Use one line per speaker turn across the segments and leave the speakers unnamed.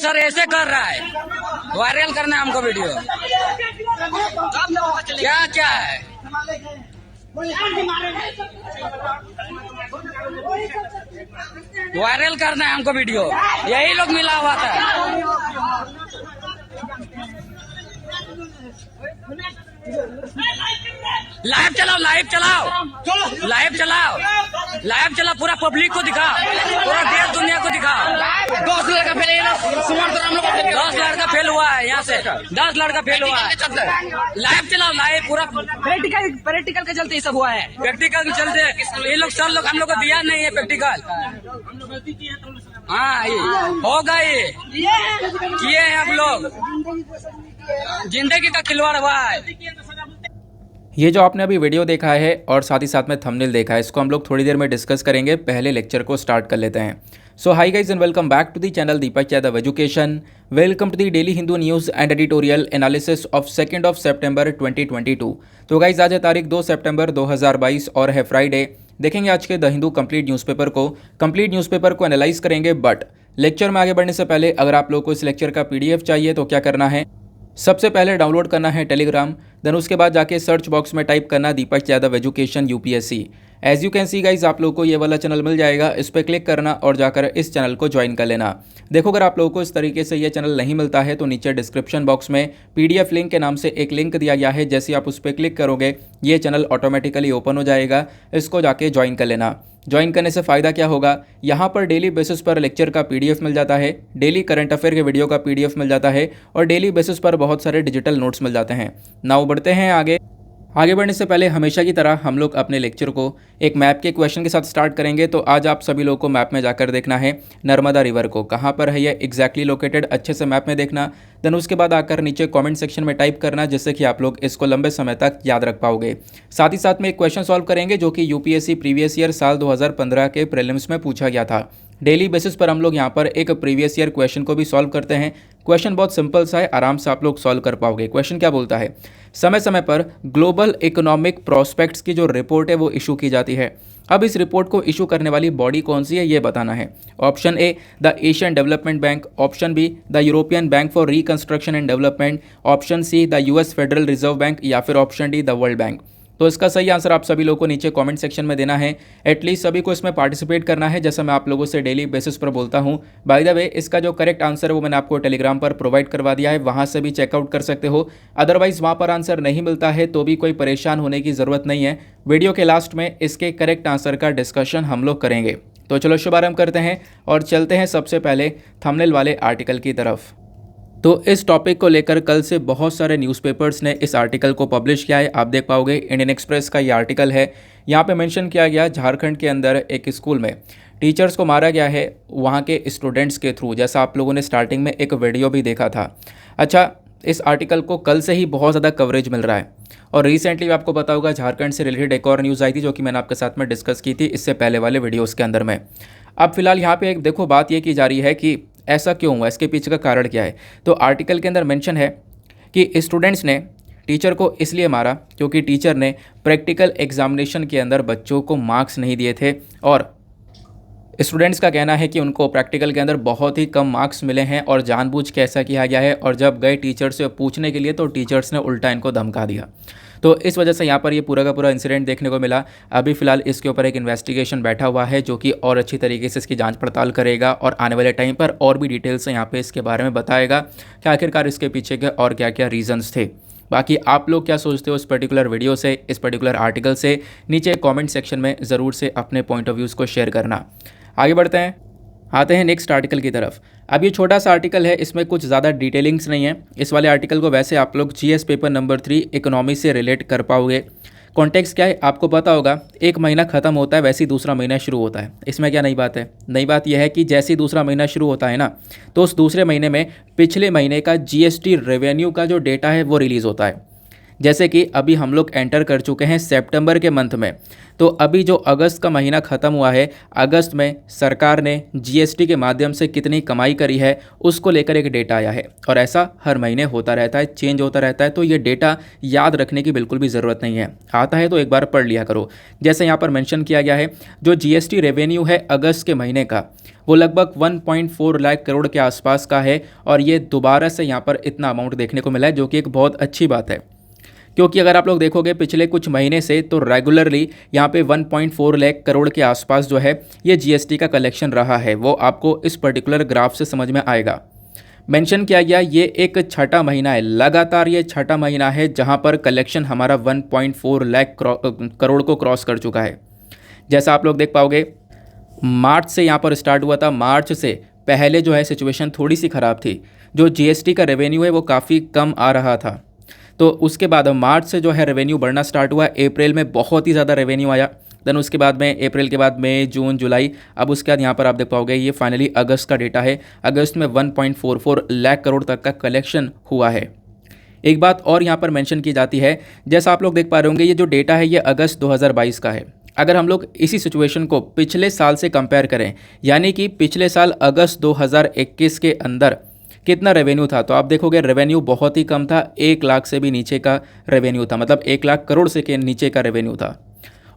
Sir ऐसे कर रहा है, वायरल करना है हमको वीडियो। क्या क्या है? वायरल करना है हमको वीडियो, यही लोग मिला हुआ था। लाइव चलाओ, लाइव चलाओ, लाइव चलाओ, लाइव चलाओ, पूरा पब्लिक को दिखाओ, पूरा देश दुनिया को दिखाओ। 10 लड़का फेल, 10 लड़का फेल हुआ है, यहाँ से 10 लड़का फेल हुआ है। लाइव चलाओ, लाइव पूरा
प्रैक्टिकल के चलते ये सब हुआ है।
प्रैक्टिकल के चलते ये लोग सब लोग हम लोग को दिया नहीं है प्रैक्टिकल। हाँ ये होगा, ये किए हैं हम लोग, जिंदगी का खिलवाड़ हुआ है।
ये जो आपने अभी वीडियो देखा है और साथ ही साथ में थंबनेल देखा है, इसको हम लोग थोड़ी देर में डिस्कस करेंगे। पहले लेक्चर को स्टार्ट कर लेते हैं। So hi guys and welcome back to the channel Deepak Yadav education. Welcome to the daily Hindu news and editorial analysis of 2 सितंबर 2022। तो गाइज आज है तारीख 2 सितंबर 2022 और है फ्राइडे। देखेंगे आज के द हिंदू कंप्लीट न्यूज़पेपर को एनालाइज करेंगे। बट लेक्चर में आगे बढ़ने से पहले अगर आप लोगों को इस लेक्चर का PDF चाहिए तो क्या करना है, सबसे पहले डाउनलोड करना है टेलीग्राम, देन उसके बाद जाके सर्च बॉक्स में टाइप करना Deepak Yadav education UPSC। As you can see guys आप लोगों को ये वाला चैनल मिल जाएगा, इस पर क्लिक करना और जाकर इस चैनल को ज्वाइन कर लेना। देखो अगर आप लोगों को इस तरीके से ये चैनल नहीं मिलता है तो नीचे डिस्क्रिप्शन बॉक्स में PDF लिंक के नाम से एक लिंक दिया गया है, जैसे आप उस पर क्लिक करोगे ये चैनल ऑटोमेटिकली ओपन हो जाएगा, इसको जाके ज्वाइन कर लेना। ज्वाइन करने से फ़ायदा क्या होगा, यहाँ पर डेली बेसिस पर लेक्चर का PDF मिल जाता है, डेली करंट अफेयर के वीडियो का PDF मिल जाता है और डेली बेसिस पर बहुत सारे डिजिटल नोट्स मिल जाते हैं। नाउ बढ़ते हैं आगे बढ़ने से पहले हमेशा की तरह हम लोग अपने लेक्चर को एक मैप के क्वेश्चन के साथ स्टार्ट करेंगे। तो आज आप सभी लोगों को मैप में जाकर देखना है नर्मदा रिवर को, कहाँ पर है ये एग्जैक्टली लोकेटेड, अच्छे से मैप में देखना। देन उसके बाद आकर नीचे कमेंट सेक्शन में टाइप करना, जिससे कि आप लोग इसको लंबे समय तक याद रख पाओगे। साथ ही साथ में एक क्वेश्चन सॉल्व करेंगे जो कि UPSC प्रीवियस ईयर साल 2015 के प्रीलिम्स में पूछा गया था। डेली बेसिस पर हम लोग यहाँ पर एक प्रीवियस ईयर क्वेश्चन को भी सॉल्व करते हैं। क्वेश्चन बहुत सिंपल सा है, आराम से आप लोग सॉल्व कर पाओगे। क्वेश्चन क्या बोलता है, समय समय पर ग्लोबल इकोनॉमिक प्रोस्पेक्ट्स की जो रिपोर्ट है वो इशू की जाती है। अब इस रिपोर्ट को इशू करने वाली बॉडी कौन सी है ये बताना है। Option A the Asian development bank, option be the European bank for reconstruction and development, option see the US federal reserve bank या फिर option D the world bank. तो इसका सही आंसर आप सभी लोगों को नीचे कमेंट सेक्शन में देना है। एटलीस्ट सभी को इसमें पार्टिसिपेट करना है, जैसा मैं आप लोगों से डेली बेसिस पर बोलता हूं। बाय द वे इसका जो करेक्ट आंसर है वो मैंने आपको टेलीग्राम पर प्रोवाइड करवा दिया है, वहां से भी चेकआउट कर सकते हो। अदरवाइज वहां पर आंसर नहीं मिलता है तो भी कोई परेशान होने की ज़रूरत नहीं है। वीडियो के लास्ट में इसके करेक्ट आंसर का डिस्कशन हम लोग करेंगे। तो चलो शुभारंभ करते हैं और चलते हैं सबसे पहले थंबनेल वाले आर्टिकल की तरफ। तो इस टॉपिक को लेकर कल से बहुत सारे न्यूज़पेपर्स ने इस आर्टिकल को पब्लिश किया है। आप देख पाओगे इंडियन एक्सप्रेस का ये आर्टिकल है। यहाँ पे मेंशन किया गया झारखंड के अंदर एक स्कूल में टीचर्स को मारा गया है वहाँ के स्टूडेंट्स के थ्रू, जैसा आप लोगों ने स्टार्टिंग में एक वीडियो भी देखा था। अच्छा, इस आर्टिकल को कल से ही बहुत ज़्यादा कवरेज मिल रहा है और रिसेंटली आपको पता होगा झारखंड से रिलेटेड एक और न्यूज़ आई थी जो कि मैंने आपके साथ में डिस्कस की थी इससे पहले वाले वीडियोज़ के अंदर में। अब फिलहाल यहाँ पे एक देखो बात ये की जा रही है कि ऐसा क्यों हुआ, इसके पीछे का कारण क्या है। तो आर्टिकल के अंदर मेंशन है कि स्टूडेंट्स ने टीचर को इसलिए मारा क्योंकि टीचर ने प्रैक्टिकल एग्जामिनेशन के अंदर बच्चों को मार्क्स नहीं दिए थे और स्टूडेंट्स का कहना है कि उनको प्रैक्टिकल के अंदर बहुत ही कम मार्क्स मिले हैं और जानबूझ के ऐसा किया गया है। और जब गए टीचर से पूछने के लिए तो टीचर्स ने उल्टा इनको धमका दिया। तो इस वजह से यहाँ पर ये पूरा का पूरा इंसिडेंट देखने को मिला। अभी फिलहाल इसके ऊपर एक इन्वेस्टिगेशन बैठा हुआ है जो कि और अच्छी तरीके से इसकी जांच पड़ताल करेगा और आने वाले टाइम पर और भी डिटेल्स यहाँ पे इसके बारे में बताएगा कि आखिरकार इसके पीछे के और क्या क्या रीजंस थे। बाकी आप लोग क्या सोचते हो इस पर्टिकुलर वीडियो से, इस पर्टिकुलर आर्टिकल से, नीचे कमेंट सेक्शन में ज़रूर से अपने पॉइंट ऑफ व्यूज़ को शेयर करना। आगे बढ़ते हैं, आते हैं नेक्स्ट आर्टिकल की तरफ। अब ये छोटा सा आर्टिकल है, इसमें कुछ ज़्यादा डिटेलिंग्स नहीं है। इस वाले आर्टिकल को वैसे आप लोग GS पेपर नंबर 3 इकोनॉमी से रिलेट कर पाओगे। कॉन्टेक्स्ट क्या है आपको पता होगा, एक महीना खत्म होता है वैसे ही दूसरा महीना शुरू होता है। इसमें क्या नई बात है, नई बात यह है कि जैसे ही दूसरा महीना शुरू होता है ना, तो उस दूसरे महीने में पिछले महीने का GST रेवेन्यू का जो डेटा है वो रिलीज़ होता है। जैसे कि अभी हम लोग एंटर कर चुके हैं सितंबर के मंथ में, तो अभी जो अगस्त का महीना ख़त्म हुआ है, अगस्त में सरकार ने जीएसटी के माध्यम से कितनी कमाई करी है उसको लेकर एक डेटा आया है। और ऐसा हर महीने होता रहता है, चेंज होता रहता है, तो ये डेटा याद रखने की बिल्कुल भी ज़रूरत नहीं है। आता है तो एक बार पढ़ लिया करो। जैसे यहाँ पर मेंशन किया गया है, जो जीएसटी रेवेन्यू है अगस्त के महीने का, वो लगभग 1.4 लाख करोड़ के आसपास का है। और ये दोबारा से यहाँ पर इतना अमाउंट देखने को मिला है, जो कि एक बहुत अच्छी बात है। क्योंकि अगर आप लोग देखोगे पिछले कुछ महीने से, तो रेगुलरली यहाँ पे 1.4 लाख करोड़ के आसपास जो है ये जीएसटी का कलेक्शन रहा है। वो आपको इस पर्टिकुलर ग्राफ से समझ में आएगा। मेंशन किया गया ये एक छठा महीना है, लगातार ये छठा महीना है जहाँ पर कलेक्शन हमारा 1.4 लाख करोड़ को क्रॉस कर चुका है। जैसा आप लोग देख पाओगे, मार्च से यहाँ पर स्टार्ट हुआ था। मार्च से पहले जो है सिचुएशन थोड़ी सी ख़राब थी, जो जीएसटी का रेवेन्यू है वो काफ़ी कम आ रहा था। तो उसके बाद मार्च से जो है रेवेन्यू बढ़ना स्टार्ट हुआ। अप्रैल में बहुत ही ज़्यादा रेवेन्यू आया। देन उसके बाद में अप्रैल के बाद मई, जून, जुलाई, अब उसके बाद यहाँ पर आप देख पाओगे ये फाइनली अगस्त का डेटा है। अगस्त में 1.44 लाख करोड़ तक का कलेक्शन हुआ है। एक बात और यहाँ पर मेंशन की जाती है, जैसा आप लोग देख पा रहे होंगे, ये जो डेटा है ये अगस्त 2022 का है। अगर हम लोग इसी सिचुएशन को पिछले साल से कंपेयर करें, यानी कि पिछले साल अगस्त 2021 के अंदर कितना रेवेन्यू था, तो आप देखोगे रेवेन्यू बहुत ही कम था। 1 लाख से भी नीचे का रेवेन्यू था, मतलब 1 लाख करोड़ से के नीचे का रेवेन्यू था।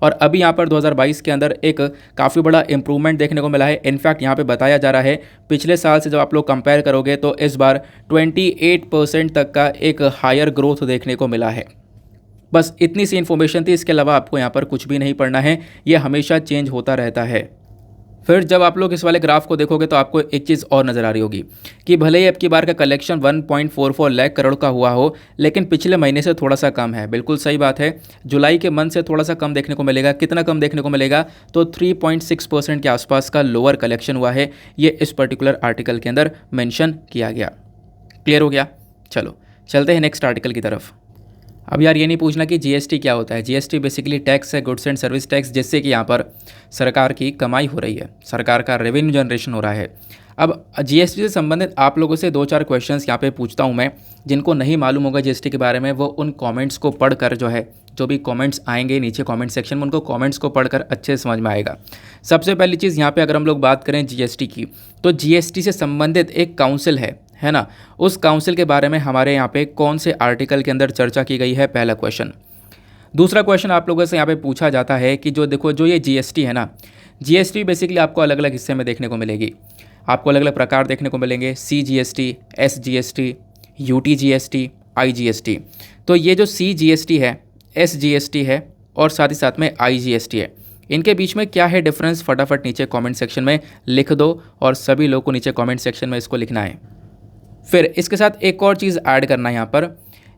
और अभी यहाँ पर 2022 के अंदर एक काफ़ी बड़ा इंप्रूवमेंट देखने को मिला है। इनफैक्ट यहाँ पे बताया जा रहा है पिछले साल से जब आप लोग कंपेयर करोगे तो इस बार 28% तक का एक हायर ग्रोथ देखने को मिला है। बस इतनी सी इन्फॉर्मेशन थी, इसके अलावा आपको यहाँ पर कुछ भी नहीं पढ़ना है। ये हमेशा चेंज होता रहता है। फिर जब आप लोग इस वाले ग्राफ को देखोगे तो आपको एक चीज़ और नज़र आ रही होगी कि भले ही अब की बार का कलेक्शन 1.44 लाख करोड़ का हुआ हो, लेकिन पिछले महीने से थोड़ा सा कम है। बिल्कुल सही बात है, जुलाई के मंथ से थोड़ा सा कम देखने को मिलेगा। कितना कम देखने को मिलेगा, तो 3.6% के आसपास का लोअर कलेक्शन हुआ है। ये इस पर्टिकुलर आर्टिकल के अंदर मेंशन किया गया। क्लियर हो गया? चलो चलते हैं नेक्स्ट आर्टिकल की तरफ। अब यार ये नहीं पूछना कि जीएसटी क्या होता है। जीएसटी बेसिकली टैक्स है, गुड्स एंड सर्विस टैक्स, जिससे कि यहाँ पर सरकार की कमाई हो रही है, सरकार का रेवेन्यू जनरेशन हो रहा है। अब जीएसटी से संबंधित आप लोगों से 2-4 क्वेश्चंस यहाँ पे पूछता हूँ मैं। जिनको नहीं मालूम होगा जीएसटी के बारे में, वो उन कमेंट्स को पढ़कर जो है, जो भी कमेंट्स आएंगे नीचे कमेंट सेक्शन में, उनको कमेंट्स को पढ़कर अच्छे से समझ में आएगा। सबसे पहली चीज़ यहाँ पे अगर हम लोग बात करें जीएसटी की, तो जीएसटी से संबंधित एक काउंसिल है ना, उस काउंसिल के बारे में हमारे यहाँ पे कौन से आर्टिकल के अंदर चर्चा की गई है, पहला क्वेश्चन। दूसरा क्वेश्चन आप लोगों से यहाँ पे पूछा जाता है कि जो देखो, जो ये जीएसटी है ना, जीएसटी बेसिकली आपको अलग अलग हिस्से में देखने को मिलेगी। आपको अलग अलग प्रकार देखने को मिलेंगे, CGST, SGST, UTGST, IGST। तो ये जो CGST है, SGST है और साथ ही साथ में IGST है, इनके बीच में क्या है डिफरेंस, फटाफट नीचे कमेंट सेक्शन में लिख दो। और सभी लोगों को नीचे कमेंट सेक्शन में इसको लिखना है। फिर इसके साथ एक और चीज़ ऐड करना है यहाँ पर,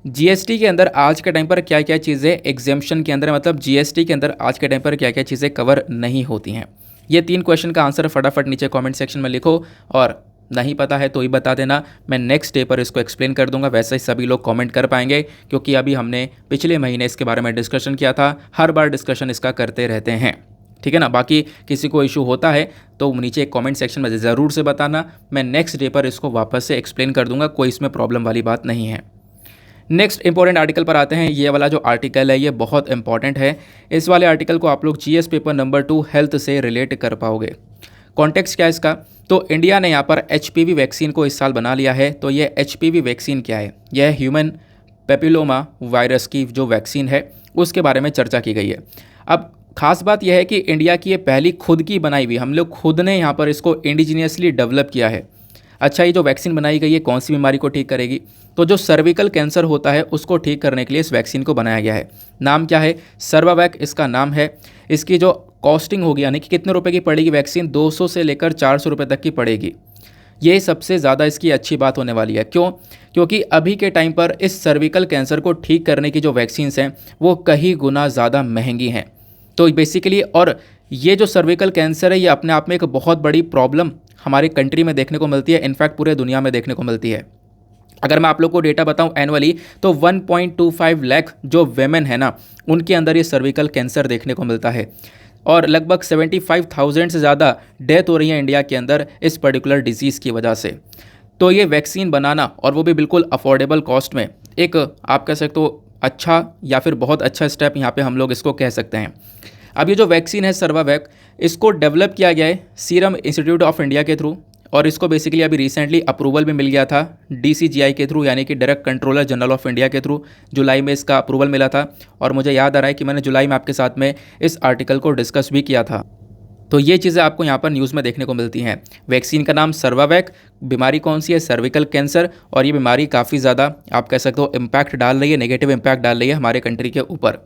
जीएसटी के अंदर आज के टाइम पर क्या क्या चीज़ें एग्जेम्पशन के अंदर, मतलब जीएसटी के अंदर आज के टाइम पर क्या क्या चीज़ें कवर नहीं होती हैं। ये 3 क्वेश्चन का आंसर फटाफट नीचे कमेंट सेक्शन में लिखो। और नहीं पता है तो ही बता देना, मैं नेक्स्ट डे पर इसको एक्सप्लेन कर दूंगा। वैसे ही सभी लोग कमेंट कर पाएंगे, क्योंकि अभी हमने पिछले महीने इसके बारे में डिस्कशन किया था। हर बार डिस्कशन इसका करते रहते हैं, ठीक है ना। बाकी किसी को इशू होता है तो नीचे एक कमेंट सेक्शन में ज़रूर से बताना, मैं नेक्स्ट डे पर इसको वापस से एक्सप्लेन कर दूंगा। कोई इसमें प्रॉब्लम वाली बात नहीं है। नेक्स्ट इंपॉर्टेंट आर्टिकल पर आते हैं। ये वाला जो आर्टिकल है ये बहुत इंपॉर्टेंट है। इस वाले आर्टिकल को आप लोग जीएस पेपर नंबर 2 हेल्थ से रिलेट कर पाओगे। कॉन्टेक्स्ट क्या है इसका, तो इंडिया ने यहाँ पर HPV वैक्सीन को इस साल बना लिया है। तो ये HPV वैक्सीन क्या है, यह ह्यूमन पेपिलोमा वायरस की जो वैक्सीन है उसके बारे में चर्चा की गई है। अब खास बात यह है कि इंडिया की ये पहली खुद की बनाई हुई, हम लोग खुद ने यहाँ पर इसको इंडिजीनियसली डेवलप किया है। अच्छा, ये जो वैक्सीन बनाई गई है कौन सी बीमारी को ठीक करेगी, तो जो सर्विकल कैंसर होता है उसको ठीक करने के लिए इस वैक्सीन को बनाया गया है। नाम क्या है, सर्वावैक इसका नाम है। इसकी जो कॉस्टिंग होगी, यानी कि कितने रुपए की पड़ेगी वैक्सीन, 200 से लेकर 400 रुपये तक की पड़ेगी। ये सबसे ज़्यादा इसकी अच्छी बात होने वाली है। क्यों? क्योंकि अभी के टाइम पर इस सर्विकल कैंसर को ठीक करने की जो वैक्सीन्स हैं वो कई गुना ज़्यादा महंगी हैं। तो बेसिकली, और ये जो सर्विकल कैंसर है ये अपने आप में एक बहुत बड़ी प्रॉब्लम हमारे कंट्री में देखने को मिलती है, इनफैक्ट पूरे दुनिया में देखने को मिलती है। अगर मैं आप लोग को डेटा बताऊं एनुअली, तो 1.25 लाख जो वेमेन है ना, उनके अंदर ये सर्विकल कैंसर देखने को मिलता है। और लगभग 75,000 से ज़्यादा डेथ हो रही है इंडिया के अंदर इस पर्टिकुलर डिजीज़ की वजह से। तो ये वैक्सीन बनाना, और वो भी बिल्कुल अफोर्डेबल कॉस्ट में, एक आप कह सकते हो अच्छा या फिर बहुत अच्छा स्टेप यहाँ पे हम लोग इसको कह सकते हैं। अब ये जो वैक्सीन है सर्वावैक, इसको डेवलप किया गया है सीरम इंस्टीट्यूट ऑफ इंडिया के थ्रू, और इसको बेसिकली अभी रिसेंटली अप्रूवल भी मिल गया था DCGI के थ्रू, यानी कि direct controller general of India के थ्रू। जुलाई में इसका अप्रूवल मिला था, और मुझे याद आ रहा है कि मैंने जुलाई में आपके साथ में इस आर्टिकल को डिस्कस भी किया था। तो ये चीज़ें आपको यहाँ पर न्यूज़ में देखने को मिलती हैं। वैक्सीन का नाम सर्वावैक, बीमारी कौन सी है, सर्विकल कैंसर, और ये बीमारी काफ़ी ज़्यादा आप कह सकते हो इम्पैक्ट डाल रही है, नेगेटिव इम्पैक्ट डाल रही है हमारे कंट्री के ऊपर।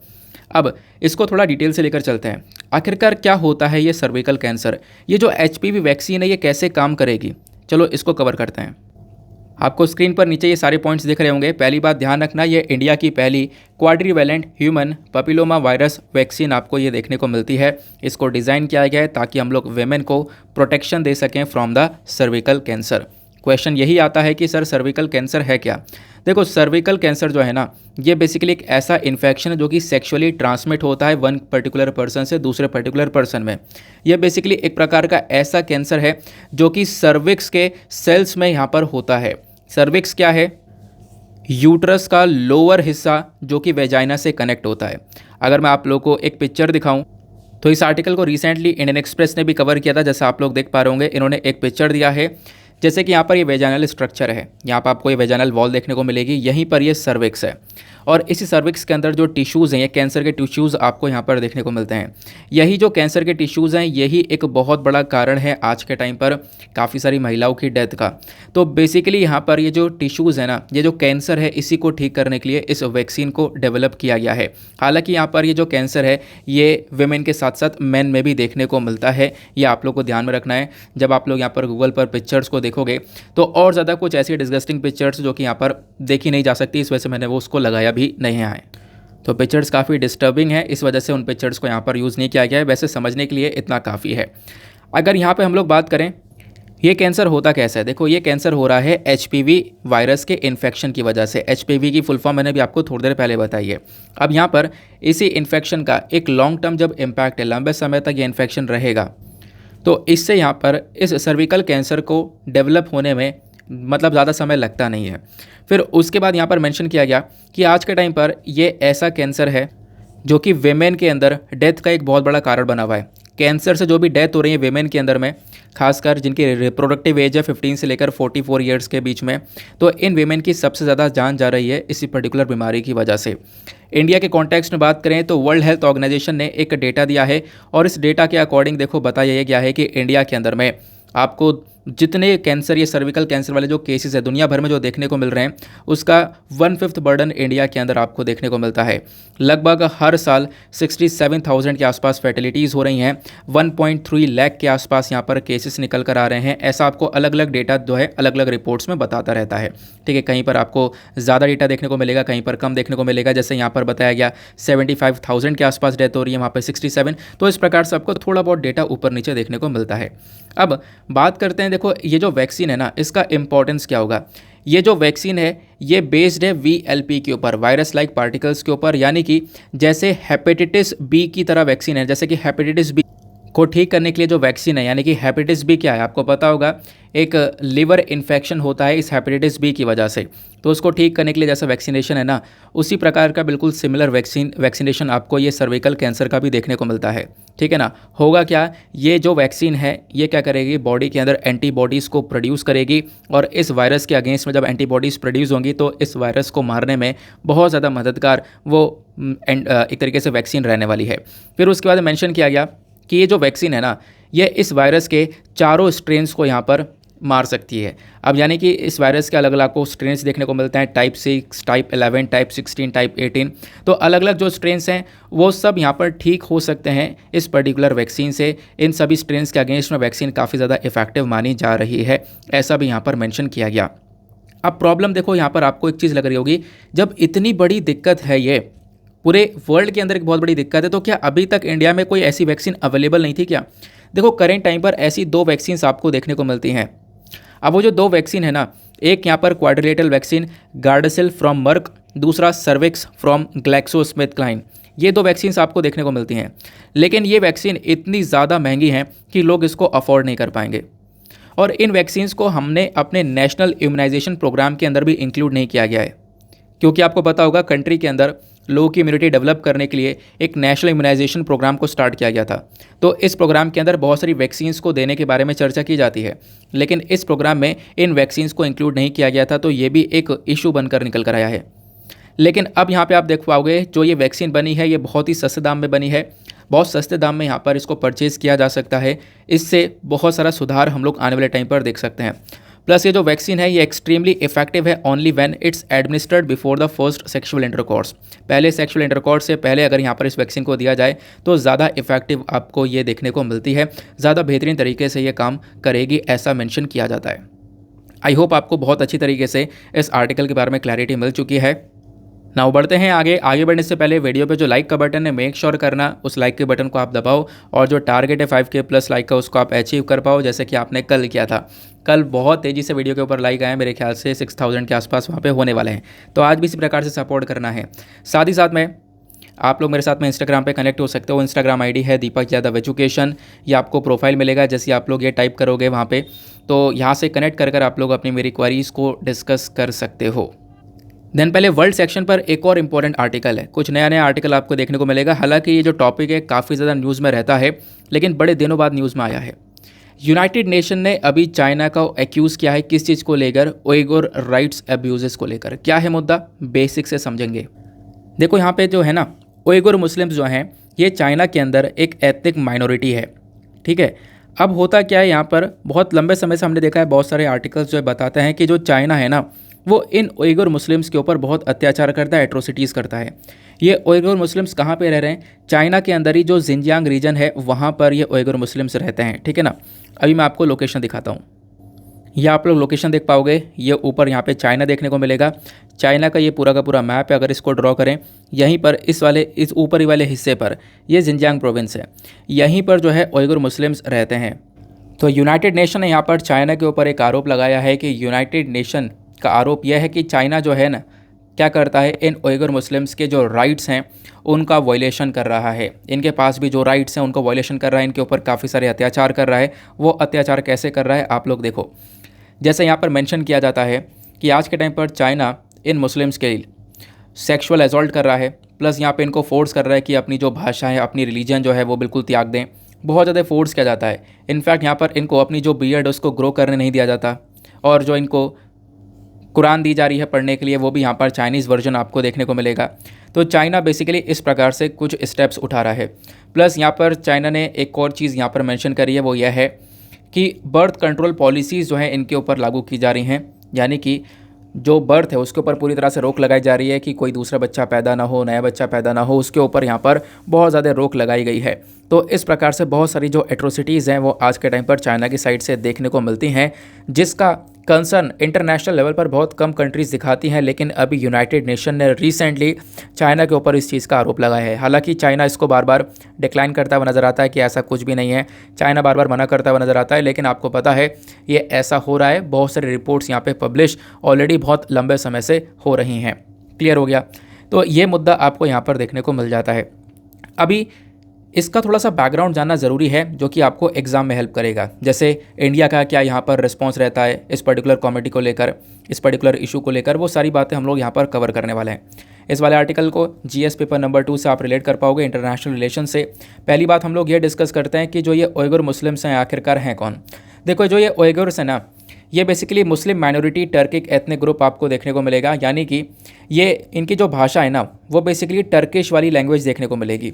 अब इसको थोड़ा डिटेल से लेकर चलते हैं। आखिरकार क्या होता है ये सर्विकल कैंसर, ये जो HPV वैक्सीन है ये कैसे काम करेगी, चलो इसको कवर करते हैं। आपको स्क्रीन पर नीचे ये सारे पॉइंट्स दिख रहे होंगे। पहली बात ध्यान रखना, ये इंडिया की पहली क्वाड्रीवैलेंट ह्यूमन पपिलोमा वायरस वैक्सीन आपको ये देखने को मिलती है। इसको डिज़ाइन किया गया है ताकि हम लोग वेमेन को प्रोटेक्शन दे सकें from the cervical cancer. Question यही आता है कि सर सर्विकल कैंसर है क्या। देखो, सर्विकल कैंसर जो है ना, ये बेसिकली एक ऐसा इन्फेक्शन है जो कि सेक्सुअली ट्रांसमिट होता है वन पर्टिकुलर पर्सन से दूसरे पर्टिकुलर पर्सन में। यह बेसिकली एक प्रकार का ऐसा कैंसर है जो कि सर्विक्स के सेल्स में यहाँ पर होता है। सर्विक्स क्या है, यूट्रस का लोअर हिस्सा जो कि वेजाइना से कनेक्ट होता है। अगर मैं आप लोगों को एक पिक्चर दिखाऊं, तो इस आर्टिकल को रिसेंटली इंडियन एक्सप्रेस ने भी कवर किया था। जैसा आप लोग देख पा रहे होंगे, इन्होंने एक पिक्चर दिया है, जैसे कि यहाँ पर ये वेजाइनल स्ट्रक्चर है, यहाँ पर आपको ये वेजाइनल वॉल देखने को मिलेगी, यहीं पर ये सर्विक्स है, और इसी सर्विक्स के अंदर जो टिश्यूज़ हैं, ये कैंसर के टिश्यूज़ आपको यहाँ पर देखने को मिलते हैं। यही जो कैंसर के टिश्यूज़ हैं, यही एक बहुत बड़ा कारण है आज के टाइम पर काफ़ी सारी महिलाओं की डेथ का। तो बेसिकली यहाँ पर ये जो टिश्यूज़ है ना, ये जो कैंसर है, इसी को ठीक करने के लिए इस वैक्सीन को डेवलप किया गया है। हालांकि यहाँ पर ये जो कैंसर है, ये वेमेन के साथ साथ मेन में भी देखने को मिलता है, ये आप लोग को ध्यान में रखना है। जब आप लोग यहाँ पर गूगल पर पिक्चर्स को देखोगे तो और ज़्यादा कुछ ऐसी डिस्गस्टिंग पिक्चर्स जो कि यहाँ पर देखी नहीं जा सकती, इस वजह से मैंने वो उसको लगाया भी नहीं है। तो पिक्चर्स काफ़ी डिस्टर्बिंग है, इस वजह से उन पिक्चर्स को यहाँ पर यूज़ नहीं किया गया है। वैसे समझने के लिए इतना काफ़ी है। अगर यहाँ पे हम लोग बात करें ये कैंसर होता कैसा है, देखो ये कैंसर हो रहा है HPV वायरस के इन्फेक्शन की वजह से। HPV की फुल फॉर्म मैंने भी आपको थोड़ी देर पहले बताई है। अब यहाँ पर इसी इन्फेक्शन का एक लॉन्ग टर्म जब इम्पैक्ट है, लंबे समय तक ये इन्फेक्शन रहेगा, तो इससे यहाँ पर इस सर्विकल कैंसर को डेवलप होने में मतलब ज़्यादा समय लगता नहीं है। फिर उसके बाद यहाँ पर मेंशन किया गया कि आज के टाइम पर ये ऐसा कैंसर है जो कि वेमेन के अंदर डेथ का एक बहुत बड़ा कारण बना हुआ है। कैंसर से जो भी डेथ हो रही है वेमेन के अंदर में, खासकर जिनकी रिप्रोडक्टिव एज है 15 से लेकर 44 ईयर्स के बीच में, तो इन वेमेन की सबसे ज़्यादा जान जा रही है इसी पर्टिकुलर बीमारी की वजह से। इंडिया के कॉन्टेक्स्ट में बात करें तो वर्ल्ड हेल्थ ऑर्गेनाइजेशन ने एक डेटा दिया है, और इस डेटा के अकॉर्डिंग देखो बताया गया है कि इंडिया के अंदर में आपको जितने कैंसर, ये सर्विकल कैंसर वाले जो केसेस है दुनिया भर में जो देखने को मिल रहे हैं, उसका 1/5 बर्डन इंडिया के अंदर आपको देखने को मिलता है। लगभग हर साल 67,000 के आसपास फैटिलिटीज़ हो रही हैं, 1.3 लाख के आसपास यहाँ पर केसेस निकल कर आ रहे हैं। ऐसा आपको अलग अलग डेटा जो है अलग अलग रिपोर्ट्स में बताता रहता है। ठीक है, कहीं पर आपको ज़्यादा डेटा देखने को मिलेगा, कहीं पर कम देखने को मिलेगा। जैसे यहाँ पर बताया गया 75,000 के आसपास डेथ हो रही है, वहाँ पर 67, तो इस प्रकार से आपको थोड़ा बहुत डेटा ऊपर नीचे देखने को मिलता है। अब बात करते हैं, देखो ये जो वैक्सीन है ना, इसका इंपॉर्टेंस क्या होगा। ये जो वैक्सीन है ये बेस्ड है VLP के ऊपर, वायरस लाइक पार्टिकल्स के ऊपर, यानी कि जैसे हेपेटाइटिस B की तरह वैक्सीन है। जैसे कि हेपेटाइटिस B को ठीक करने के लिए जो वैक्सीन है, यानी कि हेपेटाइटिस B क्या है आपको पता होगा, एक लिवर इन्फेक्शन होता है इस हेपेटाइटिस B की वजह से, तो उसको ठीक करने के लिए जैसा वैक्सीनेशन है ना, उसी प्रकार का बिल्कुल सिमिलर वैक्सीनेशन आपको ये सर्विकल कैंसर का भी देखने को मिलता है। ठीक है ना। होगा क्या, ये जो वैक्सीन है ये क्या करेगी, बॉडी के अंदर एंटीबॉडीज़ को प्रोड्यूस करेगी, और इस वायरस के अगेंस्ट में जब एंटीबॉडीज़ प्रोड्यूस होंगी तो इस वायरस को मारने में बहुत ज़्यादा मददगार वो एक तरीके से वैक्सीन रहने वाली है। फिर उसके बाद मेंशन किया गया कि ये जो वैक्सीन है ना, ये इस वायरस के चारों स्ट्रेन्स को यहाँ पर मार सकती है। अब यानी कि इस वायरस के अलग अलग आपको स्ट्रेन्स देखने को मिलते हैं, टाइप 6, टाइप 11, टाइप 16, टाइप 18, तो अलग अलग जो स्ट्रेन्स हैं वो सब यहाँ पर ठीक हो सकते हैं इस पर्टिकुलर वैक्सीन से। इन सभी स्ट्रेन्स के अगेंस्ट में वैक्सीन काफ़ी ज़्यादा इफेक्टिव मानी जा रही है, ऐसा भी यहाँ पर मेंशन किया गया। अब प्रॉब्लम देखो, यहाँ पर आपको एक चीज़ लग रही होगी, जब इतनी बड़ी दिक्कत है, ये पूरे वर्ल्ड के अंदर एक बहुत बड़ी दिक्कत है, तो क्या अभी तक इंडिया में कोई ऐसी वैक्सीन अवेलेबल नहीं थी क्या। देखो करेंट टाइम पर ऐसी 2 वैक्सीन आपको देखने को मिलती हैं। अब वो जो 2 वैक्सीन है ना, एक यहाँ पर quadrilateral vaccine Gardasil from Merck, दूसरा सर्विक्स फ्रॉम ग्लैक्सोस्मिथक्लाइन, ये 2 वैक्सीन आपको देखने को मिलती हैं। लेकिन ये वैक्सीन इतनी ज़्यादा महंगी हैं कि लोग इसको अफोर्ड नहीं कर पाएंगे, और इन वैक्सीन्स को हमने अपने नेशनल इम्यूनाइजेशन प्रोग्राम के अंदर भी इंक्लूड नहीं किया गया है। क्योंकि आपको पता होगा कंट्री के अंदर लोगों की इम्यूनिटी डेवलप करने के लिए एक नेशनल इम्यूनाइजेशन प्रोग्राम को स्टार्ट किया गया था। तो इस प्रोग्राम के अंदर बहुत सारी वैक्सीन्स को देने के बारे में चर्चा की जाती है, लेकिन इस प्रोग्राम में इन वैक्सीन्स को इंक्लूड नहीं किया गया था। तो ये भी एक इशू बनकर निकल कर आया है। लेकिन अब यहाँ पे आप देख पाओगे जो ये वैक्सीन बनी है ये बहुत ही सस्ते दाम में बनी है। बहुत सस्ते दाम में यहाँ पर इसको परचेज़ किया जा सकता है। इससे बहुत सारा सुधार हम लोग आने वाले टाइम पर देख सकते हैं। प्लस ये जो वैक्सीन है ये एक्सट्रीमली इफेक्टिव है only when it's administered before the first sexual intercourse. पहले सेक्सुअल इंटरकॉर्स से पहले अगर यहाँ पर इस वैक्सीन को दिया जाए तो ज़्यादा इफेक्टिव आपको ये देखने को मिलती है, ज़्यादा बेहतरीन तरीके से ये काम करेगी, ऐसा मेंशन किया जाता है। आई होप आपको बहुत अच्छी तरीके से इस आर्टिकल के बारे में क्लैरिटी मिल चुकी है। नाउ बढ़ते हैं आगे बढ़ने से पहले वीडियो पे जो लाइक का बटन है मेक श्योर करना उस लाइक के बटन को आप दबाओ, और जो टारगेट है 5K प्लस लाइक का उसको आप अचीव कर पाओ, जैसे कि आपने कल किया था। कल बहुत तेज़ी से वीडियो के ऊपर लाइक आए, मेरे ख्याल से 6000 के आसपास वहाँ पे होने वाले हैं। तो आज भी इसी प्रकार से सपोर्ट करना है। साथ ही साथ में आप लोग मेरे साथ में इंस्टाग्राम पे कनेक्ट हो सकते हो। इंस्टाग्राम आईडी है दीपक यादव एजुकेशन। ये आपको प्रोफाइल मिलेगा, जैसे आप लोग ये टाइप करोगे वहाँ पे, तो यहाँ से कनेक्ट कर आप लोग अपनी मेरी क्वारीज़ को डिस्कस कर सकते हो। देन पहले वर्ल्ड सेक्शन पर एक और इम्पॉर्टेंट आर्टिकल है, कुछ नया आर्टिकल आपको देखने को मिलेगा। हालांकि ये जो टॉपिक है काफ़ी ज़्यादा न्यूज़ में रहता है, लेकिन बड़े दिनों बाद न्यूज़ में आया है। यूनाइटेड नेशन ने अभी चाइना का एक्यूज़ किया है किस चीज़ को लेकर, उइगुर राइट्स अब्यूज़ को लेकर। क्या है मुद्दा, बेसिक से समझेंगे। देखो यहाँ पे जो है ना, उइगुर मुस्लिम्स जो हैं ये चाइना के अंदर एक एथनिक माइनॉरिटी है, ठीक है। अब होता क्या है, यहाँ पर बहुत लंबे समय से हमने देखा है, बहुत सारे आर्टिकल्स जो बताते हैं कि जो चाइना है ना वो इन उइगुर मुस्लिम्स के ऊपर बहुत अत्याचार करता है, एट्रोसिटीज़ करता है। ये उइगुर मुस्लिम्स कहाँ पे रह रहे हैं, चाइना के अंदर ही जो जिनजियांग रीजन है वहाँ पर ये उइगुर मुस्लिम्स रहते हैं, ठीक है ना। अभी मैं आपको लोकेशन दिखाता हूँ, ये आप लोग लोकेशन देख पाओगे। ये ऊपर यहाँ पे चाइना देखने को मिलेगा। चाइना का ये पूरा का पूरा मैप है, अगर इसको ड्रॉ करें यहीं पर इस ऊपरी वाले हिस्से पर ये जिनजियांग प्रोविंस है, यहीं पर जो है उइगुर मुस्लिम्स रहते हैं। तो यूनाइटेड नेशन ने यहाँ पर चाइना के ऊपर एक आरोप लगाया है कि यूनाइटेड नेशन का आरोप यह है कि चाइना जो है ना क्या करता है, इन उइगुर मुस्लिम्स के जो राइट्स हैं उनका वायलेशन कर रहा है। इनके पास भी जो राइट्स हैं उनको वायलेशन कर रहा है, इनके ऊपर काफ़ी सारे अत्याचार कर रहा है। वो अत्याचार कैसे कर रहा है आप लोग देखो। जैसे यहाँ पर मेंशन किया जाता है कि आज के टाइम पर चाइना इन मुस्लिम्स के लिए सेक्सुअल असॉल्ट कर रहा है, प्लस यहाँ पे इनको फोर्स कर रहा है कि अपनी जो भाषा है, अपनी रिलीजन जो है वो बिल्कुल त्याग दें। बहुत ज़्यादा फोर्स किया जाता है। इनफैक्ट यहाँ पर इनको अपनी जो बियर्ड है उसको ग्रो करने नहीं दिया जाता, और जो इनको कुरान दी जा रही है पढ़ने के लिए वो भी यहाँ पर चाइनीज़ वर्जन आपको देखने को मिलेगा। तो चाइना बेसिकली इस प्रकार से कुछ स्टेप्स उठा रहा है। प्लस यहाँ पर चाइना ने एक और चीज़ यहाँ पर मेंशन करी है, वो यह है कि बर्थ कंट्रोल पॉलिसीज़ जो हैं इनके ऊपर लागू की जा रही हैं, यानी कि जो बर्थ है उसके ऊपर पूरी तरह से रोक लगाई जा रही है कि कोई दूसरा बच्चा पैदा ना हो, नया बच्चा पैदा ना हो, उसके ऊपर यहाँ पर बहुत ज़्यादा रोक लगाई गई है। तो इस प्रकार से बहुत सारी जो एट्रोसिटीज़ हैं वो आज के टाइम पर चाइना की साइड से देखने को मिलती हैं, जिसका कंसर्न इंटरनेशनल लेवल पर बहुत कम कंट्रीज़ दिखाती हैं। लेकिन अभी यूनाइटेड नेशन ने रिसेंटली चाइना के ऊपर इस चीज़ का आरोप लगाया है। हालांकि चाइना इसको बार बार डिक्लाइन करता हुआ नज़र आता है कि ऐसा कुछ भी नहीं है, चाइना बार बार मना करता हुआ नज़र आता है। लेकिन आपको पता है ये ऐसा हो रहा है, बहुत सारी रिपोर्ट्स यहाँ पे पब्लिश ऑलरेडी बहुत लंबे समय से हो रही हैं। क्लियर हो गया। तो ये मुद्दा आपको यहाँ पर देखने को मिल जाता है। अभी इसका थोड़ा सा बैकग्राउंड जानना ज़रूरी है, जो कि आपको एग्ज़ाम में हेल्प करेगा। जैसे इंडिया का क्या यहाँ पर रिस्पांस रहता है इस पर्टिकुलर कॉमेडी को लेकर, इस पर्टिकुलर इशू को लेकर, वो सारी बातें हम लोग यहाँ पर कवर करने वाले हैं। इस वाले आर्टिकल को जीएस पेपर नंबर 2 से आप रिलेट कर पाओगे, इंटरनेशनल रिलेशन से। पहली बात हम लोग ये डिस्कस करते हैं कि जो ये उइगुर मुस्लिम्स हैं आखिरकार हैं कौन। देखो जो ये उइगुर्स हैं ना, ये बेसिकली मुस्लिम माइनॉरिटी टर्किक एथनिक ग्रुप आपको देखने को मिलेगा, यानी कि ये इनकी जो भाषा है ना वो बेसिकली टर्किश वाली लैंग्वेज देखने को मिलेगी।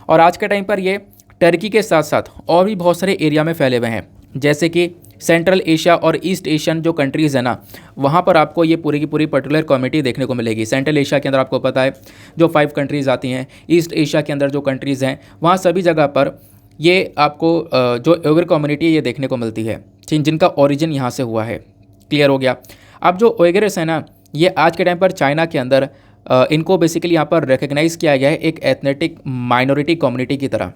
और आज के टाइम पर ये टर्की के साथ साथ और भी बहुत सारे एरिया में फैले हुए हैं, जैसे कि सेंट्रल एशिया और ईस्ट एशियन जो कंट्रीज़ है ना, वहाँ पर आपको ये पूरी की पूरी पर्टिकुलर कम्युनिटी देखने को मिलेगी। सेंट्रल एशिया के अंदर आपको पता है जो 5 कंट्रीज़ आती हैं, ईस्ट एशिया के अंदर जो कंट्रीज़ हैं वहाँ सभी जगह पर ये आपको जो उइगर कम्युनिटी ये देखने को मिलती है, जिनका ओरिजिन यहाँ से हुआ है। क्लियर हो गया। अब जो उइगर्स है ना, ये आज के टाइम पर चाइना के अंदर इनको बेसिकली यहाँ पर रिकग्नाइज़ किया गया है एक एथनेटिक माइनॉरिटी कम्युनिटी की तरह।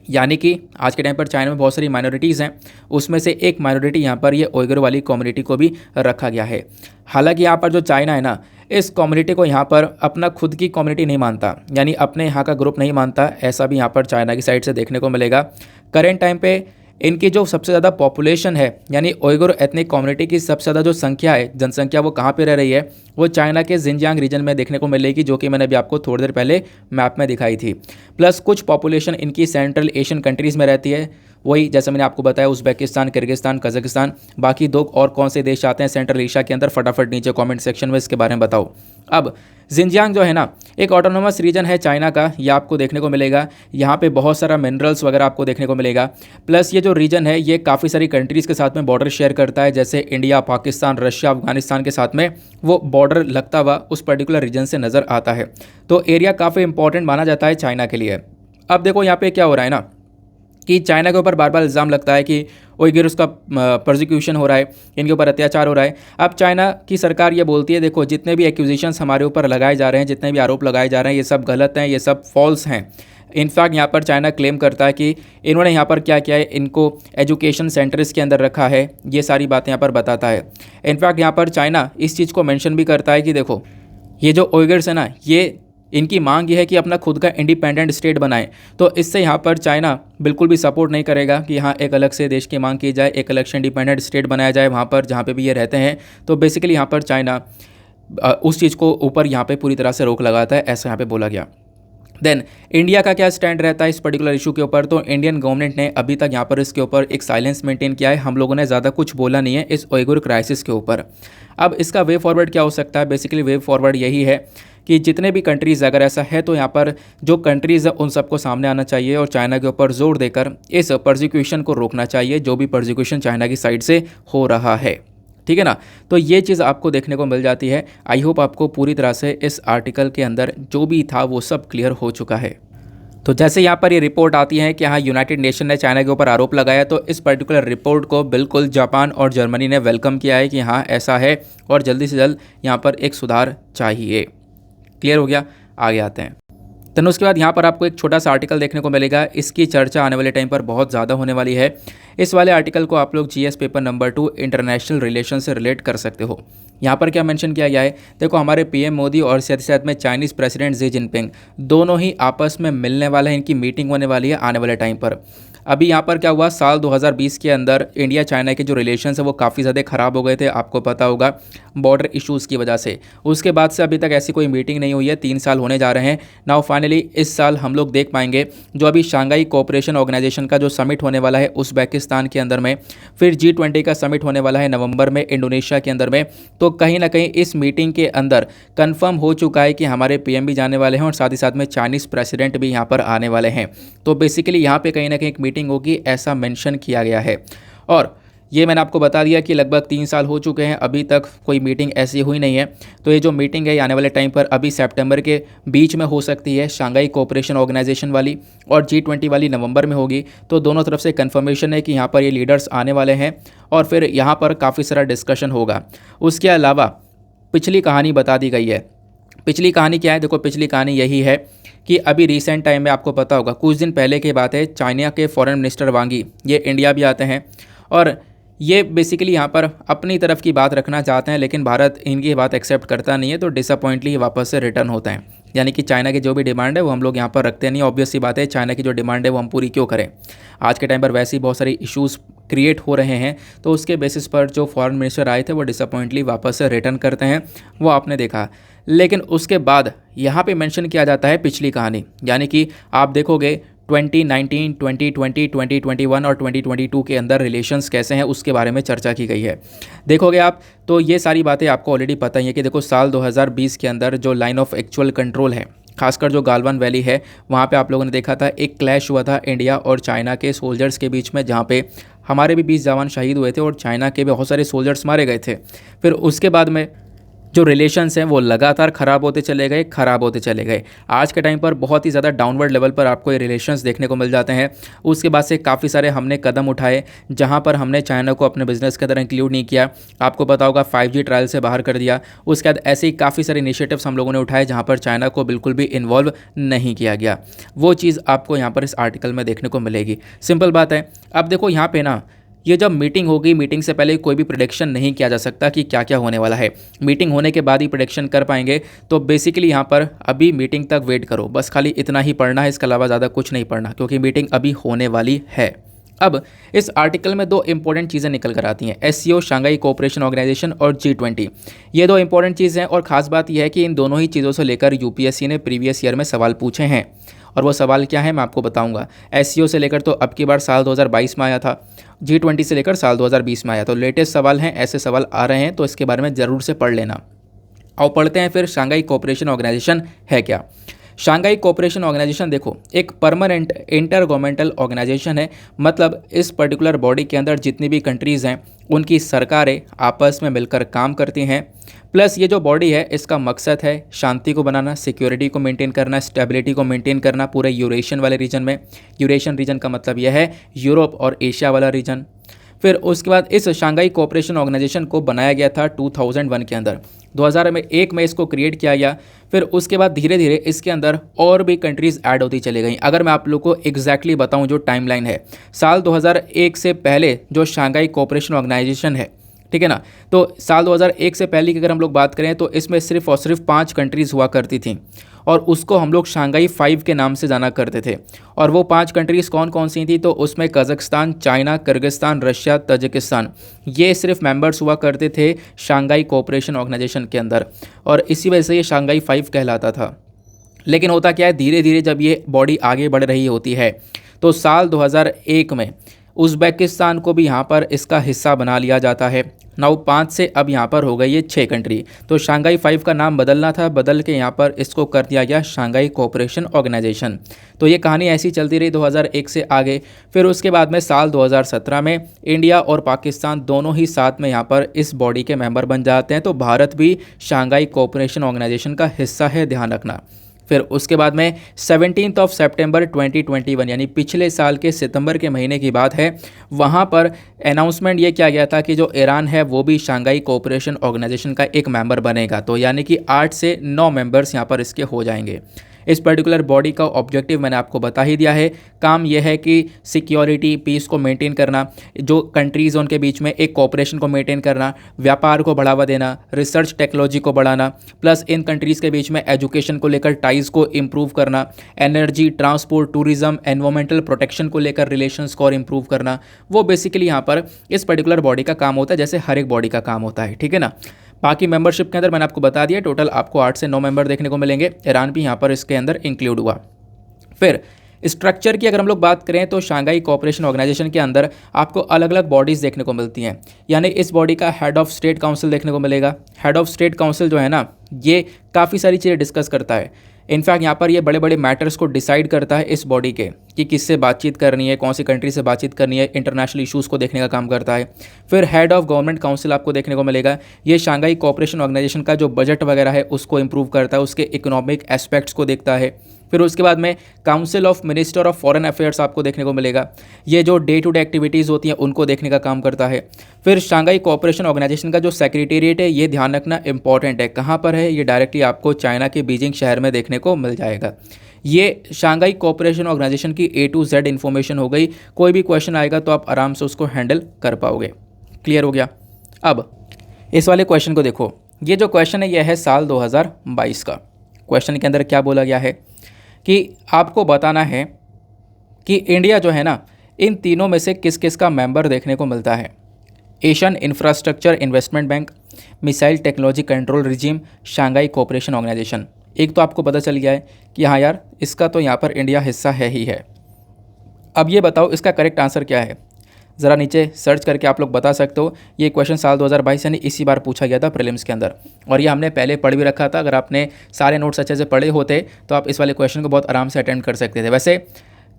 यानी कि आज के टाइम पर चाइना में बहुत सारी माइनॉरिटीज़ हैं, उसमें से एक माइनॉरिटी यहाँ पर ये उइगर वाली कम्युनिटी को भी रखा गया है। हालांकि यहाँ पर जो चाइना है ना, इस कम्युनिटी को यहाँ पर अपना खुद की कम्युनिटी नहीं मानता, यानी अपने यहाँ का ग्रुप नहीं मानता, ऐसा भी यहाँ पर चाइना की साइड से देखने को मिलेगा। करेंट टाइम पे इनकी जो सबसे ज़्यादा पॉपुलेशन है यानी उइगुर एथनिक कम्युनिटी की सबसे ज़्यादा जो संख्या है, जनसंख्या, वो कहाँ पे रह रही है, वो चाइना के जिनजियांग रीजन में देखने को मिलेगी, जो कि मैंने अभी आपको थोड़ी देर पहले मैप में दिखाई थी। प्लस कुछ पॉपुलेशन इनकी सेंट्रल एशियन कंट्रीज़ में रहती है, वही जैसे मैंने आपको बताया उज़्बेकिस्तान, किर्गिस्तान, कजाकिस्तान। बाकी दो और कौन से देश आते हैं सेंट्रल एशिया के अंदर, फटाफट नीचे कमेंट सेक्शन में इसके बारे में बताओ। अब जिनजियांग जो है ना, एक ऑटोनोमस रीजन है चाइना का, ये आपको देखने को मिलेगा। यहाँ पे बहुत सारा मिनरल्स वगैरह आपको देखने को मिलेगा। प्लस ये जो रीजन है ये काफ़ी सारी कंट्रीज़ के साथ में बॉर्डर शेयर करता है, जैसे इंडिया, पाकिस्तान, रशिया, अफगानिस्तान के साथ में वो बॉर्डर लगता हुआ उस पर्टिकुलर रीजन से नज़र आता है। तो एरिया काफ़ी इंपॉर्टेंट माना जाता है चाइना के लिए। अब देखो यहाँ पे क्या हो रहा है ना कि चाइना के ऊपर बार बार इल्ज़ाम लगता है कि उइगुर्स का प्रोसिक्यूशन हो रहा है, इनके ऊपर अत्याचार हो रहा है। अब चाइना की सरकार ये बोलती है देखो जितने भी एक्यूजेशंस हमारे ऊपर लगाए जा रहे हैं, जितने भी आरोप लगाए जा रहे हैं, ये सब गलत हैं, ये सब फॉल्स हैं। इनफैक्ट यहाँ पर चाइना क्लेम करता है कि इन्होंने यहाँ पर क्या किया है, इनको एजुकेशन सेंटर्स के अंदर रखा है, ये सारी बातें यहाँ पर बताता है। इनफैक्ट यहाँ पर चाइना इस चीज़ को मेंशन भी करता है कि देखो ये जो उइगुर्स है ना, ये इनकी मांग ये है कि अपना खुद का इंडिपेंडेंट स्टेट बनाएं। तो इससे यहाँ पर चाइना बिल्कुल भी सपोर्ट नहीं करेगा कि यहाँ एक अलग से देश की मांग की जाए, एक अलग से इंडिपेंडेंट स्टेट बनाया जाए वहाँ पर जहाँ पे भी ये रहते हैं। तो बेसिकली यहाँ पर चाइना उस चीज़ को ऊपर यहाँ पे पूरी तरह से रोक लगाता है, ऐसा यहाँ पे बोला गया। देन इंडिया का क्या स्टैंड रहता है इस पर्टिकुलर इशू के ऊपर, तो इंडियन गवर्नमेंट ने अभी तक यहाँ पर इसके ऊपर एक साइलेंस मेंटेन किया है। हम लोगों ने ज़्यादा कुछ बोला नहीं है इस उइगुर क्राइसिस के ऊपर। अब इसका वे फॉरवर्ड क्या हो सकता है, बेसिकली वे फॉरवर्ड यही है कि जितने भी कंट्रीज़ अगर ऐसा है तो यहाँ पर जो कंट्रीज़ है उन सबको सामने आना चाहिए और चाइना के ऊपर जोर देकर इस प्रोसिक्यूशन को रोकना चाहिए, जो भी प्रोसिक्यूशन चाइना की साइड से हो रहा है। ठीक है ना, तो ये चीज़ आपको देखने को मिल जाती है। आई होप आपको पूरी तरह से इस आर्टिकल के अंदर जो भी था वो सब क्लियर हो चुका है। तो जैसे यहाँ पर ये रिपोर्ट आती है कि हाँ यूनाइटेड नेशन ने चाइना के ऊपर आरोप लगाया, तो इस पर्टिकुलर रिपोर्ट को बिल्कुल जापान और जर्मनी ने वेलकम किया है कि हाँ ऐसा है और जल्दी से जल्द यहाँ पर एक सुधार चाहिए। क्लियर हो गया, आगे आते हैं। देन उसके बाद यहाँ पर आपको एक छोटा सा आर्टिकल देखने को मिलेगा, इसकी चर्चा आने वाले टाइम पर बहुत ज़्यादा होने वाली है। इस वाले आर्टिकल को आप लोग GS paper number 2 international relation से रिलेट कर सकते हो। यहाँ पर क्या मेंशन किया गया है, देखो हमारे पीएम मोदी और साथ ही साथ में चाइनीज़ प्रेसिडेंट शी जिनपिंग दोनों ही आपस में मिलने वाले हैं, इनकी मीटिंग होने वाली है आने वाले टाइम पर। अभी यहाँ पर क्या हुआ, साल 2020 के अंदर इंडिया चाइना के जो रिलेशंस है वो काफ़ी ज़्यादा ख़राब हो गए थे, आपको पता होगा बॉर्डर इश्यूज़ की वजह से। उसके बाद से अभी तक ऐसी कोई मीटिंग नहीं हुई है, 3 साल होने जा रहे हैं। नाउ फाइनली इस साल हम लोग देख पाएंगे जो अभी शंघाई कोऑपरेशन ऑर्गेनाइजेशन का जो समिट होने वाला है उज़्बेकिस्तान के अंदर में, फिर G20 का समिट होने वाला है नवंबर में इंडोनेशिया के अंदर में। तो कहीं ना कहीं इस मीटिंग के अंदर कंफर्म हो चुका है कि हमारे पीएम भी जाने वाले हैं और साथ ही साथ में चाइनीज़ प्रेसिडेंट भी यहाँ पर आने वाले हैं। तो बेसिकली यहाँ पे कहीं ना कहीं एक मीटिंग होगी, ऐसा मेंशन किया गया है। और ये मैंने आपको बता दिया कि लगभग 3 साल हो चुके हैं, अभी तक कोई मीटिंग ऐसी हुई नहीं है। तो ये जो मीटिंग है आने वाले टाइम पर अभी सितंबर के बीच में हो सकती है, शंघाई कोऑपरेशन ऑर्गेनाइजेशन वाली, और G20 वाली नवंबर में होगी। तो दोनों तरफ से कंफर्मेशन है कि यहाँ पर ये लीडर्स आने वाले हैं और फिर यहाँ पर काफ़ी सारा डिस्कशन होगा। उसके अलावा पिछली कहानी बता दी गई है। पिछली कहानी क्या है, देखो पिछली कहानी यही है कि अभी रिसेंट टाइम में आपको पता होगा, कुछ दिन पहले की बात है, चाइना के फॉरेन मिनिस्टर वांग यी ये इंडिया भी आते हैं और ये बेसिकली यहाँ पर अपनी तरफ की बात रखना चाहते हैं, लेकिन भारत इनकी बात एक्सेप्ट करता नहीं है, तो डिसअपॉइंटली वापस से रिटर्न होते हैं। यानी कि चाइना की जो भी डिमांड है वो हम लोग यहाँ पर रखते नहीं। ऑब्वियस सी बात है, चाइना की जो डिमांड है वो हम पूरी क्यों करें। आज के टाइम पर वैसे ही बहुत सारे इश्यूज़ क्रिएट हो रहे हैं, तो उसके बेसिस पर जो फॉरेन मिनिस्टर आए थे वो डिसअपॉइंटली वापस से रिटर्न करते हैं, वो आपने देखा। लेकिन उसके बाद यहाँ पे मेंशन किया जाता है पिछली कहानी, यानी कि आप देखोगे 2019, 2020, 2021 और 2022 के अंदर रिलेशंस कैसे हैं उसके बारे में चर्चा की गई है। देखोगे आप तो ये सारी बातें आपको ऑलरेडी पता ही है कि देखो साल 2020 के अंदर जो लाइन ऑफ एक्चुअल कंट्रोल है, खासकर जो गालवान वैली है, वहाँ पे आप लोगों ने देखा था एक क्लैश हुआ था इंडिया और चाइना के सोल्जर्स के बीच में, जहाँ पे हमारे भी 20 जवान शहीद हुए थे और चाइना के भी बहुत सारे सोल्जर्स मारे गए थे। फिर उसके बाद में जो रिलेशंस हैं वो लगातार ख़राब होते चले गए। आज के टाइम पर बहुत ही ज़्यादा डाउनवर्ड लेवल पर आपको ये रिलेशंस देखने को मिल जाते हैं। उसके बाद से काफ़ी सारे हमने कदम उठाए जहां पर हमने चाइना को अपने बिजनेस के अंदर इंक्लूड नहीं किया। आपको पता होगा 5G ट्रायल से बाहर कर दिया। उसके बाद ऐसे ही काफ़ी सारे इनिशिएटिव्स हम लोगों ने उठाए जहाँ पर चाइना को बिल्कुल भी इन्वॉल्व नहीं किया गया। वो चीज़ आपको यहाँ पर इस आर्टिकल में देखने को मिलेगी। सिंपल बात है। अब देखो यहाँ पे ना, ये जब मीटिंग होगी, मीटिंग से पहले कोई भी प्रेडिक्शन नहीं किया जा सकता कि क्या क्या होने वाला है। मीटिंग होने के बाद ही प्रेडिक्शन कर पाएंगे। तो बेसिकली यहाँ पर अभी मीटिंग तक वेट करो, बस खाली इतना ही पढ़ना है, इसके अलावा ज़्यादा कुछ नहीं पढ़ना, क्योंकि मीटिंग अभी होने वाली है। अब इस आर्टिकल में दो इंपॉर्टेंट चीज़ें निकल कर आती हैं, SCO शांघाई कोऑपरेशन ऑर्गेनाइजेशन और G20। ये दो इंपॉर्टेंट चीज़ें हैं और ख़ास बात यह है कि इन दोनों ही चीज़ों से लेकर यूपीएससी ने प्रीवियस ईयर में सवाल पूछे हैं। और वो सवाल क्या है मैं आपको बताऊंगा। SCO से लेकर तो अब की बार साल 2022 में आया था, G20 से लेकर साल 2020 में आया, तो लेटेस्ट सवाल हैं, ऐसे सवाल आ रहे हैं, तो इसके बारे में ज़रूर से पढ़ लेना। और पढ़ते हैं फिर शांघाई कोऑपरेशन ऑर्गेनाइजेशन है क्या। शांघाई कोऑपरेशन ऑर्गेनाइजेशन देखो एक परमानेंट इंटर गवर्नमेंटल ऑर्गेनाइजेशन है। मतलब इस पर्टिकुलर बॉडी के अंदर जितनी भी कंट्रीज़ हैं उनकी सरकारें आपस में मिलकर काम करती हैं। प्लस ये जो बॉडी है इसका मकसद है शांति को बनाना, सिक्योरिटी को मेंटेन करना, स्टेबिलिटी को मेंटेन करना पूरे यूरेशियन वाले रीजन में। यूरेशियन रीजन का मतलब यह है यूरोप और एशिया वाला रीजन। फिर उसके बाद इस शांघाई कोऑपरेशन ऑर्गेनाइजेशन को बनाया गया था 2001 के अंदर, 2001 में इसको क्रिएट किया गया। फिर उसके बाद धीरे धीरे इसके अंदर और भी कंट्रीज़ ऐड होती चली गई। अगर मैं आप लोग को एग्जैक्टली बताऊं जो टाइमलाइन है, साल 2001 से पहले जो शांघाई कोऑपरेशन ऑर्गेनाइजेशन है, ठीक है ना, तो साल 2001 से पहले की अगर हम लोग बात करें तो इसमें सिर्फ और सिर्फ 5 कंट्रीज़ हुआ करती थी और उसको हम लोग शांघाई 5 के नाम से जाना करते थे। और वो 5 कंट्रीज़ कौन कौन सी थी, तो उसमें Kazakhstan, China, Kyrgyzstan, Russia, Tajikistan, ये सिर्फ मेंबर्स हुआ करते थे शांघाई कोऑपरेशन ऑर्गेनाइजेशन के अंदर। और इसी वजह से ये शांघाई 5 कहलाता था। लेकिन होता क्या है, धीरे धीरे जब ये बॉडी आगे बढ़ रही होती है तो साल 2001 में उज़्बेकिस्तान को भी यहाँ पर इसका हिस्सा बना लिया जाता है। 5 से अब यहाँ पर हो गई ये 6 कंट्री। तो शांघाई 5 का नाम बदलना था, बदल के यहाँ पर इसको कर दिया गया शांघाई कोऑपरेशन ऑर्गेनाइजेशन। तो ये कहानी ऐसी चलती रही 2001 से आगे। फिर उसके बाद में साल 2017 में इंडिया और पाकिस्तान दोनों ही साथ में यहाँ पर इस बॉडी के मेंबर बन जाते हैं। तो भारत भी शांघाई कोऑपरेशन ऑर्गेनाइजेशन का हिस्सा है, ध्यान रखना। फिर उसके बाद में 17 सितंबर 2021 यानी पिछले साल के सितंबर के महीने की बात है, वहाँ पर अनाउंसमेंट ये किया गया था कि जो ईरान है वो भी शांघाई कोऑपरेशन ऑर्गेनाइजेशन का एक मेंबर बनेगा। तो यानी कि 8 से 9 मेंबर्स यहाँ पर इसके हो जाएंगे। इस पर्टिकुलर बॉडी का ऑब्जेक्टिव मैंने आपको बता ही दिया है। काम यह है कि सिक्योरिटी, पीस को मेंटेन करना, जो कंट्रीज़ उनके बीच में एक कोऑपरेशन को मेंटेन करना, व्यापार को बढ़ावा देना, रिसर्च टेक्नोलॉजी को बढ़ाना, प्लस इन कंट्रीज़ के बीच में एजुकेशन को लेकर टाइज़ को इम्प्रूव करना, energy, transport, tourism, environmental protection को लेकर रिलेशंस को और इम्प्रूव करना। वो बेसिकली यहाँ पर इस पर्टिकुलर बॉडी का काम होता है, जैसे हर एक बॉडी का काम होता है, ठीक है ना। बाकी मेंबरशिप के अंदर मैंने आपको बता दिया, टोटल आपको 8 से 9 मेंबर देखने को मिलेंगे। ईरान भी यहाँ पर इसके अंदर इंक्लूड हुआ। फिर स्ट्रक्चर की अगर हम लोग बात करें तो शांघाई कोऑपरेशन ऑर्गेनाइजेशन के अंदर आपको अलग अलग बॉडीज़ देखने को मिलती हैं। यानी इस बॉडी का हेड ऑफ स्टेट काउंसिल देखने को मिलेगा। हेड ऑफ स्टेट काउंसिल जो है ना, ये काफ़ी सारी चीज़ें डिस्कस करता है। इनफैक्ट यहाँ पर ये बड़े बड़े मैटर्स को डिसाइड करता है इस बॉडी के, कि किससे बातचीत करनी है, कौन सी कंट्री से बातचीत करनी है, इंटरनेशनल इश्यूज़ को देखने का काम करता है। फिर हेड ऑफ गवर्नमेंट काउंसिल आपको देखने को मिलेगा। ये शांघाई कोऑपरेशन ऑर्गेनाइजेशन का जो बजट वगैरह है उसको इंप्रूव करता है, उसके इकोनॉमिक एस्पेक्ट्स को देखता है। फिर उसके बाद में council of minister of foreign affairs आपको देखने को मिलेगा। ये जो डे टू डे एक्टिविटीज़ होती हैं उनको देखने का काम करता है। फिर शांघाई कोऑपरेशन ऑर्गेनाइजेशन का जो सेक्रेटेरिएट है, ये ध्यान रखना इंपॉर्टेंट है, कहाँ पर है, ये डायरेक्टली आपको चाइना के बीजिंग शहर में देखने को मिल जाएगा। ये शांघाई कोऑपरेशन ऑर्गेनाइजेशन की A to Z इन्फॉर्मेशन हो गई। कोई भी क्वेश्चन आएगा तो आप आराम से उसको हैंडल कर पाओगे। क्लियर हो गया। अब इस वाले क्वेश्चन को देखो। ये जो क्वेश्चन है यह है साल 2022 का। क्वेश्चन के अंदर क्या बोला गया है कि आपको बताना है कि इंडिया जो है ना, इन तीनों में से किस किस का मेंबर देखने को मिलता है। Asian infrastructure investment bank, missile technology control regime, Shanghai cooperation organisation. एक तो आपको पता चल गया है कि हाँ यार, इसका तो यहाँ पर इंडिया हिस्सा है ही है। अब ये बताओ इसका करेक्ट आंसर क्या है। ज़रा नीचे सर्च करके आप लोग बता सकते हो। ये क्वेश्चन साल 2022 यानी इसी बार पूछा गया था प्रीलिम्स के अंदर, और ये हमने पहले पढ़ भी रखा था। अगर आपने सारे नोट्स अच्छे से पढ़े होते तो आप इस वाले क्वेश्चन को बहुत आराम से अटेंड कर सकते थे। वैसे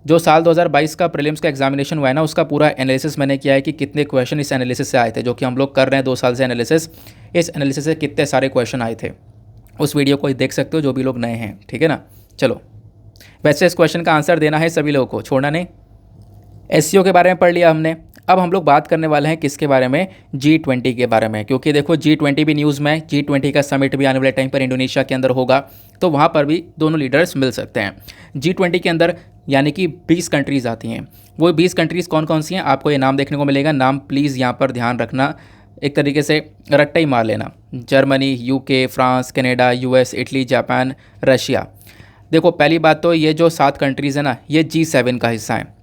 जो साल 2022 का प्रीलिम्स का एग्जामिनेशन हुआ है ना, उसका पूरा एनालिसिस मैंने किया है कि कितने क्वेश्चन इस एनालिसिस से आए थे, जो कि हम लोग कर रहे हैं 2 साल से एनालिसिस। इस एनालिसिस से कितने सारे क्वेश्चन आए थे, उस वीडियो को देख सकते हो जो भी लोग नए हैं, ठीक है ना। चलो, वैसे इस क्वेश्चन का आंसर देना है सभी लोगों को, छोड़ना नहीं। SCO के बारे में पढ़ लिया हमने। अब हम लोग बात करने वाले हैं किसके बारे में, G20 के बारे में। क्योंकि देखो G20 भी न्यूज़ में, G20 का समिट भी आने वाले टाइम पर इंडोनेशिया के अंदर होगा, तो वहाँ पर भी दोनों लीडर्स मिल सकते हैं। G20 के अंदर यानी कि 20 कंट्रीज़ आती हैं। वो 20 कंट्रीज़ कौन कौन सी हैं आपको ये नाम देखने को मिलेगा। नाम प्लीज़ यहाँ पर ध्यान रखना, एक तरीके से रट्टा ही मार लेना। Germany, UK, France, Canada, US, Italy, Japan, Russia. देखो पहली बात तो ये जो 7 कंट्रीज़ है ना, ये G7 का हिस्सा है।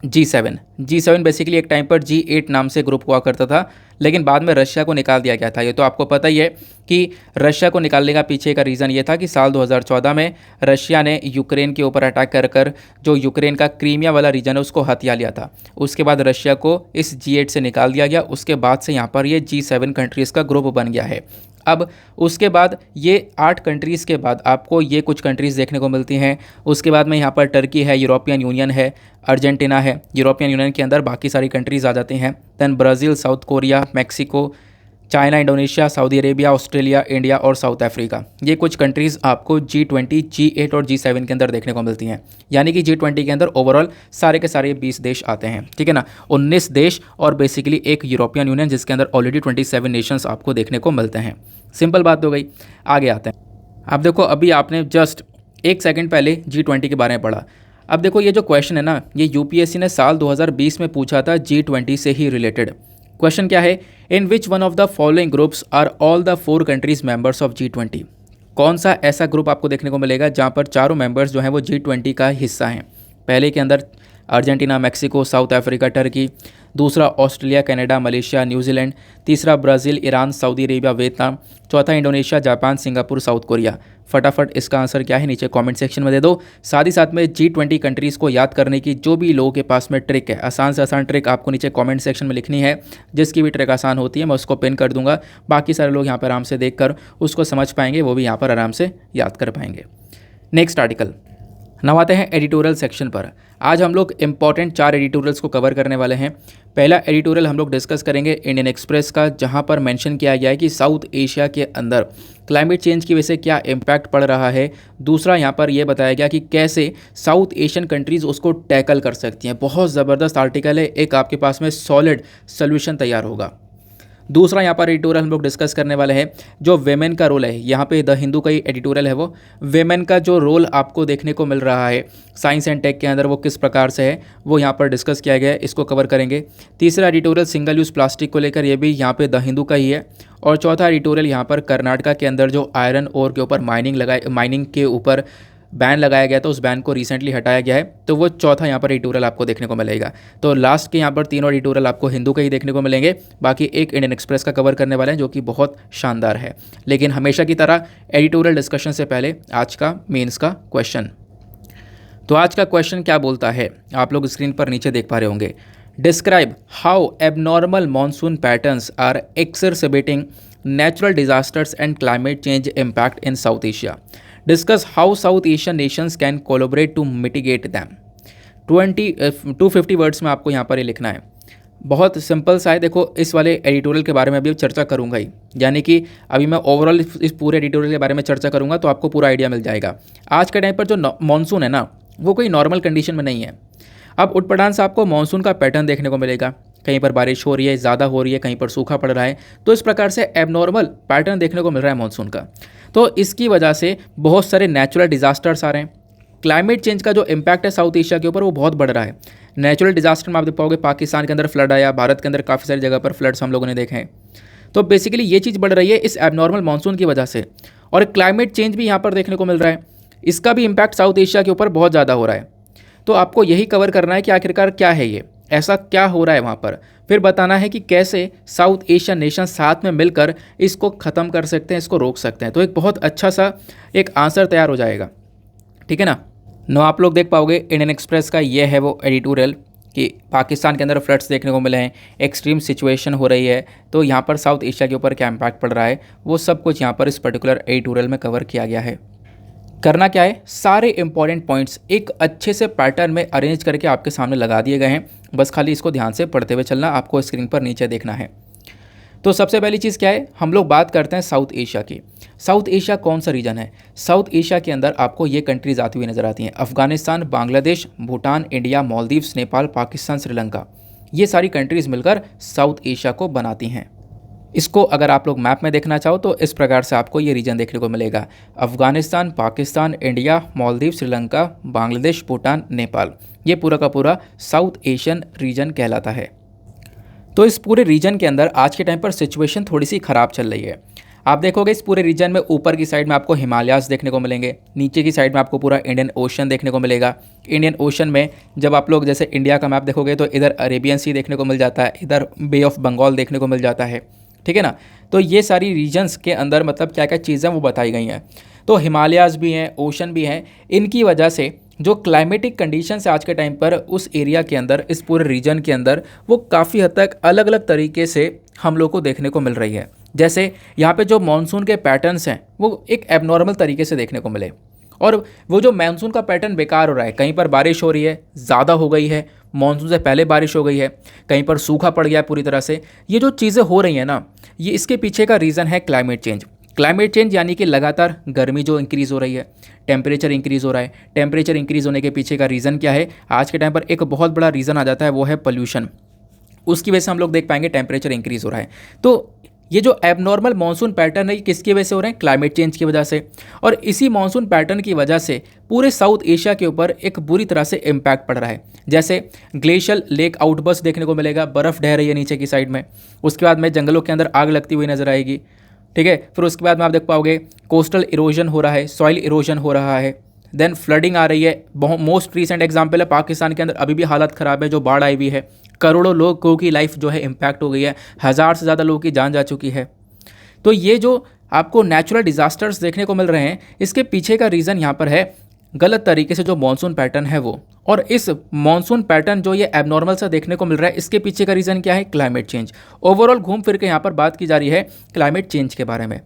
G7 बेसिकली एक टाइम पर G8 नाम से ग्रुप हुआ करता था, लेकिन बाद में रशिया को निकाल दिया गया था। ये तो आपको पता ही है कि रशिया को निकालने का पीछे का रीज़न ये था कि साल 2014 में रशिया ने यूक्रेन के ऊपर अटैक कर जो यूक्रेन का क्रीमिया वाला रीजन है उसको हथिया लिया था। उसके बाद रशिया को इस G8 से निकाल दिया गया। उसके बाद से यहाँ पर ये G7 कंट्रीज़ का ग्रुप बन गया है। अब उसके बाद ये 8 कंट्रीज़ के बाद आपको ये कुछ कंट्रीज़ देखने को मिलती हैं। उसके बाद में यहाँ पर टर्की है, यूरोपियन यूनियन है, अर्जेंटीना है। यूरोपियन यूनियन के अंदर बाकी सारी कंट्रीज़ आ जाती हैं। Then Brazil, South Korea, Mexico, China, Indonesia, Saudi Arabia, Australia, India और साउथ अफ्रीका। ये कुछ कंट्रीज़ आपको G20, G8 और G7 के अंदर देखने को मिलती हैं। यानी कि G20 के अंदर ओवरऑल सारे के सारे 20 देश आते हैं, ठीक है ना। 19 देश और बेसिकली एक यूरोपियन यूनियन जिसके अंदर ऑलरेडी 27 नेशंस आपको देखने को मिलते हैं। सिंपल बात हो गई। आगे आते हैं। अब देखो, अभी आपने जस्ट 1 सेकंड पहले G20 के बारे में पढ़ा। अब देखो, ये जो क्वेश्चन है ना, ये यूपीएससी ने साल 2020 में पूछा था G20 से ही रिलेटेड। क्वेश्चन क्या है? In which one of the following groups are all the 4 countries members of G20। कौन सा ऐसा ग्रुप आपको देखने को मिलेगा जहां पर चारों मेंबर्स जो हैं वो G20 का हिस्सा हैं? पहले के अंदर Argentina, Mexico, South Africa, Turkey. दूसरा ऑस्ट्रेलिया, कनाडा, मलेशिया, न्यूजीलैंड। तीसरा Brazil, Iran, Saudi Arabia, Vietnam. चौथा Indonesia, Japan, Singapore, South Korea. फटाफट इसका आंसर क्या है नीचे कमेंट सेक्शन में दे दो। साथ ही साथ में G20 कंट्रीज़ को याद करने की जो भी लोगों के पास में ट्रिक है, आसान से आसान ट्रिक आपको नीचे कमेंट सेक्शन में लिखनी है। जिसकी भी ट्रिक आसान होती है मैं उसको पिन कर दूंगा। बाकी सारे लोग यहाँ पर आराम से देख कर उसको समझ पाएंगे, वो भी यहाँ पर आराम से याद कर पाएंगे। Next article. नौ आते हैं एडिटोरियल सेक्शन पर। आज हम लोग इंपॉर्टेंट 4 एडिटोरियल्स को कवर करने वाले हैं। पहला एडिटोरियल हम लोग डिस्कस करेंगे इंडियन एक्सप्रेस का, जहां पर मेंशन किया गया है कि साउथ एशिया के अंदर क्लाइमेट चेंज की वजह से क्या इम्पैक्ट पड़ रहा है। दूसरा यहां पर यह बताया गया कि कैसे साउथ एशियन कंट्रीज़ उसको टैकल कर सकती हैं। बहुत ज़बरदस्त आर्टिकल है, एक आपके पास में सॉलिड सोल्यूशन तैयार होगा। दूसरा यहाँ पर एडिटोरियल हम लोग डिस्कस करने वाले हैं जो वेमेन का रोल है। यहाँ पे द हिंदू का ही एडिटोरियल है, वो वेमेन का जो रोल आपको देखने को मिल रहा है साइंस एंड टेक के अंदर वो किस प्रकार से है वो यहाँ पर डिस्कस किया गया है, इसको कवर करेंगे। तीसरा एडिटोरियल सिंगल यूज़ प्लास्टिक को लेकर, ये भी यहाँ पे द हिंदू का ही है। और चौथा एडिटोरियल यहाँ पर कर्नाटका के अंदर जो आयरन ओर के ऊपर माइनिंग के ऊपर बैन लगाया गया था, उस बैन को रिसेंटली हटाया गया है, तो वो चौथा यहाँ पर एडिटोरियल आपको देखने को मिलेगा। तो लास्ट के यहाँ पर 3 और एडिटोरियल आपको हिंदू के ही देखने को मिलेंगे। बाकी एक इंडियन एक्सप्रेस का कवर करने वाले हैं जो कि बहुत शानदार है। लेकिन हमेशा की तरह एडिटोरियल डिस्कशन से पहले आज का मेंस का क्वेश्चन। तो आज का क्वेश्चन क्या बोलता है, आप लोग स्क्रीन पर नीचे देख पा रहे होंगे। Describe how abnormal monsoon patterns are exacerbating natural disasters and climate change impact in South Asia. Discuss how South Asian nations can collaborate to mitigate them. 250 words में आपको यहाँ पर ये लिखना है। बहुत सिंपल सा है। देखो, इस वाले एडिटोरियल के बारे में अभी चर्चा करूँगा ही, यानी कि अभी मैं ओवरऑल इस पूरे एडिटोरियल के बारे में चर्चा करूँगा तो आपको पूरा आइडिया मिल जाएगा। आज के टाइम पर जो मानसून है ना, वो कोई नॉर्मल कंडीशन में नहीं है। अब उटपटांग से आपको मानसून का पैटर्न देखने को मिलेगा। कहीं पर बारिश हो रही है, ज़्यादा हो रही है, कहीं पर सूखा पड़ रहा है। तो इस प्रकार से एबनॉर्मल पैटर्न देखने को मिल रहा है मानसून का। तो इसकी वजह से बहुत सारे नेचुरल डिजास्टर्स आ रहे हैं। क्लाइमेट चेंज का जो इम्पैक्ट है साउथ एशिया के ऊपर वो बहुत बढ़ रहा है। नेचुरल डिजास्टर में आप देख पाओगे, पाकिस्तान के अंदर फ्लड आया, भारत के अंदर काफ़ी सारी जगह पर फ्लड्स हम लोगों ने देखे हैं। तो बेसिकली ये चीज़ बढ़ रही है इस एबनॉर्मल मानसून की वजह से। और क्लाइमेट चेंज भी यहाँ पर देखने को मिल रहा है, इसका भी इम्पैक्ट साउथ एशिया के ऊपर बहुत ज़्यादा हो रहा है। तो आपको यही कवर करना है कि आखिरकार क्या है ये, ऐसा क्या हो रहा है वहाँ पर, फिर बताना है कि कैसे साउथ एशियन नेशन साथ में मिलकर इसको ख़त्म कर सकते हैं, इसको रोक सकते हैं। तो एक बहुत अच्छा सा एक आंसर तैयार हो जाएगा, ठीक है ना। आप लोग देख पाओगे इंडियन एक्सप्रेस का ये है वो एडिटोरियल कि पाकिस्तान के अंदर फ्लड्स देखने को मिले हैं, एक्सट्रीम सिचुएशन हो रही है, तो यहाँ पर साउथ एशिया के ऊपर क्या इम्पैक्ट पड़ रहा है वो सब कुछ यहाँ पर इस पर्टिकुलर एडिटोरियल में कवर किया गया है। करना क्या है, सारे इंपॉर्टेंट पॉइंट्स एक अच्छे से पैटर्न में अरेंज करके आपके सामने लगा दिए गए हैं। बस खाली इसको ध्यान से पढ़ते हुए चलना, आपको स्क्रीन पर नीचे देखना है। तो सबसे पहली चीज़ क्या है, हम लोग बात करते हैं साउथ एशिया की। साउथ एशिया कौन सा रीजन है? साउथ एशिया के अंदर आपको ये कंट्रीज आती हुई नजर आती हैं, अफगानिस्तान, बांग्लादेश, भूटान, इंडिया, मालदीव्स, नेपाल, पाकिस्तान, श्रीलंका। ये सारी कंट्रीज़ मिलकर साउथ एशिया को बनाती हैं। इसको अगर आप लोग मैप में देखना चाहो तो इस प्रकार से आपको ये रीजन देखने को मिलेगा, अफगानिस्तान, पाकिस्तान, इंडिया, मालदीव, श्रीलंका, बांग्लादेश, भूटान, नेपाल। ये पूरा का पूरा साउथ एशियन रीजन कहलाता है। तो इस पूरे रीजन के अंदर आज के टाइम पर सिचुएशन थोड़ी सी ख़राब चल रही है। आप देखोगे इस पूरे रीजन में ऊपर की साइड में आपको हिमालयाज़ देखने को मिलेंगे, नीचे की साइड में आपको पूरा इंडियन ओशन देखने को मिलेगा। इंडियन ओशन में जब आप लोग जैसे इंडिया का मैप देखोगे तो इधर अरेबियन सी देखने को मिल जाता है, इधर बे ऑफ बंगाल देखने को मिल जाता है, ठीक है ना। तो ये सारी रीजन्स के अंदर मतलब क्या क्या चीज़ें वो बताई गई हैं। तो हिमालयाज़ भी हैं, ओशन भी हैं, इनकी वजह से जो क्लाइमेटिक कंडीशंस है आज के टाइम पर उस एरिया के अंदर, इस पूरे रीजन के अंदर, वो काफ़ी हद तक अलग अलग तरीके से हम लोग को देखने को मिल रही है। जैसे यहाँ पे जो मानसून के पैटर्न्स हैं वो एक एबनॉर्मल तरीके से देखने को मिले, और वो जो मानसून का पैटर्न बेकार हो रहा है, कहीं पर बारिश हो रही है, ज़्यादा हो गई है, मानसून से पहले बारिश हो गई है, कहीं पर सूखा पड़ गया है पूरी तरह से। ये जो चीज़ें हो रही हैं ना, ये इसके पीछे का रीज़न है क्लाइमेट चेंज। क्लाइमेट चेंज यानी कि लगातार गर्मी जो इंक्रीज़ हो रही है, टेम्परेचर इंक्रीज़ हो रहा है। टेम्परेचर इंक्रीज़ होने के पीछे का रीज़न क्या है, आज के टाइम पर एक बहुत बड़ा रीज़न आ जाता है, वो है पोल्यूशन। उसकी वजह से हम लोग देख पाएंगे टेम्परेचर इंक्रीज़ हो रहा है। तो ये जो एबनॉर्मल मानसून पैटर्न है, ये किसकी वजह से हो रहे हैं, क्लाइमेट चेंज की वजह से। और इसी मानसून पैटर्न की वजह से पूरे साउथ एशिया के ऊपर एक बुरी तरह से इम्पैक्ट पड़ रहा है। जैसे ग्लेशियल लेक आउटबर्स्ट देखने को मिलेगा, बर्फ़ ढह रही है नीचे की साइड में। उसके बाद में जंगलों के अंदर आग लगती हुई नजर आएगी, ठीक है। फिर उसके बाद में आप देख पाओगे कोस्टल इरोजन हो रहा है, सॉइल इरोजन हो रहा है, देन फ्लडिंग आ रही है। बहुत मोस्ट रिसेंट एग्जाम्पल है पाकिस्तान के अंदर अभी भी हालत ख़राब है, जो बाढ़ आई हुई है, करोड़ों लोगों की लाइफ जो है इम्पैक्ट हो गई है, 1000 से ज़्यादा लोगों की जान जा चुकी है। तो ये जो आपको नेचुरल डिज़ास्टर्स देखने को मिल रहे हैं, इसके पीछे का रीज़न यहाँ पर है गलत तरीके से जो मॉनसून पैटर्न है वो। और इस मॉनसून पैटर्न जो ये एबनॉर्मल सा देखने को मिल रहा है, इसके पीछे का रीज़न क्या है, क्लाइमेट चेंज। ओवरऑल घूम फिर के यहाँ पर बात की जा रही है क्लाइमेट चेंज के बारे में।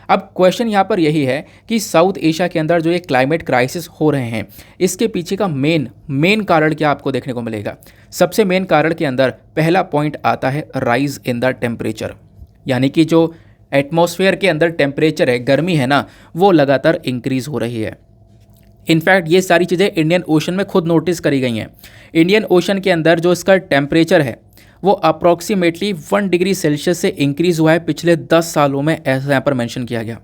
अब क्वेश्चन यहाँ पर यही है कि साउथ एशिया के अंदर जो ये क्लाइमेट क्राइसिस हो रहे हैं, इसके पीछे का मेन कारण क्या आपको देखने को मिलेगा। सबसे मेन कारण के अंदर पहला पॉइंट आता है राइज इन द टेम्परेचर, यानी कि जो एटमॉस्फेयर के अंदर टेम्परेचर है, गर्मी है ना, वो लगातार इंक्रीज़ हो रही है। इनफैक्ट ये सारी चीज़ें इंडियन ओशन में खुद नोटिस करी गई हैं। इंडियन ओशन के अंदर जो इसका टेम्परेचर है वो अप्रॉक्सीमेटली 1 डिग्री सेल्सियस से इंक्रीज़ हुआ है पिछले 10 सालों में, ऐसा यहाँ पर मेंशन किया गया।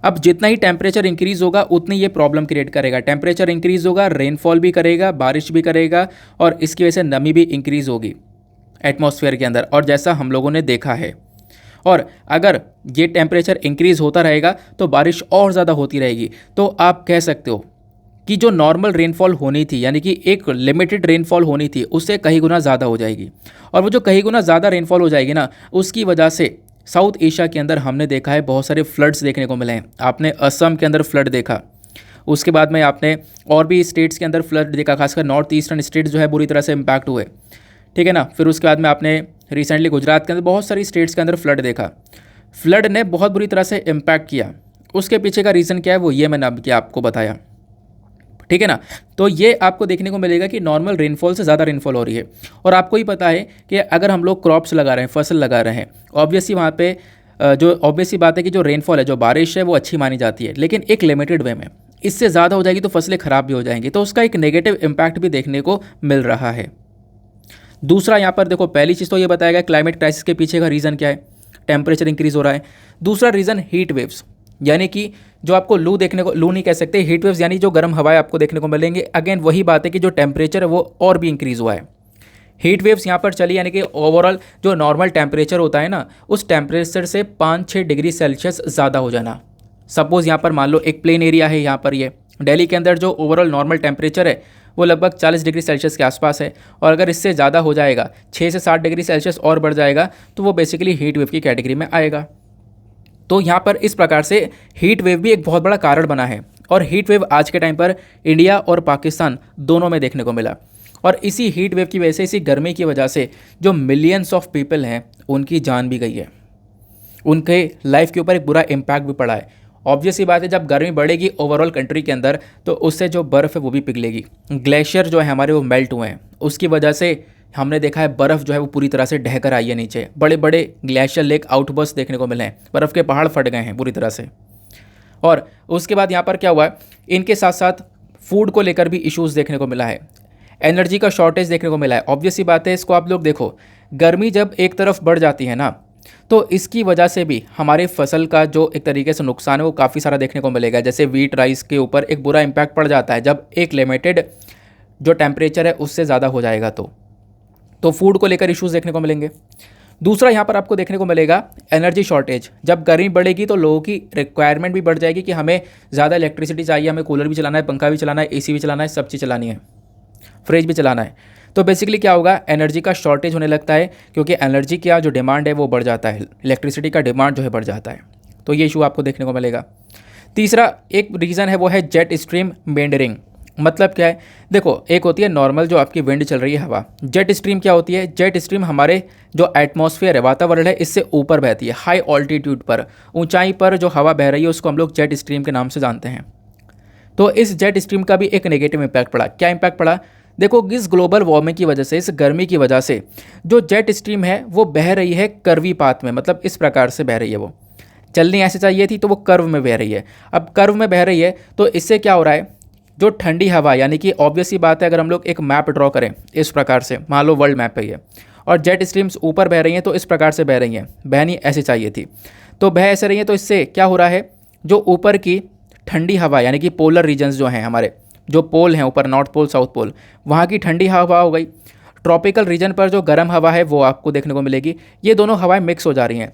अब जितना ही टेम्परेचर इंक्रीज़ होगा उतनी ये प्रॉब्लम क्रिएट करेगा। टेम्परेचर इंक्रीज़ होगा, रेनफॉल भी करेगा, बारिश भी करेगा, और इसकी वजह से नमी भी इंक्रीज़ होगी एटमॉस्फेयर के अंदर, और जैसा हम लोगों ने देखा है। और अगर ये टेम्परेचर इंक्रीज़ होता रहेगा तो बारिश और ज़्यादा होती रहेगी। तो आप कह सकते हो कि जो नॉर्मल रेनफॉल होनी थी, यानी कि एक लिमिटेड रेनफॉल होनी थी, उससे कई गुना ज़्यादा हो जाएगी। और वो जो कई गुना ज़्यादा रेनफॉल हो जाएगी ना, उसकी वजह से साउथ एशिया के अंदर हमने देखा है बहुत सारे फ्लड्स देखने को मिले हैं। आपने असम के अंदर फ्लड देखा, उसके बाद में आपने और भी स्टेट्स के अंदर फ्लड देखा, खासकर नॉर्थ ईस्टर्न स्टेट्स जो है बुरी तरह से इम्पैक्ट हुए, ठीक है ना। फिर उसके बाद में आपने रिसेंटली गुजरात के अंदर बहुत सारी स्टेट्स के अंदर फ्लड देखा। फ्लड ने बहुत बुरी तरह से इम्पैक्ट किया। उसके पीछे का रीज़न क्या है, वो ये मैंने अब आपको बताया, ठीक है ना। तो ये आपको देखने को मिलेगा कि नॉर्मल रेनफॉल से ज़्यादा रेनफॉल हो रही है। और आपको ही पता है कि अगर हम लोग क्रॉप्स लगा रहे हैं, फसल लगा रहे हैं, ऑब्वियसली वहाँ पे जो ऑब्वियसली बात है कि जो रेनफॉल है, जो बारिश है, वो अच्छी मानी जाती है, लेकिन एक लिमिटेड वे में। इससे ज़्यादा हो जाएगी तो फसलें ख़राब भी हो जाएंगी, तो उसका एक नेगेटिव इम्पैक्ट भी देखने को मिल रहा है। दूसरा यहाँ पर देखो, पहली चीज़ तो ये बताया गया क्लाइमेट क्राइसिस के पीछे का रीज़न क्या है, टेम्परेचर इंक्रीज़ हो रहा है। दूसरा रीज़न हीट वेव्स, यानी कि जो आपको लू देखने को, लू नहीं कह सकते, हीट वेव्स यानी जो गर्म हवाएं आपको देखने को मिलेंगे। अगेन वही बात है कि जो टेम्परेचर है वो और भी इंक्रीज़ हुआ है। हीट वेव्स यहाँ पर चली, यानी कि ओवरऑल जो नॉर्मल टेम्परेचर होता है ना, उस टेम्परेचर से 5-6 डिग्री सेल्सियस ज़्यादा हो जाना। सपोज़ यहाँ पर मान लो एक प्लेन एरिया है, यहाँ पर ये दिल्ली के अंदर जो ओवरऑल नॉर्मल टेम्परेचर है वो लगभग 40 डिग्री सेल्सियस के आसपास है, और अगर इससे ज़्यादा हो जाएगा, 6 से 7 डिग्री सेल्सियस और बढ़ जाएगा, तो वो बेसिकली हीट वेव की कैटेगरी में आएगा। तो यहाँ पर इस प्रकार से हीट वेव भी एक बहुत बड़ा कारण बना है। और हीट वेव आज के टाइम पर इंडिया और पाकिस्तान दोनों में देखने को मिला। और इसी हीट वेव की वजह से, इसी गर्मी की वजह से जो मिलियंस ऑफ पीपल हैं उनकी जान भी गई है, उनके लाइफ के ऊपर एक बुरा इम्पैक्ट भी पड़ा है। ऑब्वियसली बात है, जब गर्मी बढ़ेगी ओवरऑल कंट्री के अंदर, तो उससे जो बर्फ़ है वो भी पिघलेगी। ग्लेशियर जो है हमारे वो मेल्ट हुए हैं, उसकी वजह से हमने देखा है बर्फ़ जो है वो पूरी तरह से ढह कर आई है नीचे। बड़े बड़े ग्लेशियर लेक आउटबर्स्ट देखने को मिले हैं, बर्फ़ के पहाड़ फट गए हैं पूरी तरह से। और उसके बाद यहाँ पर क्या हुआ है, इनके साथ साथ फूड को लेकर भी इश्यूज़ देखने को मिला है, एनर्जी का शॉर्टेज देखने को मिला है। ऑब्वियसली बात है, इसको आप लोग देखो, गर्मी जब एक तरफ बढ़ जाती है ना, तो इसकी वजह से भी हमारे फसल का जो एक तरीके से नुकसान है वो काफ़ी सारा देखने को मिलेगा। जैसे वीट राइस के ऊपर एक बुरा इम्पैक्ट पड़ जाता है जब एक लिमिटेड जो टेम्परेचर है उससे ज़्यादा हो जाएगा, तो फूड को लेकर इश्यूज़ देखने को मिलेंगे। दूसरा यहाँ पर आपको देखने को मिलेगा एनर्जी शॉर्टेज। जब गर्मी बढ़ेगी तो लोगों की रिक्वायरमेंट भी बढ़ जाएगी कि हमें ज़्यादा इलेक्ट्रिसिटी चाहिए, हमें कूलर भी चलाना है, पंखा भी चलाना है, एसी भी चलाना है, सब चीज़ चलानी है, फ्रिज भी चलाना है। तो बेसिकली क्या होगा, एनर्जी का शॉर्टेज होने लगता है, क्योंकि एनर्जी का जो डिमांड है वो बढ़ जाता है, इलेक्ट्रिसिटी का डिमांड जो है बढ़ जाता है। तो ये इशू आपको देखने को मिलेगा। तीसरा एक रीज़न है वो है जेट स्ट्रीम मेंडरिंग। मतलब क्या है, देखो एक होती है नॉर्मल जो आपकी विंड चल रही है हवा, जेट स्ट्रीम क्या होती है, जेट स्ट्रीम हमारे जो एटमॉस्फेयर है, वातावरण है, इससे ऊपर बहती है, हाई ऑल्टीट्यूड पर, ऊंचाई पर जो हवा बह रही है उसको हम लोग जेट स्ट्रीम के नाम से जानते हैं। तो इस जेट स्ट्रीम का भी एक नेगेटिव इम्पैक्ट पड़ा। क्या इम्पैक्ट पड़ा, देखो इस ग्लोबल वार्मिंग की वजह से, इस गर्मी की वजह से जो जेट स्ट्रीम है वो बह रही है कर्वी पाथ में, मतलब इस प्रकार से बह रही है, वो चलनी ऐसे चाहिए थी तो वो कर्व में बह रही है। अब कर्व में बह रही है तो इससे क्या हो रहा है, जो ठंडी हवा, यानी कि ऑब्वियस सी बात है, अगर हम लोग एक मैप ड्रॉ करें इस प्रकार से, मान लो वर्ल्ड मैप है ये, और जेट स्ट्रीम्स ऊपर बह रही हैं तो इस प्रकार से बह रही हैं, बहनी ऐसी चाहिए थी तो बह ऐसे रही है। तो इससे क्या हो रहा है, जो ऊपर की ठंडी हवा, यानी कि पोलर रीजन्स जो हैं हमारे, जो पोल हैं ऊपर, नॉर्थ पोल साउथ पोल, वहाँ की ठंडी हवा हो गई, ट्रॉपिकल रीजन पर जो गर्म हवा है वो आपको देखने को मिलेगी। ये दोनों हवाएं मिक्स हो जा रही हैं,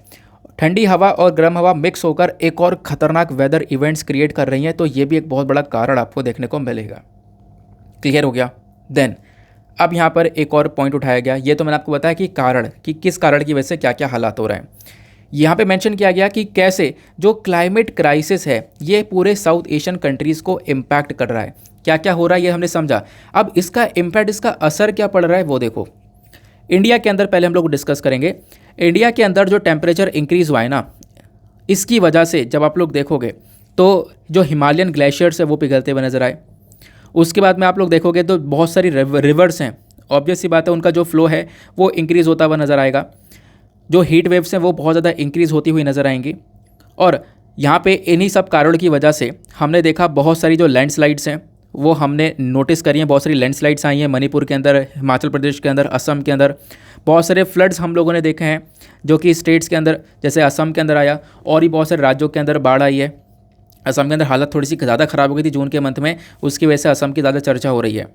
ठंडी हवा और गर्म हवा मिक्स होकर एक और ख़तरनाक वेदर इवेंट्स क्रिएट कर रही हैं। तो ये भी एक बहुत बड़ा कारण आपको देखने को मिलेगा। क्लियर हो गया। देन अब यहाँ पर एक और पॉइंट उठाया गया, ये तो मैंने आपको बताया कि कारण, कि किस कारण की वजह से क्या क्या हालात हो रहे हैं। यहाँ पे मेंशन किया गया कि कैसे जो क्लाइमेट क्राइसिस है ये पूरे साउथ एशियन कंट्रीज़ को इम्पैक्ट कर रहा है। क्या क्या हो रहा है ये हमने समझा। अब इसका इम्पैक्ट, इसका असर क्या पड़ रहा है वो देखो। इंडिया के अंदर पहले हम लोग डिस्कस करेंगे। इंडिया के अंदर जो टेम्परेचर इंक्रीज़ हुआ है ना, इसकी वजह से जब आप लोग देखोगे तो जो हिमालयन ग्लेशियर्स है वो पिघलते हुए नजर आए। उसके बाद में आप लोग देखोगे तो बहुत सारी रिवर्स हैं, ऑब्वियस सी बात है उनका जो फ्लो है वो इंक्रीज़ होता हुआ नज़र आएगा। जो हीट वेव्स हैं वो बहुत ज़्यादा इंक्रीज़ होती हुई नज़र आएंगी। और यहाँ पे इन्हीं सब कारणों की वजह से हमने देखा बहुत सारी जो लैंडस्लाइड्स हैं वो हमने नोटिस करी हैं। बहुत सारी लैंडस्लाइड्स आई हैं मणिपुर के अंदर, हिमाचल प्रदेश के अंदर, असम के अंदर। बहुत सारे फ्लड्स हम लोगों ने देखे हैं जो कि स्टेट्स के अंदर, जैसे असम के अंदर आया, और भी बहुत सारे राज्यों के अंदर बाढ़ आई है। असम के अंदर हालत थोड़ी सी ज़्यादा ख़राब हो गई थी जून के मंथ में, उसकी वजह से असम की ज़्यादा चर्चा हो रही है।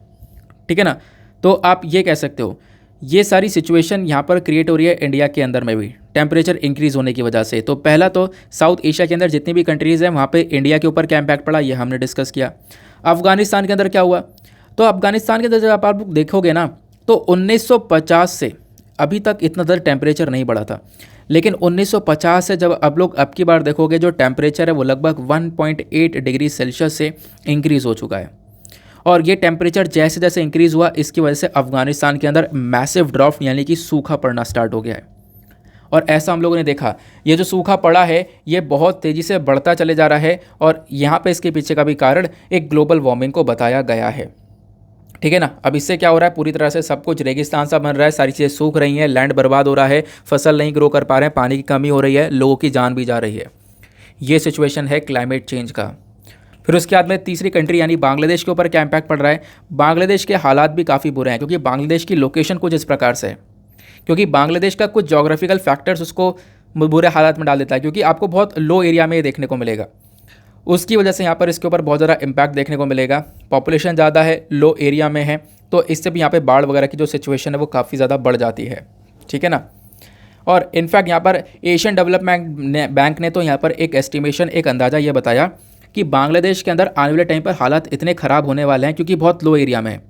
ठीक है ना। तो आप ये कह सकते हो ये सारी सिचुएशन यहाँ पर क्रिएट हो रही है इंडिया के अंदर में भी टेम्परेचर इंक्रीज़ होने की वजह से। तो पहला तो साउथ एशिया के अंदर जितनी भी कंट्रीज़ हैं वहाँ पे इंडिया के ऊपर क्या इम्पैक्ट पड़ा ये हमने डिस्कस किया। अफगानिस्तान के अंदर क्या हुआ, तो अफगानिस्तान के अंदर जब आप देखोगे ना तो 1950 से अभी तक इतना ज़्यादा टेम्परेचर नहीं बढ़ा था, लेकिन 1950 से जब अब लोग अब की बार देखोगे जो टेम्परेचर है वो लगभग 1.8 डिग्री सेल्सियस से इंक्रीज़ हो चुका है। और ये टेम्परेचर जैसे जैसे इंक्रीज़ हुआ इसकी वजह से अफगानिस्तान के अंदर मैसिव ड्रॉप यानी कि सूखा पड़ना स्टार्ट हो गया है। और ऐसा हम लोगों ने देखा, ये जो सूखा पड़ा है ये बहुत तेज़ी से बढ़ता चले जा रहा है। और यहाँ पे इसके पीछे का भी कारण एक ग्लोबल वार्मिंग को बताया गया है। ठीक है ना। अब इससे क्या हो रहा है, पूरी तरह से सब कुछ रेगिस्तान सा बन रहा है, सारी चीज़ें सूख रही हैं, लैंड बर्बाद हो रहा है, फसल नहीं ग्रो कर पा रहे हैं, पानी की कमी हो रही है, लोगों की जान भी जा रही है। ये सिचुएशन है क्लाइमेट चेंज का। फिर उसके बाद में तीसरी कंट्री यानी बांग्लादेश के ऊपर क्या इम्पैक्ट पड़ रहा है। बांग्लादेश के हालात भी काफ़ी बुरे हैं, क्योंकि बांग्लादेश की लोकेशन कुछ इस प्रकार से है, क्योंकि बांग्लादेश का कुछ जोग्राफिकल फैक्टर्स उसको बुरे हालात में डाल देता है, क्योंकि आपको बहुत लो एरिया में ये देखने को मिलेगा। उसकी वजह से यहाँ पर इसके ऊपर बहुत ज़्यादा इम्पैक्ट देखने को मिलेगा। पॉपुलेशन ज़्यादा है, लो एरिया में है, तो इससे भी यहाँ पे बाढ़ वगैरह की जो सिचुएशन है वो काफ़ी ज़्यादा बढ़ जाती है। ठीक है ना। और इनफैक्ट यहाँ पर एशियन डेवलपमेंट बैंक ने तो यहाँ पर एक एस्टिमेशन, एक अंदाज़ा ये बताया कि बांग्लादेश के अंदर आने वाले टाइम पर हालात इतने ख़राब होने वाले हैं, क्योंकि बहुत लो एरिया में है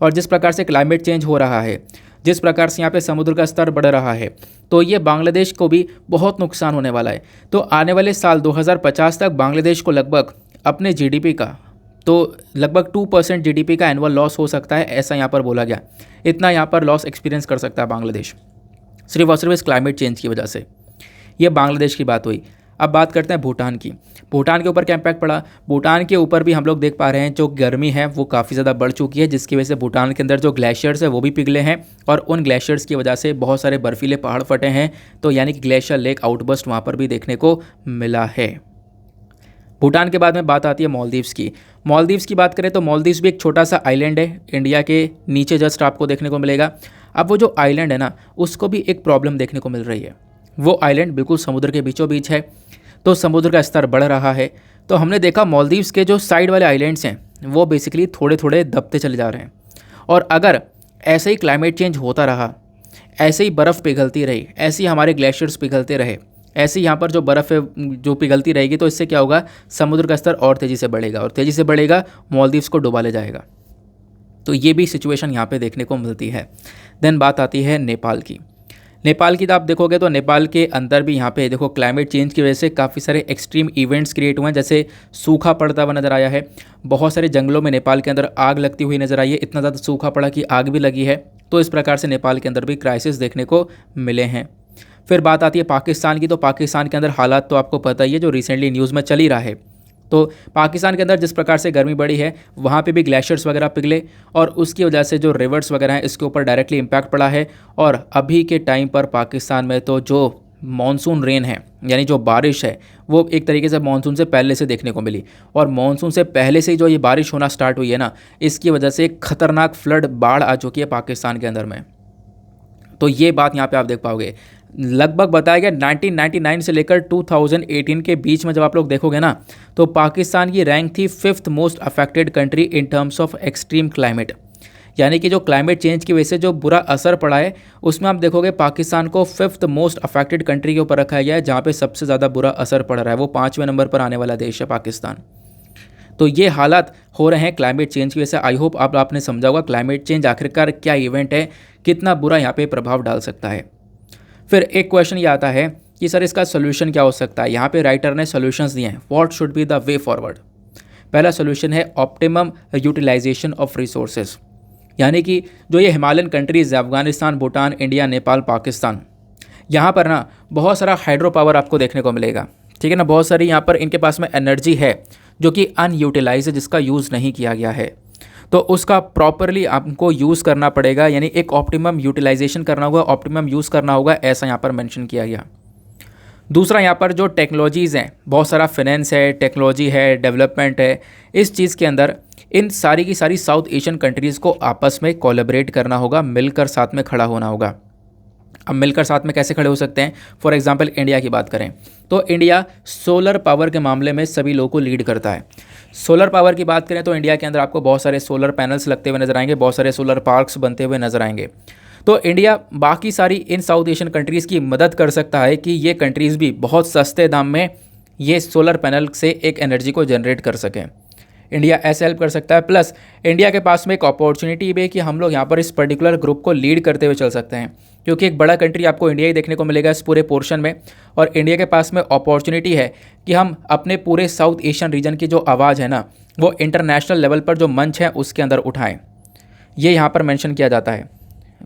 और जिस प्रकार से क्लाइमेट चेंज हो रहा है, जिस प्रकार से यहाँ पे समुद्र का स्तर बढ़ रहा है, तो ये बांग्लादेश को भी बहुत नुकसान होने वाला है। तो आने वाले साल 2050 तक बांग्लादेश को लगभग अपने जीडीपी का, तो लगभग 2% जीडीपी का एनुअल लॉस हो सकता है, ऐसा यहाँ पर बोला गया। इतना यहाँ पर लॉस एक्सपीरियंस कर सकता है बांग्लादेश, सिर्फ और सिर्फ इस क्लाइमेट चेंज की वजह से। ये बांग्लादेश की बात हुई। अब बात करते हैं भूटान की। भूटान के ऊपर क्या इम्पैक्ट पड़ा। भूटान के ऊपर भी हम लोग देख पा रहे हैं जो गर्मी है वो काफ़ी ज़्यादा बढ़ चुकी है, जिसकी वजह से भूटान के अंदर जो ग्लेशियर्स है वो भी पिघले हैं और उन ग्लेशियर्स की वजह से बहुत सारे बर्फीले पहाड़ फटे हैं। तो यानी कि ग्लेशियर लेक आउटबर्स्ट वहाँ पर भी देखने को मिला है। भूटान के बाद में बात आती है मालदीव्स की। मालदीव्स की बात करें तो मालदीव्स भी एक छोटा सा आइलैंड है, इंडिया के नीचे जस्ट आपको देखने को मिलेगा। अब वो जो आइलैंड है ना, उसको भी एक प्रॉब्लम देखने को मिल रही है। वो आइलैंड बिल्कुल समुद्र के बीचों बीच है, तो समुद्र का स्तर बढ़ रहा है। तो हमने देखा मालदीव्स के जो साइड वाले आइलैंड्स हैं वो बेसिकली थोड़े थोड़े दबते चले जा रहे हैं। और अगर ऐसे ही क्लाइमेट चेंज होता रहा, ऐसे ही बर्फ़ पिघलती रही, ऐसे ही हमारे ग्लेशियर्स पिघलते रहे, ऐसे ही यहाँ पर जो बर्फ़ है जो पिघलती रहेगी, तो इससे क्या होगा, समुद्र का स्तर और तेज़ी से बढ़ेगा, और तेज़ी से बढ़ेगा, मालदीव्स को डुबा ले जाएगा। तो ये भी सिचुएशन यहाँ पे देखने को मिलती है। देन बात आती है नेपाल की। नेपाल की तो आप देखोगे तो नेपाल के अंदर भी यहाँ पे देखो क्लाइमेट चेंज की वजह से काफ़ी सारे एक्सट्रीम इवेंट्स क्रिएट हुए हैं, जैसे सूखा पड़ता हुआ नज़र आया है, बहुत सारे जंगलों में नेपाल के अंदर आग लगती हुई नज़र आई है, इतना ज़्यादा सूखा पड़ा कि आग भी लगी है। तो इस प्रकार से नेपाल के अंदर भी क्राइसिस देखने को मिले हैं। फिर बात आती है पाकिस्तान की। तो पाकिस्तान के अंदर हालात तो आपको पता ही है, जो रिसेंटली न्यूज़ में चल ही रहा है। तो पाकिस्तान के अंदर जिस प्रकार से गर्मी बढ़ी है, वहाँ पे भी ग्लेशियर्स वगैरह पिघले, और उसकी वजह से जो रिवर्स वगैरह हैं इसके ऊपर डायरेक्टली इम्पैक्ट पड़ा है। और अभी के टाइम पर पाकिस्तान में तो जो मॉनसून रेन है, यानी जो बारिश है, वो एक तरीके से मॉनसून से पहले से देखने को मिली, और मॉनसून से पहले से ही जो ये बारिश होना स्टार्ट हुई है ना, इसकी वजह से एक खतरनाक फ्लड बाढ़ आ चुकी है पाकिस्तान के अंदर में। तो ये बात यहाँ पे आप देख पाओगे। लगभग बताया गया 1999 से लेकर 2018 के बीच में जब आप लोग देखोगे ना, तो पाकिस्तान की रैंक थी 5th most affected country in terms of extreme climate. यानी कि जो क्लाइमेट चेंज की वजह से जो बुरा असर पड़ा है, उसमें आप देखोगे पाकिस्तान को 5th मोस्ट अफेक्टेड कंट्री के ऊपर रखा गया है, जहाँ पे सबसे ज़्यादा बुरा असर पड़ रहा है। वो 5वें नंबर पर आने वाला देश है पाकिस्तान। तो ये हालात हो रहे हैं क्लाइमेट चेंज की वजह से। आई होप आपने समझा होगा क्लाइमेट चेंज आखिरकार क्या इवेंट है, कितना बुरा यहाँ पे प्रभाव डाल सकता है। फिर एक क्वेश्चन ये आता है कि सर इसका सोल्यूशन क्या हो सकता है। यहाँ पे राइटर ने सोल्यूशंस दिए हैं, what should be the way forward. पहला सोल्यूशन है ऑप्टिमम यूटिलाइजेशन ऑफ रिसोर्सेज, यानी कि जो ये हिमालयन कंट्रीज़ है, अफगानिस्तान, भूटान, इंडिया, नेपाल, पाकिस्तान, यहाँ पर ना बहुत सारा हाइड्रो पावर आपको देखने को मिलेगा, ठीक है ना। बहुत सारी यहाँ पर इनके पास में एनर्जी है जो कि अनयूटिलाइज है, जिसका यूज़ नहीं किया गया है। तो उसका प्रॉपरली आपको यूज़ करना पड़ेगा, यानी एक ऑप्टिमम यूटिलाइजेशन करना होगा, ऑप्टिमम यूज़ करना होगा, ऐसा यहाँ पर मेंशन किया गया। दूसरा, यहाँ पर जो टेक्नोलॉजीज़ हैं, बहुत सारा फाइनेंस है, टेक्नोलॉजी है, डेवलपमेंट है, इस चीज़ के अंदर इन सारी की सारी साउथ एशियन कंट्रीज़ को आपस में कोलैबोरेट करना होगा, मिलकर साथ में खड़ा होना होगा। अब मिलकर साथ में कैसे खड़े हो सकते हैं। फॉर एग्जांपल इंडिया की बात करें तो इंडिया सोलर पावर के मामले में सभी लोगों को लीड करता है। सोलर पावर की बात करें तो इंडिया के अंदर आपको बहुत सारे सोलर पैनल्स लगते हुए नजर आएंगे, बहुत सारे सोलर पार्क्स बनते हुए नजर आएंगे। तो इंडिया बाकी सारी इन साउथ एशियन कंट्रीज़ की मदद कर सकता है कि ये कंट्रीज़ भी बहुत सस्ते दाम में ये सोलर पैनल से एक एनर्जी को जनरेट कर सकें। इंडिया ऐसे हेल्प कर सकता है। प्लस इंडिया के पास में एक अपॉर्चुनिटी भी है कि हम लोग यहाँ पर इस पर्टिकुलर ग्रुप को लीड करते हुए चल सकते हैं, क्योंकि एक बड़ा कंट्री आपको इंडिया ही देखने को मिलेगा इस पूरे पोर्शन में, और इंडिया के पास में अपॉर्चुनिटी है कि हम अपने पूरे साउथ एशियन रीजन की जो आवाज़ है ना, वो इंटरनेशनल लेवल पर जो मंच है उसके अंदर उठाएं। ये यहाँ पर मेंशन किया जाता है।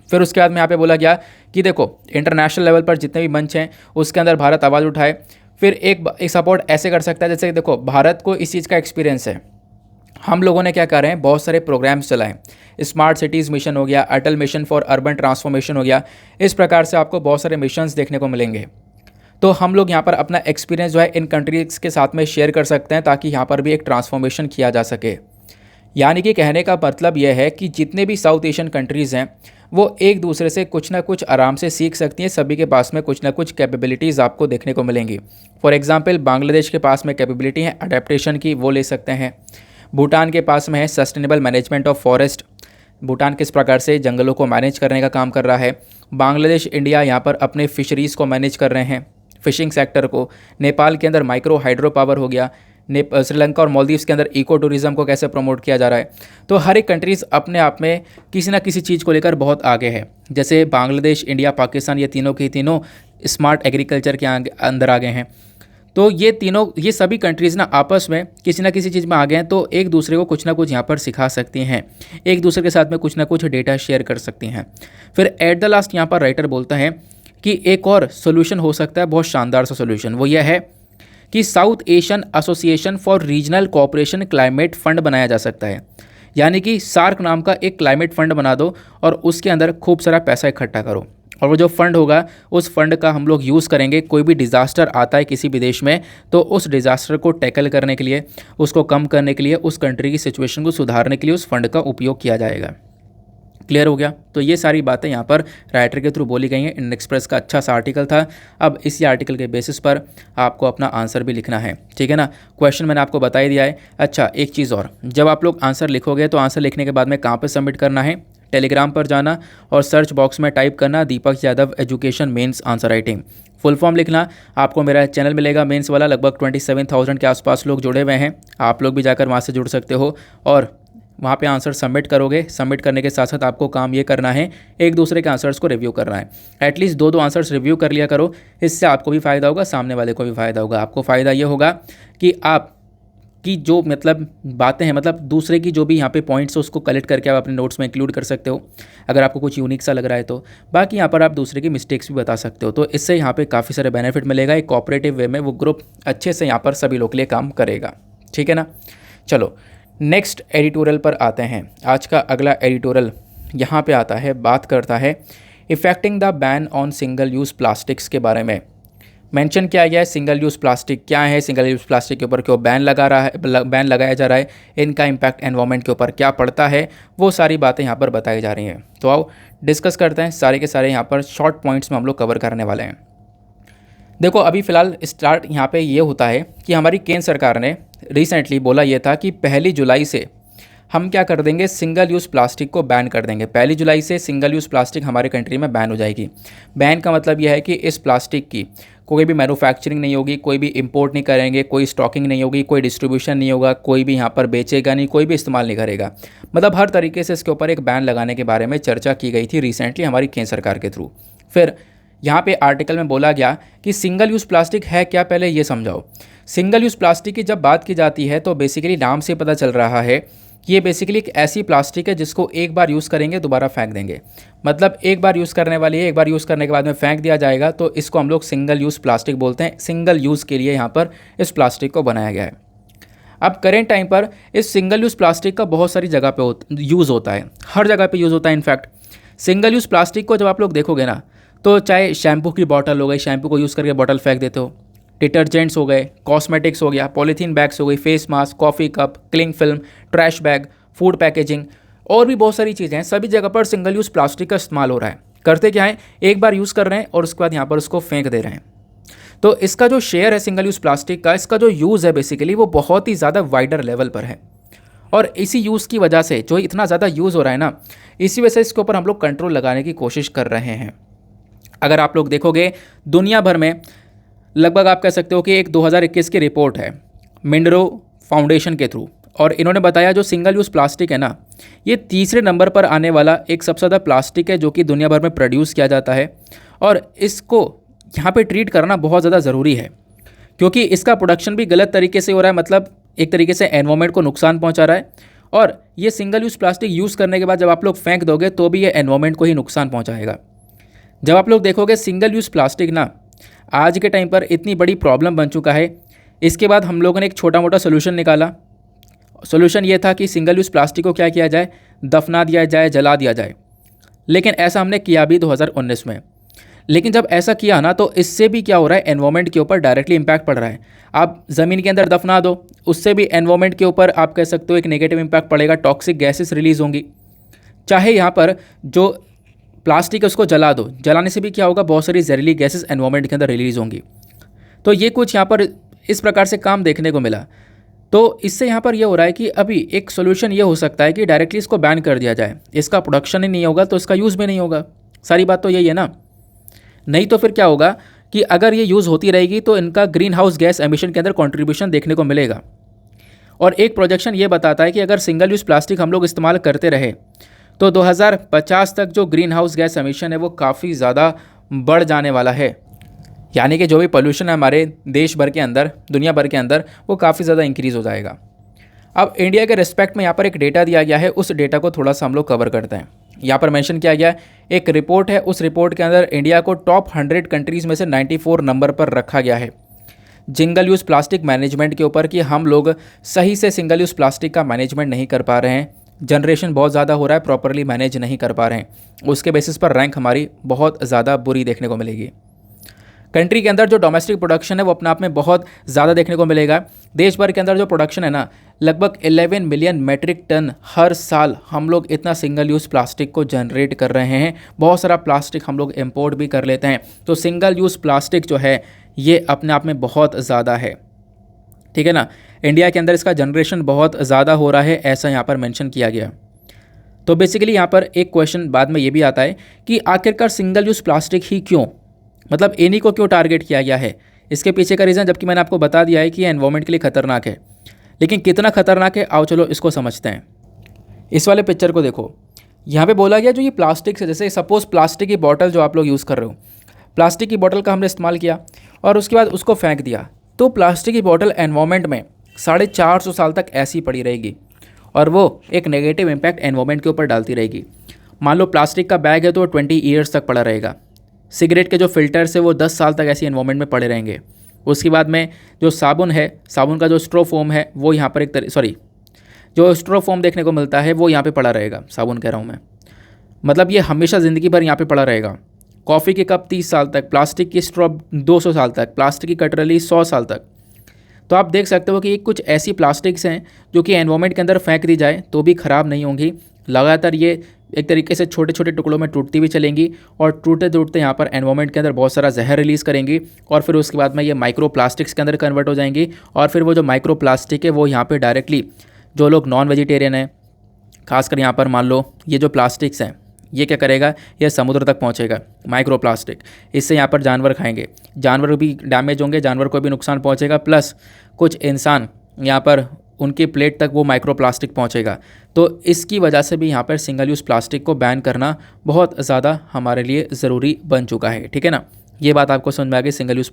फिर उसके बाद में यहाँ पे बोला गया कि देखो इंटरनेशनल लेवल पर जितने भी मंच हैं उसके अंदर भारत आवाज़ उठाए। फिर एक सपोर्ट ऐसे कर सकता है, जैसे देखो भारत को इस चीज़ का एक्सपीरियंस है, हम लोगों ने क्या कर रहे हैं, बहुत सारे प्रोग्राम्स चलाएं, स्मार्ट सिटीज़ मिशन हो गया, अटल मिशन फॉर अर्बन ट्रांसफॉर्मेशन हो गया, इस प्रकार से आपको बहुत सारे मिशंस देखने को मिलेंगे। तो हम लोग यहाँ पर अपना एक्सपीरियंस जो है इन कंट्रीज़ के साथ में शेयर कर सकते हैं, ताकि यहाँ पर भी एक ट्रांसफॉर्मेशन किया जा सके। यानी कि कहने का मतलब यह है कि जितने भी साउथ एशियन कंट्रीज़ हैं वो एक दूसरे से कुछ ना कुछ आराम से सीख सकती हैं, सभी के पास में कुछ ना कुछ कैपेबिलिटीज़ आपको देखने को मिलेंगी। फॉर एग्जांपल बांग्लादेश के पास में कैपेबिलिटी है अडेप्टेशन की, वो ले सकते हैं। भूटान के पास में है sustainable management of forest, Bhutan किस प्रकार से जंगलों को मैनेज करने का काम कर रहा है। बांग्लादेश, इंडिया यहाँ पर अपने फिशरीज़ को मैनेज कर रहे हैं, फिशिंग सेक्टर को। नेपाल के अंदर माइक्रो हाइड्रो पावर हो गया। श्रीलंका और मालदीव्स के अंदर इको टूरिज़्म को कैसे प्रमोट किया जा रहा है। तो हर एक कंट्रीज़ अपने आप में किसी ना किसी चीज़ को लेकर बहुत आगे है। जैसे बांग्लादेश, इंडिया, पाकिस्तान, ये तीनों के तीनों स्मार्ट एग्रीकल्चर के अंदर आ गए हैं। तो ये सभी कंट्रीज़ ना आपस में किसी ना किसी चीज़ में आ गए हैं, तो एक दूसरे को कुछ ना कुछ यहाँ पर सिखा सकती हैं, एक दूसरे के साथ में कुछ ना कुछ डेटा शेयर कर सकती हैं। फिर एट द लास्ट यहाँ पर राइटर बोलता है कि एक और सोल्यूशन हो सकता है, बहुत शानदार सा सोल्यूशन, वो यह है कि south Asian association for regional cooperation climate fund बनाया जा सकता है। यानी कि सार्क नाम का एक क्लाइमेट फंड बना दो और उसके अंदर खूब सारा पैसा इकट्ठा करो, और वो जो फंड होगा उस फंड का हम लोग यूज़ करेंगे। कोई भी डिज़ास्टर आता है किसी भी देश में, तो उस डिज़ास्टर को टैकल करने के लिए, उसको कम करने के लिए, उस कंट्री की सिचुएशन को सुधारने के लिए उस फंड का उपयोग किया जाएगा। क्लियर हो गया। तो ये सारी बातें यहाँ पर राइटर के थ्रू बोली गई हैं। इंडियन एक्सप्रेस का अच्छा सा आर्टिकल था। अब इसी आर्टिकल के बेसिस पर आपको अपना आंसर भी लिखना है, ठीक है ना। क्वेश्चन मैंने आपको बता ही दिया है। अच्छा, एक चीज़ और, जब आप लोग आंसर लिखोगे तो आंसर लिखने के बाद में कहाँ पर सबमिट करना है, टेलीग्राम पर जाना और सर्च बॉक्स में टाइप करना Deepak Yadav education mains answer writing, full form लिखना। आपको मेरा चैनल मिलेगा मेंस वाला, लगभग 27,000 के आसपास लोग जुड़े हुए हैं। आप लोग भी जाकर वहाँ से जुड़ सकते हो और वहाँ पे आंसर सबमिट करोगे। सबमिट करने के साथ साथ आपको काम ये करना है, एक दूसरे के आंसर्स को रिव्यू करना है। एटलीस्ट 2 आंसर्स रिव्यू कर लिया करो। इससे आपको भी फ़ायदा होगा, सामने वाले को भी फ़ायदा होगा। आपको फ़ायदा ये होगा कि आप की जो मतलब बातें हैं, मतलब दूसरे की जो भी यहाँ पे पॉइंट्स है उसको कलेक्ट करके आप अपने नोट्स में इंक्लूड कर सकते हो, अगर आपको कुछ यूनिक सा लग रहा है तो। बाकी यहाँ पर आप दूसरे की मिस्टेक्स भी बता सकते हो। तो इससे यहाँ पे काफ़ी सारे बेनिफिट मिलेगा। एक कोऑपरेटिव वे में वो ग्रुप अच्छे से यहाँ पर सभी लोग के लिए काम करेगा, ठीक है ना। चलो नेक्स्ट एडिटोरियल पर आते हैं। आज का अगला एडिटोरियल यहाँ पे आता है, बात करता है effecting the ban on single use plastics के बारे में। मेंशन किया गया है सिंगल यूज़ प्लास्टिक क्या है, सिंगल यूज़ प्लास्टिक के ऊपर क्यों बैन लगाया जा रहा है, इनका इम्पैक्ट एनवायरनमेंट के ऊपर क्या पड़ता है, वो सारी बातें यहाँ पर बताई जा रही हैं। तो आओ डिस्कस करते हैं। सारे के सारे यहाँ पर शॉर्ट पॉइंट्स में हम लोग कवर करने वाले हैं। देखो अभी फ़िलहाल स्टार्ट यहाँ पे ये होता है कि हमारी केंद्र सरकार ने रिसेंटली बोला ये था कि 1 जुलाई से हम क्या कर देंगे, सिंगल यूज़ प्लास्टिक को बैन कर देंगे। 1 जुलाई से सिंगल यूज़ प्लास्टिक हमारे कंट्री में बैन हो जाएगी। बैन का मतलब यह है कि इस प्लास्टिक की कोई भी मैन्युफैक्चरिंग नहीं होगी, कोई भी इंपोर्ट नहीं करेंगे, कोई स्टॉकिंग नहीं होगी, कोई डिस्ट्रीब्यूशन नहीं होगा, कोई भी यहाँ पर बेचेगा नहीं, कोई भी इस्तेमाल नहीं करेगा। मतलब हर तरीके से इसके ऊपर एक बैन लगाने के बारे में चर्चा की गई थी रिसेंटली हमारी केंद्र सरकार के थ्रू। फिर यहाँ पे आर्टिकल में बोला गया कि सिंगल यूज़ प्लास्टिक है क्या, पहले ये समझाओ। सिंगल यूज़ प्लास्टिक की जब बात की जाती है तो बेसिकली नाम से पता चल रहा है कि ये बेसिकली एक ऐसी प्लास्टिक है जिसको एक बार यूज़ करेंगे दोबारा फेंक देंगे। मतलब एक बार यूज़ करने वाली है, एक बार यूज़ करने के बाद में फेंक दिया जाएगा, तो इसको हम लोग सिंगल यूज़ प्लास्टिक बोलते हैं। सिंगल यूज़ के लिए यहाँ पर इस प्लास्टिक को बनाया गया है। अब करेंट टाइम पर इस सिंगल यूज़ प्लास्टिक का बहुत सारी जगह पे यूज़ होता है, हर जगह पे यूज़ होता है। इनफैक्ट सिंगल यूज़ प्लास्टिक को जब आप लोग देखोगे ना, तो चाहे शैम्पू की बॉटल हो गई, शैम्पू को यूज़ करके बॉटल फेंक देते हो, डिटर्जेंट्स हो गए, कॉस्मेटिक्स हो गया, पॉलीथीन बैग्स हो गई, face mask, coffee cup, cling film, trash bag, food packaging और भी बहुत सारी चीज़ें हैं। सभी जगह पर सिंगल यूज़ प्लास्टिक का इस्तेमाल हो रहा है। करते क्या है, एक बार यूज़ कर रहे हैं और उसके बाद यहाँ पर उसको फेंक दे रहे हैं। तो इसका जो शेयर है सिंगल यूज़ प्लास्टिक का, इसका जो यूज़ है बेसिकली वो बहुत ही ज़्यादा वाइडर लेवल पर है। और इसी यूज़ की वजह से जो इतना ज़्यादा यूज़ हो रहा है ना, इसी वजह से इसके ऊपर हम लोग कंट्रोल लगाने की कोशिश कर रहे हैं। अगर आप लोग देखोगे दुनिया भर में लगभग आप कह सकते हो कि एक 2021 की रिपोर्ट है मिनरो फाउंडेशन के थ्रू, और इन्होंने बताया जो सिंगल यूज़ प्लास्टिक है ना, ये तीसरे नंबर पर आने वाला एक सबसे ज़्यादा प्लास्टिक है जो कि दुनिया भर में प्रोड्यूस किया जाता है। और इसको यहाँ पे ट्रीट करना बहुत ज़्यादा ज़रूरी है, क्योंकि इसका प्रोडक्शन भी गलत तरीके से हो रहा है। मतलब एक तरीके से एनवायरनमेंट को नुकसान पहुँचा रहा है। और ये सिंगल यूज़ प्लास्टिक यूज़ करने के बाद जब आप लोग फेंक दोगे तो भी ये एनवायरनमेंट को ही नुकसान पहुँचाएगा। जब आप लोग देखोगे सिंगल यूज़ प्लास्टिक ना आज के टाइम पर इतनी बड़ी प्रॉब्लम बन चुका है, इसके बाद हम लोगों ने एक छोटा मोटा सोल्यूशन निकाला। सोल्यूशन ये था कि सिंगल यूज़ प्लास्टिक को क्या किया जाए, दफना दिया जाए, जला दिया जाए। लेकिन ऐसा हमने किया भी 2019 में। लेकिन जब ऐसा किया ना, तो इससे भी क्या हो रहा है, एनवायरनमेंट के ऊपर डायरेक्टली इम्पैक्ट पड़ रहा है। आप ज़मीन के अंदर दफना दो, उससे भी एनवायरनमेंट के ऊपर आप कह सकते हो एक नेगेटिव इम्पैक्ट पड़ेगा, टॉक्सिक गैसेस रिलीज़ होंगी। चाहे यहाँ पर जो प्लास्टिक है उसको जला दो, जलाने से भी क्या होगा, बहुत सारी जहरीली गैसेस एनवायरनमेंट के अंदर रिलीज़ होंगी। तो ये कुछ यहाँ पर इस प्रकार से काम देखने को मिला। तो इससे यहाँ पर यह हो रहा है कि अभी एक सोल्यूशन ये हो सकता है कि डायरेक्टली इसको बैन कर दिया जाए। इसका प्रोडक्शन ही नहीं होगा तो इसका यूज़ भी नहीं होगा। सारी बात तो यही है ना। नहीं तो फिर क्या होगा कि अगर ये यूज़ होती रहेगी तो इनका ग्रीन हाउस गैस एमिशन के अंदर कंट्रीब्यूशन देखने को मिलेगा। और एक प्रोजेक्शन ये बताता है कि अगर सिंगल यूज़ प्लास्टिक हम लोग इस्तेमाल करते रहे तो 2050 तक जो ग्रीन हाउस गैस एमिशन है वो काफ़ी ज़्यादा बढ़ जाने वाला है। यानी कि जो भी पोल्यूशन है हमारे देश भर के अंदर, दुनिया भर के अंदर, वो काफ़ी ज़्यादा इंक्रीज़ हो जाएगा। अब इंडिया के रिस्पेक्ट में यहाँ पर एक डेटा दिया गया है, उस डेटा को थोड़ा सा हम लोग कवर करते हैं। यहाँ पर मेंशन किया गया एक रिपोर्ट है, उस रिपोर्ट के अंदर इंडिया को टॉप 100 कंट्रीज़ में से 94 नंबर पर रखा गया है सिंगल यूज़ प्लास्टिक मैनेजमेंट के ऊपर, कि हम लोग सही से सिंगल यूज़ प्लास्टिक का मैनेजमेंट नहीं कर पा रहे हैं। जनरेशन बहुत ज़्यादा हो रहा है, प्रॉपरली मैनेज नहीं कर पा रहे हैं। उसके बेसिस पर रैंक हमारी बहुत ज़्यादा बुरी देखने को मिलेगी। कंट्री के अंदर जो डोमेस्टिक प्रोडक्शन है वो अपने आप में बहुत ज़्यादा देखने को मिलेगा। देश भर के अंदर जो प्रोडक्शन है ना, लगभग 11 मिलियन मेट्रिक टन हर साल हम लोग इतना सिंगल यूज़ प्लास्टिक को जनरेट कर रहे हैं। बहुत सारा प्लास्टिक हम लोग इंपोर्ट भी कर लेते हैं। तो सिंगल यूज़ प्लास्टिक जो है ये अपने आप में बहुत ज़्यादा है, ठीक है ना। इंडिया के अंदर इसका जनरेशन बहुत ज़्यादा हो रहा है, ऐसा यहाँ पर मेंशन किया गया। तो बेसिकली यहाँ पर एक क्वेश्चन बाद में ये भी आता है कि आखिरकार सिंगल यूज़ प्लास्टिक ही क्यों, मतलब इन्हीं को क्यों टारगेट किया गया है। इसके पीछे का रीज़न जबकि मैंने आपको बता दिया है कि ये एनवायरनमेंट के लिए खतरनाक है, लेकिन कितना खतरनाक है आओ चलो इसको समझते हैं। इस वाले पिक्चर को देखो, यहाँ पे बोला गया जो ये प्लास्टिक से, जैसे सपोज़ प्लास्टिक की बॉटल जो आप लोग यूज़ कर रहे हो, प्लास्टिक की बॉटल का हमने इस्तेमाल किया और उसके बाद उसको फेंक दिया, तो प्लास्टिक की बॉटल एनवायरनमेंट में 450 साल तक ऐसी पड़ी रहेगी और वो एक नेगेटिव इम्पैक्ट एनवायरनमेंट के ऊपर डालती रहेगी। मान लो प्लास्टिक का बैग है तो 20 ईयर्स तक पड़ा रहेगा। सिगरेट के जो फिल्टर्स है वो 10 साल तक ऐसी एनवायरनमेंट में पड़े रहेंगे। उसके बाद में जो साबुन है, साबुन का जो स्ट्रो फोम है वो यहाँ पर जो स्ट्रो फोम देखने को मिलता है वो यहाँ पे पड़ा रहेगा। साबुन कह रहा हूँ मैं, मतलब ये हमेशा ज़िंदगी भर यहाँ पे पड़ा रहेगा। कॉफ़ी के कप 30 साल तक, प्लास्टिक की स्ट्रॉ 200 साल तक, प्लास्टिक की कटरली 100 साल तक। तो आप देख सकते हो कि कुछ ऐसी प्लास्टिक्स हैं जो कि एनवायरनमेंट के अंदर फेंक दी जाए तो भी ख़राब नहीं होंगी, लगातार ये एक तरीके से छोटे छोटे टुकड़ों में टूटती भी चलेंगी और टूटते टूटते यहाँ पर एनवायरनमेंट के अंदर बहुत सारा जहर रिलीज़ करेंगी और फिर उसके बाद में ये माइक्रो प्लास्टिक्स के अंदर कन्वर्ट हो जाएंगी। और फिर वो जो माइक्रो प्लास्टिक है वो यहाँ पर डायरेक्टली जो लोग नॉन वेजिटेरियन हैं, खासकर यहाँ पर मान लो ये जो प्लास्टिक्स हैं, ये क्या करेगा, ये समुद्र तक पहुँचेगा माइक्रो प्लास्टिक। इससे यहाँ पर जानवर खाएंगे, जानवर भी डैमेज होंगे, जानवर को भी नुकसान पहुँचेगा, प्लस कुछ इंसान यहाँ पर उनकी प्लेट तक वो माइक्रो प्लास्टिक पहुँचेगा। तो इसकी वजह से भी यहाँ पर सिंगल यूज़ प्लास्टिक को बैन करना बहुत ज़्यादा हमारे लिए ज़रूरी बन चुका है, ठीक है ना। ये बात आपको समझ में आ गई। सिंगल यूज़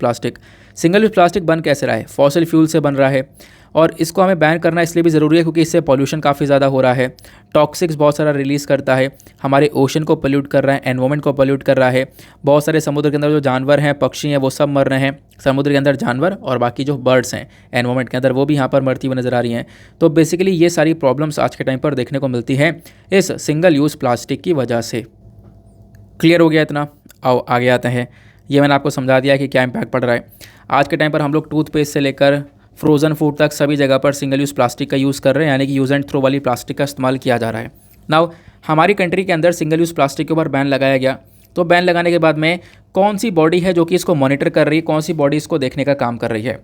प्लास्टिक बन कैसे रहा है, फॉसिल फ्यूल से बन रहा है और इसको हमें बैन करना इसलिए भी ज़रूरी है क्योंकि इससे पॉल्यूशन काफ़ी ज़्यादा हो रहा है, टॉक्सिक्स बहुत सारा रिलीज़ करता है, हमारे ओशन को पोल्यूट कर रहा है, एनवायरनमेंट को पोल्यूट कर रहा है। बहुत सारे समुद्र के अंदर जो जानवर हैं, पक्षी हैं, वो सब मर रहे हैं। समुद्र के अंदर जानवर और बाकी जो बर्ड्स हैं एनवायरनमेंट के अंदर वो भी यहाँ पर मरती हुई नज़र आ रही हैं। तो बेसिकली ये सारी प्रॉब्लम्स आज के टाइम पर देखने को मिलती है इस सिंगल यूज़ प्लास्टिक की वजह से। क्लियर हो गया इतना? आओ आगे आते हैं। ये मैंने आपको समझा दिया कि क्या इम्पैक्ट पड़ रहा है। आज के टाइम पर हम लोग टूथपेस्ट से लेकर फ्रोज़न फूड तक सभी जगह पर सिंगल यूज़ प्लास्टिक का यूज़ कर रहे हैं, यानी कि यूज़ एंड थ्रो वाली प्लास्टिक का इस्तेमाल किया जा रहा है। नाउ हमारी कंट्री के अंदर सिंगल यूज़ प्लास्टिक के ऊपर बैन लगाया गया, तो बैन लगाने के बाद में कौन सी बॉडी है जो कि इसको मॉनिटर कर रही है, कौन सी बॉडी इसको देखने का काम कर रही है।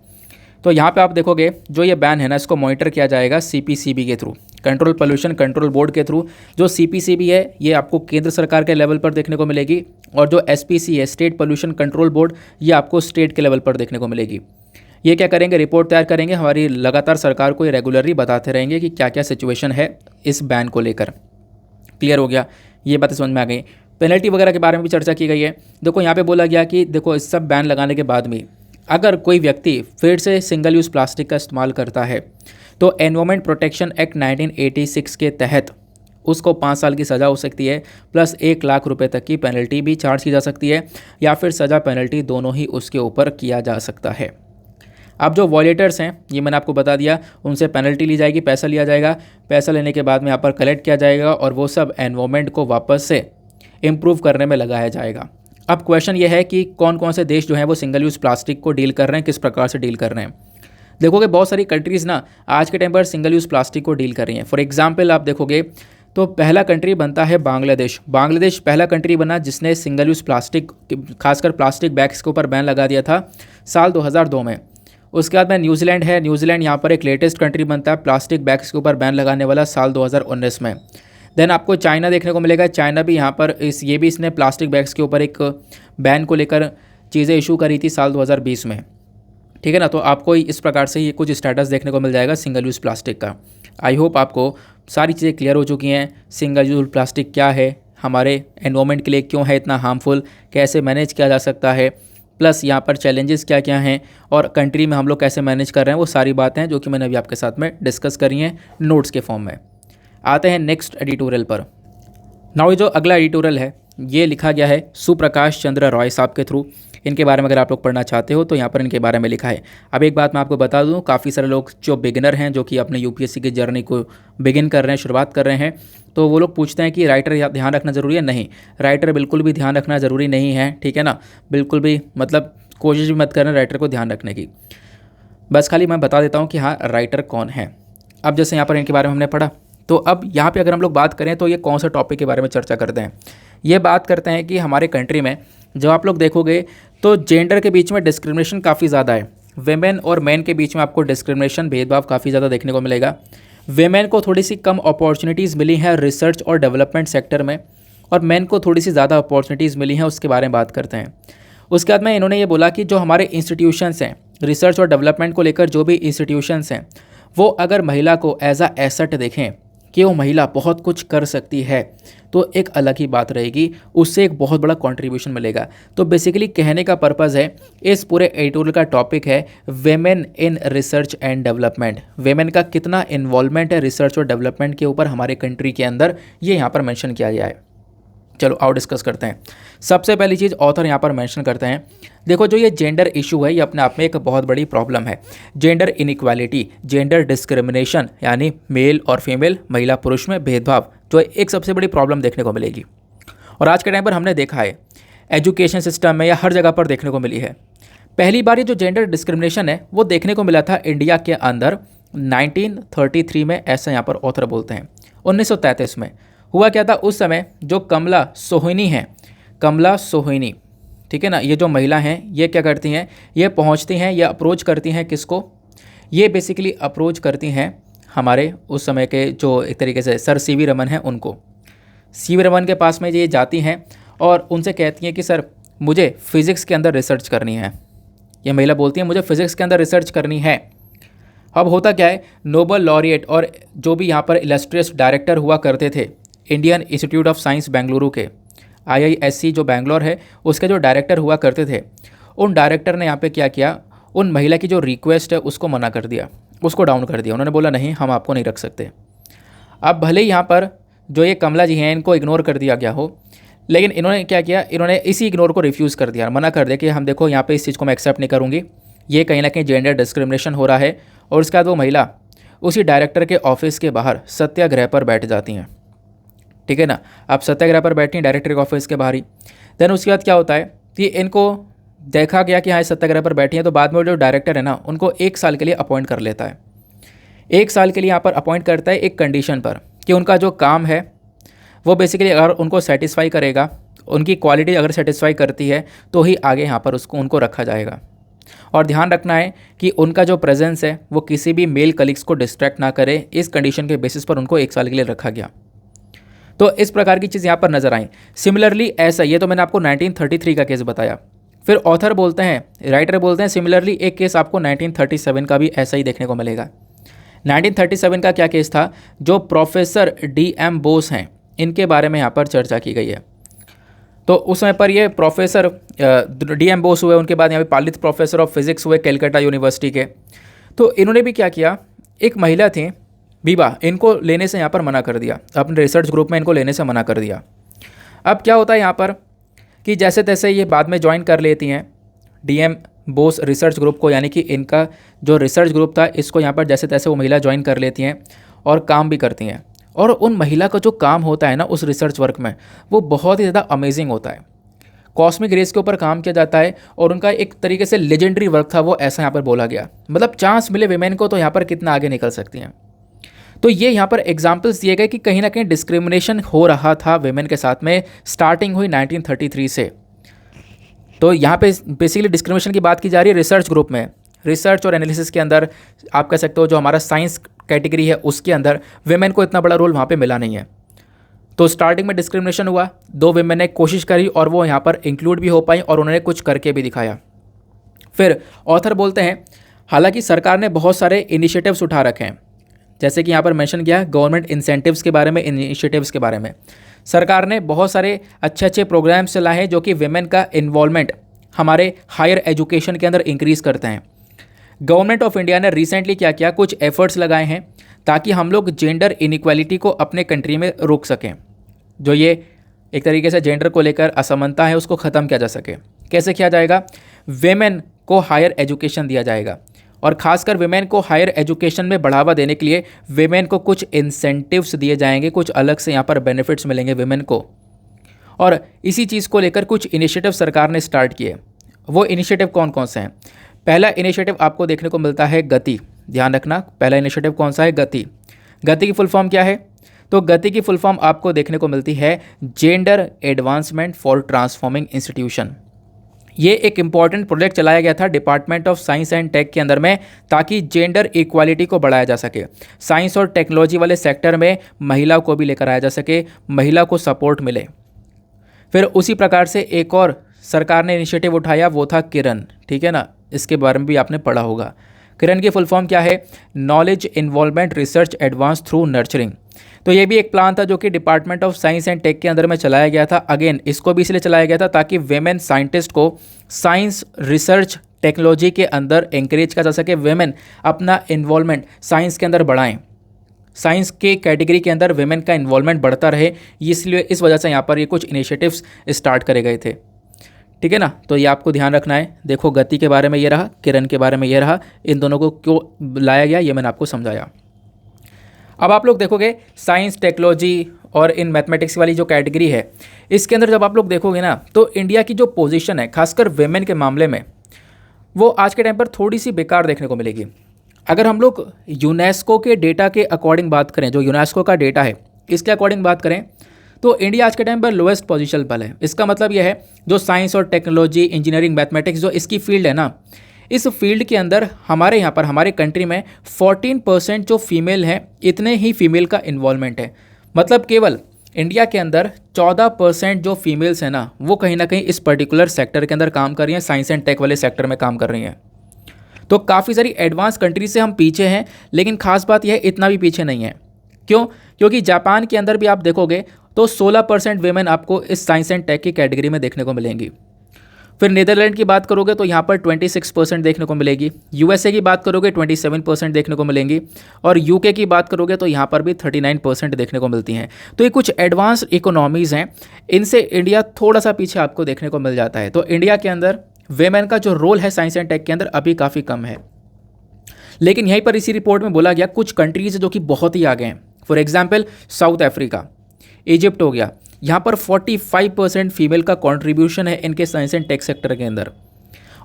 तो यहाँ पे आप देखोगे जो ये बैन है ना, इसको मॉनिटर किया जाएगा CPCB के through, control pollution control board के थ्रू। जो CPCB है ये आपको केंद्र सरकार के लेवल पर देखने को मिलेगी और जो SPC है स्टेट पोल्यूशन कंट्रोल बोर्ड, ये आपको स्टेट के लेवल पर देखने को मिलेगी। ये क्या करेंगे, रिपोर्ट तैयार करेंगे, हमारी लगातार सरकार को ये रेगुलरली बताते रहेंगे कि क्या क्या सिचुएशन है इस बैन को लेकर। क्लियर हो गया, ये बातें समझ में आ गई। पेनल्टी वगैरह के बारे में भी चर्चा की गई है। देखो यहाँ पे बोला गया कि देखो इस सब बैन लगाने के बाद में अगर कोई व्यक्ति फिर से सिंगल यूज़ प्लास्टिक का इस्तेमाल करता है तो एनवायरनमेंट प्रोटेक्शन एक्ट 1986 के तहत उसको 5 साल की सज़ा हो सकती है, प्लस 1 लाख रुपए तक की पेनल्टी भी चार्ज की जा सकती है, या फिर सज़ा पेनल्टी दोनों ही उसके ऊपर किया जा सकता है। अब जो वॉलेटर्स हैं, ये मैंने आपको बता दिया, उनसे पेनल्टी ली जाएगी, पैसा लिया जाएगा। पैसा लेने के बाद में यहाँ पर कलेक्ट किया जाएगा और वो सब एनवायरनमेंट को वापस से इम्प्रूव करने में लगाया जाएगा। अब क्वेश्चन ये है कि कौन कौन से देश जो हैं वो सिंगल यूज़ प्लास्टिक को डील कर रहे हैं, किस प्रकार से डील कर रहे हैं। देखोगे बहुत सारी कंट्रीज़ ना आज के टाइम पर सिंगल यूज़ प्लास्टिक को डील कर रही हैं। फॉर एग्जांपल आप देखोगे तो पहला कंट्री बनता है बांग्लादेश। बांग्लादेश पहला कंट्री बना जिसने सिंगल यूज़ प्लास्टिक, खासकर प्लास्टिक बैग्स के ऊपर बैन लगा दिया था साल 2002 में। उसके बाद में न्यूजीलैंड है, न्यूजीलैंड यहाँ पर एक लेटेस्ट कंट्री बनता है प्लास्टिक बैग्स के ऊपर बैन लगाने वाला साल 2019 में। देन आपको चाइना देखने को मिलेगा, चाइना भी यहाँ पर इसने प्लास्टिक बैग्स के ऊपर एक बैन को लेकर चीज़ें इशू करी थी साल 2020 में, ठीक है ना। तो आपको इस प्रकार से ये कुछ स्टेटस देखने को मिल जाएगा सिंगल यूज़ प्लास्टिक का। आई होप आपको सारी चीज़ें क्लियर हो चुकी हैं। सिंगल यूज़ प्लास्टिक क्या है, हमारे एनवायरनमेंट के लिए क्यों है इतना हार्मफुल, कैसे मैनेज किया जा सकता है, प्लस यहाँ पर चैलेंजेस क्या क्या हैं और कंट्री में हम लोग कैसे मैनेज कर रहे हैं, वो सारी बातें हैं जो कि मैंने अभी आपके साथ में डिस्कस करी हैं नोट्स के फॉर्म में। आते हैं नेक्स्ट एडिटोरियल पर। नाउ ये जो अगला एडिटोरियल है ये लिखा गया है सुप्रकाश चंद्र रॉय साहब के थ्रू। इनके बारे में अगर आप लोग पढ़ना चाहते हो तो यहाँ पर इनके बारे में लिखा है। अब एक बात मैं आपको बता दूँ, काफ़ी सारे लोग जो बिगिनर हैं, जो कि अपने UPSC की जर्नी को बिगिन कर रहे हैं, शुरुआत कर रहे हैं, तो वो लोग पूछते हैं कि राइटर ध्यान रखना ज़रूरी है। नहीं, राइटर बिल्कुल भी ध्यान रखना ज़रूरी नहीं है, ठीक है ना। बिल्कुल भी, मतलब कोशिश भी मत करना राइटर को ध्यान रखने की। बस खाली मैं बता देता हूँ कि हाँ राइटर कौन है। अब जैसे यहाँ पर इनके बारे में हमने पढ़ा, तो अब यहाँ पे अगर हम लोग बात करें तो ये कौन सा टॉपिक के बारे में चर्चा करते हैं। ये बात करते हैं कि हमारे कंट्री में जब आप लोग देखोगे तो जेंडर के बीच में डिस्क्रिमिनेशन काफ़ी ज़्यादा है। वेमेन और मैन के बीच में आपको डिस्क्रिमिनेशन, भेदभाव काफ़ी ज़्यादा देखने को मिलेगा। वेमेन को थोड़ी सी कम अपॉर्चुनिटीज़ मिली हैं रिसर्च और डेवलपमेंट सेक्टर में, और मैन को थोड़ी सी ज़्यादा अपॉर्चुनिटीज़ मिली हैं, उसके बारे में बात करते हैं। उसके बाद में इन्होंने ये बोला कि जो हमारे इंस्टीट्यूशंस हैं रिसर्च और डेवलपमेंट को लेकर, जो भी इंस्टीट्यूशंस हैं वो अगर महिला को एज अ एसेट देखें कि वो महिला बहुत कुछ कर सकती है, तो एक अलग ही बात रहेगी, उससे एक बहुत बड़ा कंट्रीब्यूशन मिलेगा। तो बेसिकली कहने का पर्पज़ है, इस पूरे एडिटोरियल का टॉपिक है women in research and development. Women का कितना इन्वॉल्वमेंट है रिसर्च और डेवलपमेंट के ऊपर हमारे कंट्री के अंदर, ये यहाँ पर मेंशन किया गया है। चलो आओ डिस्कस करते हैं। सबसे पहली चीज़ ऑथर यहाँ पर मेंशन करते हैं, देखो जो ये जेंडर इशू है ये अपने आप में एक बहुत बड़ी प्रॉब्लम है। जेंडर इनइक्वालिटी, जेंडर डिस्क्रिमिनेशन, यानी मेल और फीमेल, महिला पुरुष में भेदभाव, जो एक सबसे बड़ी प्रॉब्लम देखने को मिलेगी। और आज के टाइम पर हमने देखा है एजुकेशन सिस्टम में या हर जगह पर देखने को मिली है। पहली बार ये जो जेंडर डिस्क्रिमिनेशन है वो देखने को मिला था इंडिया के अंदर 1933 में, ऐसा यहाँ पर ऑथर बोलते हैं। 1933 में हुआ क्या था, उस समय जो कमला सोहिनी हैं, कमला सोहिनी, ठीक है ना, ये जो महिला हैं ये क्या करती हैं, ये पहुंचती हैं या अप्रोच करती हैं किसको, ये बेसिकली अप्रोच करती हैं हमारे उस समय के जो एक तरीके से सर सीवी रमन हैं उनको। सीवी रमन के पास में ये जाती हैं और उनसे कहती हैं कि सर मुझे फ़िज़िक्स के अंदर रिसर्च करनी है। ये महिला बोलती है मुझे फ़िज़िक्स के अंदर रिसर्च करनी है। अब होता क्या है, नोबल लॉरिएट और जो भी यहाँ पर इलस्ट्रियस डायरेक्टर हुआ करते थे Indian institute of science Bengaluru के, IISc जो बेंगलोर है उसके जो डायरेक्टर हुआ करते थे, उन डायरेक्टर ने यहाँ पे क्या किया, उन महिला की जो रिक्वेस्ट है उसको मना कर दिया, उसको डाउन कर दिया। उन्होंने बोला नहीं हम आपको नहीं रख सकते। अब भले ही यहाँ पर जो ये कमला जी हैं इनको इग्नोर कर दिया गया हो, लेकिन इन्होंने क्या किया, इन्होंने इसी इग्नोर को रिफ्यूज़ कर दिया, मना कर दिया कि हम देखो यहाँ पर इस चीज़ को मैं एक्सेप्ट नहीं करूँगी, ये कहीं ना कहीं जेंडर डिस्क्रिमिनेशन हो रहा है। और उसके बाद वो महिला उसी डायरेक्टर के ऑफिस के बाहर सत्याग्रह पर बैठ जाती हैं, ठीक है ना। अब सत्याग्रह पर बैठी डायरेक्टर के ऑफिस के बाहर ही। देन उसके बाद क्या होता है कि इनको देखा गया कि हाँ सत्याग्रह पर बैठी हैं, तो बाद में जो डायरेक्टर है ना उनको 1 साल के लिए अपॉइंट कर लेता है। 1 साल के लिए यहाँ पर अपॉइंट करता है एक कंडीशन पर कि उनका जो काम है वो बेसिकली अगर उनको सेटिस्फाई करेगा, उनकी क्वालिटी अगर सेटिस्फाई करती है तो ही आगे यहाँ पर उनको रखा जाएगा। और ध्यान रखना है कि उनका जो प्रेजेंस है वो किसी भी मेल कलीग्स को डिस्ट्रैक्ट ना करे। इस कंडीशन के बेसिस पर उनको 1 साल के लिए रखा गया। तो इस प्रकार की चीज़ यहाँ पर नजर आई। सिमिलरली ऐसा, ये तो मैंने आपको 1933 का केस बताया। फिर ऑथर बोलते हैं, राइटर बोलते हैं सिमिलरली एक केस आपको 1937 का भी ऐसा ही देखने को मिलेगा। 1937 का क्या केस था, जो प्रोफेसर DM बोस हैं इनके बारे में यहाँ पर चर्चा की गई है। तो उस समय पर ये प्रोफेसर DM बोस हुए, उनके बाद यहाँ पे पालित प्रोफेसर ऑफ फिजिक्स हुए कलकत्ता यूनिवर्सिटी के। तो इन्होंने भी क्या किया, एक महिला थी बीबा, इनको लेने से यहाँ पर मना कर दिया, अपने रिसर्च ग्रुप में इनको लेने से मना कर दिया। अब क्या होता है यहाँ पर कि जैसे तैसे ये बाद में ज्वाइन कर लेती हैं DM बोस रिसर्च ग्रुप को, यानी कि इनका जो रिसर्च ग्रुप था इसको यहाँ पर जैसे तैसे वो महिला ज्वाइन कर लेती हैं और काम भी करती हैं। और उन महिला का जो काम होता है ना उस रिसर्च वर्क में, वो बहुत ही ज़्यादा अमेजिंग होता है। कॉस्मिक रेस के ऊपर काम किया जाता है और उनका एक तरीके से लेजेंडरी वर्क था वो, ऐसा यहाँ पर बोला गया। मतलब चांस मिले विमेन को तो यहाँ पर कितना आगे निकल सकती हैं। तो ये यहाँ पर एग्जाम्पल्स दिए गए कि कहीं ना कहीं डिस्क्रिमिनेशन हो रहा था वेमेन के साथ में, स्टार्टिंग हुई 1933 से। तो यहाँ पे बेसिकली डिस्क्रिमिनेशन की बात की जा रही है रिसर्च ग्रुप में, रिसर्च और एनालिसिस के अंदर आप कह सकते हो जो हमारा साइंस कैटेगरी है उसके अंदर वेमेन को इतना बड़ा रोल वहाँ पे मिला नहीं है। तो स्टार्टिंग में डिस्क्रिमिनेशन हुआ, 2 वेमेन ने कोशिश करी और वो यहाँ पर इंक्लूड भी हो पाई और उन्होंने कुछ करके भी दिखाया। फिर ऑथर बोलते हैं हालांकि सरकार ने बहुत सारे इनिशिएटिव्स उठा रखे हैं, जैसे कि यहाँ पर मेंशन किया है गवर्नमेंट इंसेंटिव्स के बारे में, इनिशिएटिव्स के बारे में। सरकार ने बहुत सारे अच्छे अच्छे प्रोग्राम्स चलाए हैं जो कि वेमेन का इन्वॉल्वमेंट हमारे हायर एजुकेशन के अंदर इंक्रीज़ करते हैं। गवर्नमेंट ऑफ इंडिया ने रिसेंटली क्या किया, कुछ एफर्ट्स लगाए हैं ताकि हम लोग जेंडर इनइक्वालिटी को अपने कंट्री में रोक सकें। जो ये एक तरीके से जेंडर को लेकर असमानता है उसको ख़त्म किया जा सके। कैसे किया जाएगा, वेमेन को हायर एजुकेशन दिया जाएगा और ख़ासकर वेमेन को हायर एजुकेशन में बढ़ावा देने के लिए वेमेन को कुछ इंसेंटिव्स दिए जाएंगे, कुछ अलग से यहाँ पर बेनिफिट्स मिलेंगे वेमेन को। और इसी चीज़ को लेकर कुछ इनिशिएटिव सरकार ने स्टार्ट किए। वो इनिशिएटिव कौन कौन से हैं? पहला इनिशिएटिव आपको देखने को मिलता है गति। ध्यान रखना, पहला इनिशिएटिव कौन सा है? गति। गति की फुल फॉर्म क्या है? तो गति की फुल फॉर्म आपको देखने को मिलती है gender advancement for transforming institution. ये एक इम्पॉर्टेंट प्रोजेक्ट चलाया गया था department of science and tech के अंदर में, ताकि जेंडर इक्वालिटी को बढ़ाया जा सके। साइंस और टेक्नोलॉजी वाले सेक्टर में महिला को भी लेकर आया जा सके, महिला को सपोर्ट मिले। फिर उसी प्रकार से एक और सरकार ने इनिशिएटिव उठाया, वो था किरण। ठीक है ना, इसके बारे में भी आपने पढ़ा होगा। किरण की फुल फॉर्म क्या है? Knowledge involvement research advance through nurturing. तो ये भी एक प्लान था जो कि department of science and tech के अंदर में चलाया गया था। अगेन इसको भी इसलिए चलाया गया था ताकि वेमेन साइंटिस्ट को साइंस रिसर्च टेक्नोलॉजी के अंदर एंकरेज किया जा सके, वेमेन अपना इन्वॉल्वमेंट साइंस के अंदर बढ़ाएं, साइंस के कैटेगरी के अंदर वेमेन का इन्वॉल्वमेंट बढ़ता रहे। इसलिए इस वजह से यहाँ पर ये कुछ इनिशिएटिव्स स्टार्ट करे गए थे। ठीक है ना, तो ये आपको ध्यान रखना है। देखो गति के बारे में ये रहा, किरण के बारे में ये रहा, इन दोनों को क्यों लाया गया ये मैंने आपको समझाया। अब आप लोग देखोगे साइंस टेक्नोलॉजी और इन मैथमेटिक्स वाली जो कैटेगरी है, इसके अंदर जब आप लोग देखोगे ना, तो इंडिया की जो पोजीशन है खासकर वेमेन के मामले में, वो आज के टाइम पर थोड़ी सी बेकार देखने को मिलेगी। अगर हम लोग यूनेस्को के डेटा के अकॉर्डिंग बात करें, जो यूनेस्को का डेटा है इसके अकॉर्डिंग बात करें, तो इंडिया आज के टाइम पर लोएस्ट पोजीशन पर है। इसका मतलब यह है जो साइंस और टेक्नोलॉजी, इंजीनियरिंग, मैथमेटिक्स जो इसकी फील्ड है ना, इस फील्ड के अंदर हमारे यहाँ पर हमारे कंट्री में 14% जो फीमेल हैं, इतने ही फीमेल का इन्वॉल्वमेंट है। मतलब केवल इंडिया के अंदर 14% जो फीमेल्स हैं ना, वो कहीं ना कहीं इस पर्टिकुलर सेक्टर के अंदर काम कर रही हैं, साइंस एंड टेक वाले सेक्टर में काम कर रही हैं। तो काफ़ी सारी एडवांस कंट्री से हम पीछे हैं, लेकिन खास बात यह इतना भी पीछे नहीं है। क्यों? क्योंकि जापान के अंदर भी आप देखोगे तो 16% वेमेन आपको इस साइंस एंड टेक की कैटेगरी में देखने को मिलेंगी। फिर नीदरलैंड की बात करोगे तो यहाँ पर 26% देखने को मिलेगी। यूएसए की बात करोगे 27% देखने को मिलेंगी, और यूके की बात करोगे तो यहाँ पर भी 39% देखने को मिलती हैं। तो ये कुछ एडवांस इकोनॉमीज़ हैं, इनसे इंडिया थोड़ा सा पीछे आपको देखने को मिल जाता है। तो इंडिया के अंदर वेमेन का जो रोल है साइंस एंड टेक के अंदर अभी काफ़ी कम है। लेकिन यहीं पर इसी रिपोर्ट में बोला गया कुछ कंट्रीज़ जो कि बहुत ही आगे हैं। For example south Africa, Egypt हो गया, यहाँ पर 45% फीमेल का कंट्रीब्यूशन है इनके साइंस एंड टेक सेक्टर के अंदर।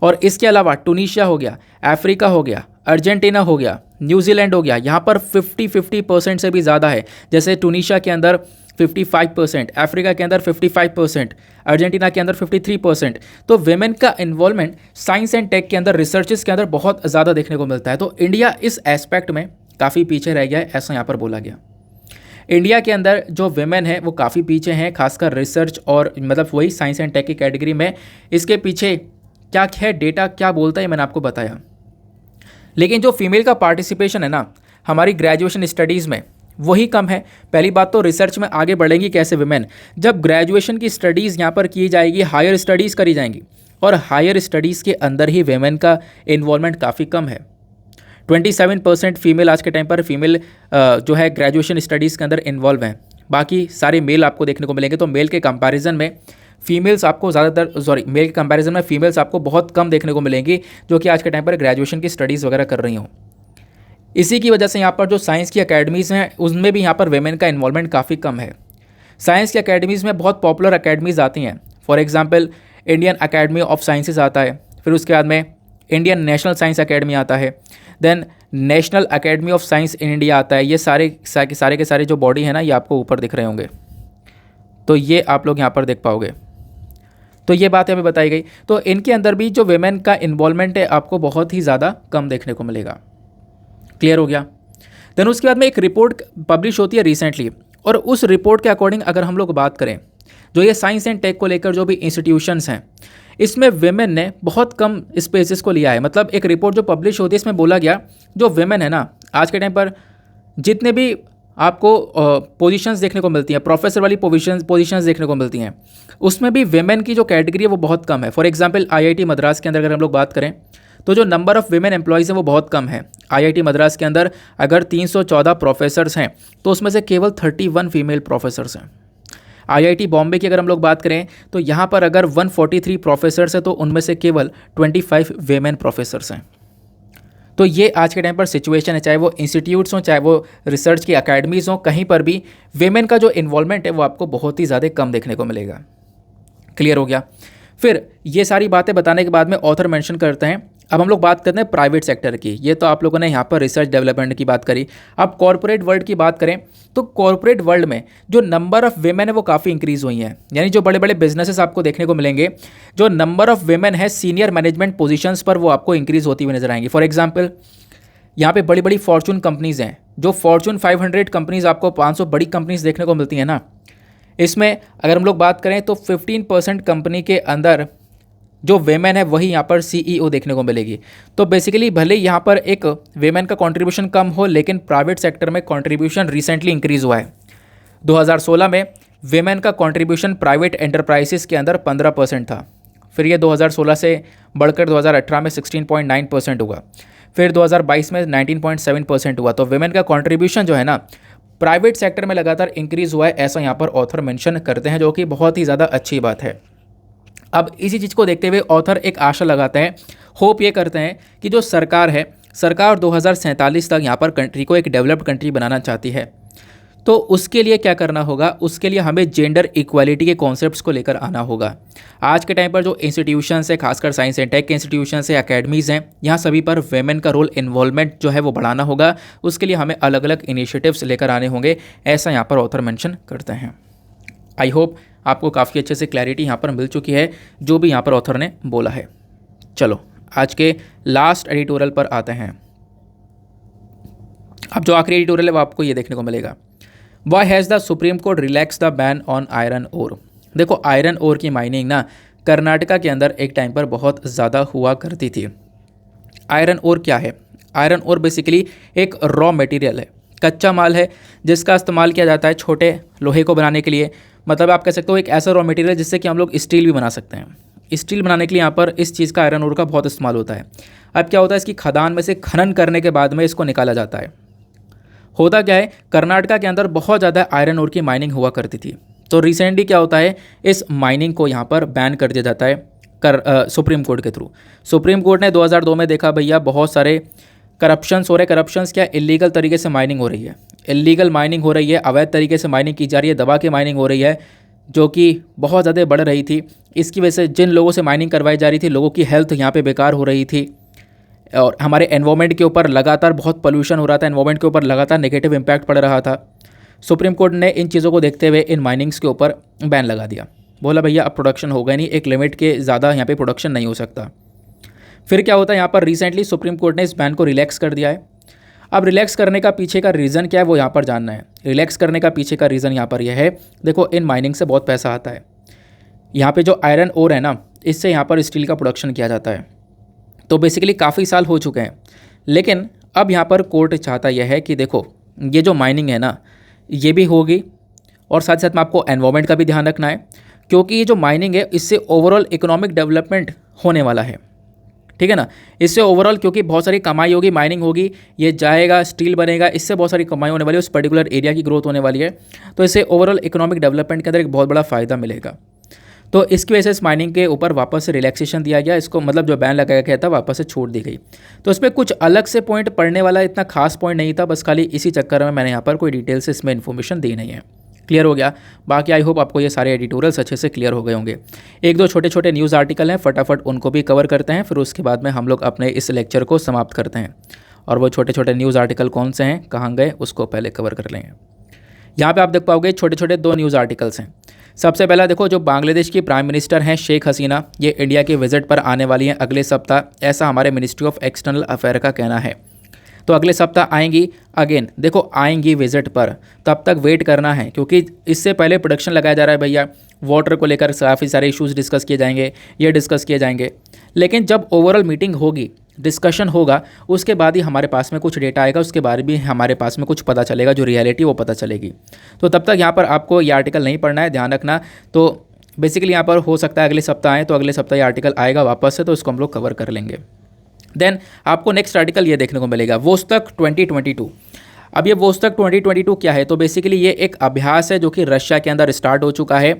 और इसके अलावा टूनिशिया हो गया, अफ्रीका हो गया, अर्जेंटीना हो गया, न्यूजीलैंड हो गया, यहाँ पर 50% से भी ज़्यादा है। जैसे टूनिशिया के अंदर 55%, अफ्रीका के अंदर 55%, अर्जेंटीना के अंदर 53%। तो वेमेन का इन्वॉल्वमेंट साइंस एंड टेक के अंदर, रिसर्चेस के अंदर बहुत ज़्यादा देखने को मिलता है। तो इंडिया इस एस्पेक्ट में काफ़ी पीछे रह गया है, ऐसा यहाँ पर बोला गया। इंडिया के अंदर जो वेमेन है वो काफ़ी पीछे हैं, खासकर रिसर्च और मतलब वही साइंस एंड टेक की कैटेगरी में। इसके पीछे क्या है, डेटा क्या बोलता है, मैंने आपको बताया। लेकिन जो फीमेल का पार्टिसिपेशन है ना हमारी ग्रेजुएशन स्टडीज़ में, वही कम है। पहली बात तो रिसर्च में आगे बढ़ेंगी कैसे विमेन, जब ग्रेजुएशन की स्टडीज़ यहाँ पर की जाएगी, हायर स्टडीज़ करी जाएंगी, और हायर स्टडीज़ के अंदर ही वेमेन का इन्वॉल्वमेंट काफ़ी कम है। 27% फीमेल आज के टाइम पर फीमेल जो है ग्रेजुएशन स्टडीज़ के अंदर इन्वॉल्व हैं, बाकी सारे मेल आपको देखने को मिलेंगे। तो मेल के कंपैरिजन में फीमेल्स आपको मेल के कंपैरिजन में फीमेल्स आपको बहुत कम देखने को मिलेंगी जो कि आज के टाइम पर ग्रेजुएशन की स्टडीज़ वगैरह कर रही हों। इसी की वजह से यहाँ पर जो साइंस की अकेडमीज़ हैं उनमें भी यहाँ पर वेमेन का इन्वॉल्वमेंट काफ़ी कम है। साइंस की अकेडमीज़ में बहुत पॉपुलर अकेडमीज़ आती हैं, for example Indian academy of sciences आता है, फिर उसके बाद में इंडियन नेशनल साइंस अकेडमी आता है, then national academy of science in India आता है। ये सारे के सारे जो बॉडी है ना, ये आपको ऊपर दिख रहे होंगे, तो ये आप लोग यहाँ पर देख पाओगे। तो ये बात हमें बताई गई। तो इनके अंदर भी जो वेमेन का इन्वॉल्वमेंट है आपको बहुत ही ज़्यादा कम देखने को मिलेगा। क्लियर हो गया। देन उसके बाद में एक रिपोर्ट पब्लिश होती है रिसेंटली, और उस रिपोर्ट के अकॉर्डिंग अगर हम लोग बात करें, जो ये साइंस एंड टेक को लेकर जो भी इंस्टीट्यूशंस हैं, इसमें वेमेन ने बहुत कम स्पेसेस को लिया है। मतलब एक रिपोर्ट जो पब्लिश होती है इसमें बोला गया जो वेमेन है ना, आज के टाइम पर जितने भी आपको पोजीशंस देखने को मिलती हैं, प्रोफेसर वाली पोजीशंस देखने को मिलती हैं, उसमें भी वेमेन की जो कैटेगरी है वो बहुत कम है। फॉर एग्जांपल आईआईटी मद्रास के अंदर अगर हम लोग बात करें तो जो नंबर ऑफ़ वेमेन एम्प्लॉयज़ हैं वो बहुत कम है। आईआईटी मद्रास के अंदर अगर 314 प्रोफेसर्स हैं तो उसमें से केवल 31 फीमेल प्रोफेसर्स हैं। आईआईटी बॉम्बे की अगर हम लोग बात करें तो यहाँ पर अगर 143 प्रोफेसर्स हैं तो उनमें से केवल 25 वेमेन प्रोफेसर्स हैं। तो ये आज के टाइम पर सिचुएशन है, चाहे वो इंस्टीट्यूट्स हों, चाहे वो रिसर्च की अकेडमीज़ हों, कहीं पर भी वेमेन का जो इन्वॉल्वमेंट है वो आपको बहुत ही ज़्यादा कम देखने को मिलेगा। क्लियर हो गया। फिर ये सारी बातें बताने के बाद में ऑथर मेंशन करते हैं, अब हम लोग बात करते हैं प्राइवेट सेक्टर की। ये तो आप लोगों ने यहाँ पर रिसर्च डेवलपमेंट की बात करी। अब कॉर्पोरेट वर्ल्ड की बात करें तो कॉर्पोरेट वर्ल्ड में जो नंबर ऑफ़ वेमेन है वो काफ़ी इंक्रीज़ हुई हैं। यानी जो बड़े बड़े बिजनेसेस आपको देखने को मिलेंगे, जो नंबर ऑफ़ वेमेन है सीनियर मैनेजमेंट पोजीशंस पर, वो आपको इंक्रीज़ होती हुई नजर आएंगी। फॉर एग्जाम्पल यहाँ पे बड़ी बड़ी फॉर्चून कंपनीज़ हैं, जो फॉर्चून 500 कंपनीज़ आपको 500 बड़ी कंपनीज़ देखने को मिलती हैं ना, इसमें अगर हम लोग बात करें तो 15% कंपनी के अंदर जो वेमेन है वही यहाँ पर CEO देखने को मिलेगी। तो बेसिकली भले यहाँ पर एक वेमेन का कंट्रीब्यूशन कम हो, लेकिन प्राइवेट सेक्टर में कंट्रीब्यूशन रिसेंटली इंक्रीज़ हुआ है। 2016 में वेमेन का कंट्रीब्यूशन प्राइवेट एंटरप्राइजेस के अंदर 15% था, फिर ये 2016 से बढ़कर 2018 में 16.9% हुआ, फिर 2022 में 19.7% हुआ। तो वेमेन का कंट्रीब्यूशन जो है ना प्राइवेट सेक्टर में लगातार इंक्रीज़ हुआ है, ऐसा यहाँ पर ऑथर मेंशन करते हैं, जो कि बहुत ही ज़्यादा अच्छी बात है। अब इसी चीज़ को देखते हुए ऑथर एक आशा लगाते हैं, होप ये करते हैं कि जो सरकार है, सरकार 2047 तक यहाँ पर कंट्री को एक डेवलप्ड कंट्री बनाना चाहती है। तो उसके लिए क्या करना होगा, उसके लिए हमें जेंडर इक्वालिटी के कॉन्सेप्ट्स को लेकर आना होगा। आज के टाइम पर जो इंस्टीट्यूशंस है, खासकर साइंस एंड टेक के इंस्टीट्यूशंस है, अकेडमीज़ हैं, यहाँ सभी पर वेमेन का रोल इन्वॉल्वमेंट जो है वो बढ़ाना होगा। उसके लिए हमें अलग अलग इनिशिएटिव्स लेकर आने होंगे, ऐसा यहाँ पर ऑथर मेंशन करते हैं। आई होप आपको काफ़ी अच्छे से क्लैरिटी यहाँ पर मिल चुकी है जो भी यहाँ पर ऑथर ने बोला है। चलो आज के लास्ट एडिटोरियल पर आते हैं। अब जो आखिरी एडिटोरियल है वो आपको ये देखने को मिलेगा, why has the supreme court relax the ban on iron ore. देखो आयरन ओर की माइनिंग ना कर्नाटका के अंदर एक टाइम पर बहुत ज़्यादा हुआ करती थी। आयरन ओर क्या है? आयरन ओर बेसिकली एक रॉ मटेरियल है, कच्चा माल है, जिसका इस्तेमाल किया जाता है छोटे लोहे को बनाने के लिए। मतलब आप कह सकते हो एक ऐसा रॉ मटेरियल जिससे कि हम लोग स्टील भी बना सकते हैं। स्टील बनाने के लिए यहाँ पर इस चीज़ का आयरन ओर का बहुत इस्तेमाल होता है। अब क्या होता है, इसकी खदान में से खनन करने के बाद में इसको निकाला जाता है। होता क्या है, कर्नाटका के अंदर बहुत ज़्यादा आयरन ओर की माइनिंग हुआ करती थी। तो रिसेंटली क्या होता है, इस माइनिंग को यहाँ पर बैन कर दिया जाता है सुप्रीम कोर्ट के थ्रू। सुप्रीम कोर्ट ने 2002 में देखा भैया बहुत सारे करप्शंस हो रहे। करप्शंस क्या, इलीगल तरीके से माइनिंग हो रही है, इलीगल माइनिंग हो रही है, अवैध तरीके से माइनिंग की जा रही है, दबा के माइनिंग हो रही है, जो कि बहुत ज़्यादा बढ़ रही थी। इसकी वजह से जिन लोगों से माइनिंग करवाई जा रही थी, लोगों की हेल्थ यहाँ पे बेकार हो रही थी, और हमारे एनवायरनमेंट के ऊपर लगातार बहुत पोल्यूशन हो रहा था, एनवायरनमेंट के ऊपर लगातार नेगेटिव इम्पैक्ट पड़ रहा था। सुप्रीम कोर्ट ने इन चीज़ों को देखते हुए इन माइनिंग्स के ऊपर बैन लगा दिया। बोला भैया अब प्रोडक्शन होगा नहीं, एक लिमिट के ज़्यादा यहाँ पे प्रोडक्शन नहीं हो सकता। फिर क्या होता है, यहाँ पर रिसेंटली सुप्रीम कोर्ट ने इस बैन को रिलैक्स कर दिया है। अब रिलैक्स करने का पीछे का रीज़न क्या है वो यहाँ पर जानना है। रिलैक्स करने का पीछे का रीज़न यहाँ पर यह है, देखो इन माइनिंग से बहुत पैसा आता है। यहाँ पे जो आयरन ओर है ना, इससे यहाँ पर स्टील का प्रोडक्शन किया जाता है। तो बेसिकली काफ़ी साल हो चुके हैं, लेकिन अब यहाँ पर कोर्ट चाहता यह है कि देखो ये जो माइनिंग है ना, ये भी होगी, और साथ साथ में आपको एनवायरनमेंट का भी ध्यान रखना है, क्योंकि ये जो माइनिंग है इससे ओवरऑल इकोनॉमिक डेवलपमेंट होने वाला है। ठीक है ना, इससे ओवरऑल क्योंकि बहुत सारी कमाई होगी, माइनिंग होगी, ये जाएगा, स्टील बनेगा, इससे बहुत सारी कमाई होने वाली है, उस पर्टिकुलर एरिया की ग्रोथ होने वाली है। तो इससे ओवरऑल इकोनॉमिक डेवलपमेंट के अंदर एक बहुत बड़ा फ़ायदा मिलेगा। तो इसकी वजह से इस माइनिंग के ऊपर वापस से रिलैक्सेशन दिया गया, इसको मतलब जो बैन लगाया गया था वापस से छूट दी गई। तो इसमें कुछ अलग से पॉइंट पढ़ने वाला इतना खास पॉइंट नहीं था, बस खाली इसी चक्कर में मैंने यहाँ पर कोई डिटेल से इसमें इन्फॉर्मेशन दी नहीं है। क्लियर हो गया? बाकी आई होप आपको ये सारे एडिटोरियल्स अच्छे से क्लियर हो गए होंगे। एक दो छोटे छोटे न्यूज़ आर्टिकल हैं, फटाफट उनको भी कवर करते हैं, फिर उसके बाद में हम लोग अपने इस लेक्चर को समाप्त करते हैं। और वो छोटे छोटे न्यूज़ आर्टिकल कौन से हैं, कहाँ गए, उसको पहले कवर कर लेंगे। यहाँ पे आप देख पाओगे छोटे छोटे दो न्यूज़ आर्टिकल्स हैं। सबसे पहला देखो, जो बांग्लादेश की प्राइम मिनिस्टर हैं शेख हसीना, ये इंडिया के विजिट पर आने वाली हैं अगले सप्ताह, ऐसा हमारे मिनिस्ट्री ऑफ एक्सटर्नल अफेयर का कहना है। तो अगले सप्ताह आएंगी, अगेन देखो आएंगी विजिट पर, तब तक वेट करना है, क्योंकि इससे पहले प्रोडक्शन लगाया जा रहा है भैया। वाटर को लेकर काफ़ी सारे इश्यूज़ डिस्कस किए जाएंगे, ये डिस्कस किए जाएंगे, लेकिन जब ओवरऑल मीटिंग होगी, डिस्कशन होगा, उसके बाद ही हमारे पास में कुछ डेटा आएगा, उसके बाद भी हमारे पास में कुछ पता चलेगा, जो रियलिटी वो पता चलेगी। तो तब तक यहाँ पर आपको ये आर्टिकल नहीं पढ़ना है, ध्यान रखना। तो बेसिकली यहाँ पर हो सकता है अगले सप्ताह आए, तो अगले सप्ताह ये आर्टिकल आएगा वापस से, तो इसको हम लोग कवर कर लेंगे। देन आपको नेक्स्ट आर्टिकल ये देखने को मिलेगा, वोस्तक 2022। अब ये वोस्तक 2022 क्या है, तो बेसिकली ये एक अभ्यास है जो कि रशिया के अंदर स्टार्ट हो चुका है।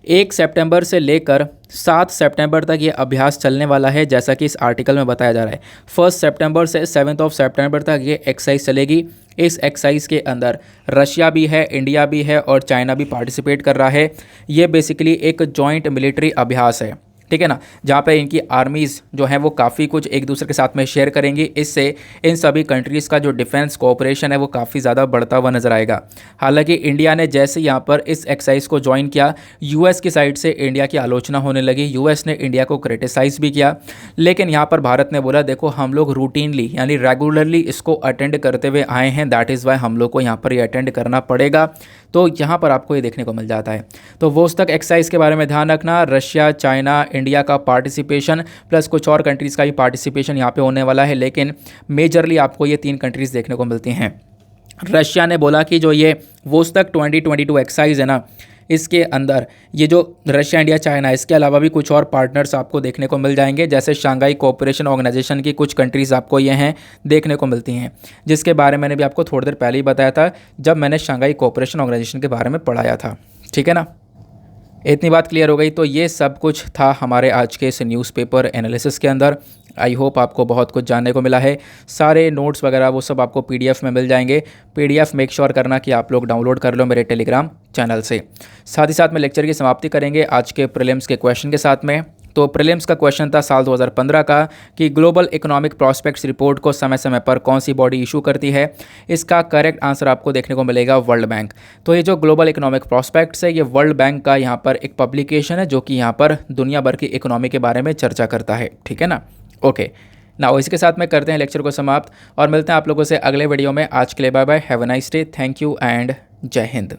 1 सितंबर से लेकर 7 सितंबर तक ये अभ्यास चलने वाला है, जैसा कि इस आर्टिकल में बताया जा रहा है। 1 सितंबर से 7 सितंबर तक ये एक्सरसाइज चलेगी। इस एक्सरसाइज के अंदर रशिया भी है, इंडिया भी है और चाइना भी पार्टिसिपेट कर रहा है। ये बेसिकली एक जॉइंट मिलिट्री अभ्यास है। ठीक है ना, जहाँ पे इनकी आर्मीज़ जो हैं वो काफ़ी कुछ एक दूसरे के साथ में शेयर करेंगी। इससे इन सभी कंट्रीज़ का जो डिफेंस कोऑपरेशन है वो काफ़ी ज़्यादा बढ़ता हुआ नजर आएगा। हालांकि इंडिया ने जैसे यहाँ पर इस एक्सरसाइज को ज्वाइन किया, यूएस की साइड से इंडिया की आलोचना होने लगी, यूएस ने इंडिया को क्रिटिसाइज़ भी किया। लेकिन यहाँ पर भारत ने बोला देखो हम लोग रूटीनली यानी रेगुलरली इसको अटेंड करते हुए आए हैं, दैट इज़ वाई हम लोग को यहाँ पर ये अटेंड करना पड़ेगा। तो यहाँ पर आपको ये देखने को मिल जाता है। तो वोस्तक एक्सरसाइज के बारे में ध्यान रखना, रशिया, चाइना, इंडिया का पार्टिसिपेशन प्लस कुछ और कंट्रीज़ का भी पार्टिसिपेशन यहाँ पे होने वाला है, लेकिन मेजरली आपको ये 3 कंट्रीज़ देखने को मिलती हैं। रशिया ने बोला कि जो ये वोस्तक 2022 एक्सरसाइज है ना, इसके अंदर ये जो रशिया, इंडिया, चाइना, इसके अलावा भी कुछ और पार्टनर्स आपको देखने को मिल जाएंगे, जैसे शंघाई कोऑपरेशन ऑर्गेनाइजेशन की कुछ कंट्रीज़ आपको ये हैं देखने को मिलती हैं, जिसके बारे में मैंने भी आपको थोड़ी देर पहले ही बताया था जब मैंने शंघाई कोऑपरेशन ऑर्गेनाइजेशन के बारे में पढ़ाया था। ठीक है ना, इतनी बात क्लियर हो गई। तो ये सब कुछ था हमारे आज के इस न्यूज़पेपर एनालिसिस के अंदर। आई होप आपको बहुत कुछ जानने को मिला है। सारे नोट्स वगैरह वो सब आपको पीडीएफ में मिल जाएंगे। पीडीएफ मेक श्योर करना कि आप लोग डाउनलोड कर लो मेरे टेलीग्राम चैनल से। साथ ही साथ में लेक्चर की समाप्ति करेंगे आज के प्रीलिम्स के क्वेश्चन के साथ में। तो प्रीलिम्स का क्वेश्चन था साल 2015 का कि ग्लोबल इकोनॉमिक प्रॉस्पेक्ट्स रिपोर्ट को समय समय पर कौन सी बॉडी इशू करती है। इसका करेक्ट आंसर आपको देखने को मिलेगा वर्ल्ड बैंक। तो ये जो ग्लोबल इकोनॉमिक प्रॉस्पेक्ट्स है ये वर्ल्ड बैंक का यहाँ पर एक पब्लिकेशन है जो कि यहाँ पर दुनिया भर की इकोनॉमी के बारे में चर्चा करता है। ठीक है ना, ओके ना, इसके साथ में करते हैं लेक्चर को समाप्त और मिलते हैं आप लोगों से अगले वीडियो में। आज के लिए bye bye, have a nice day, thank you and जय हिंद।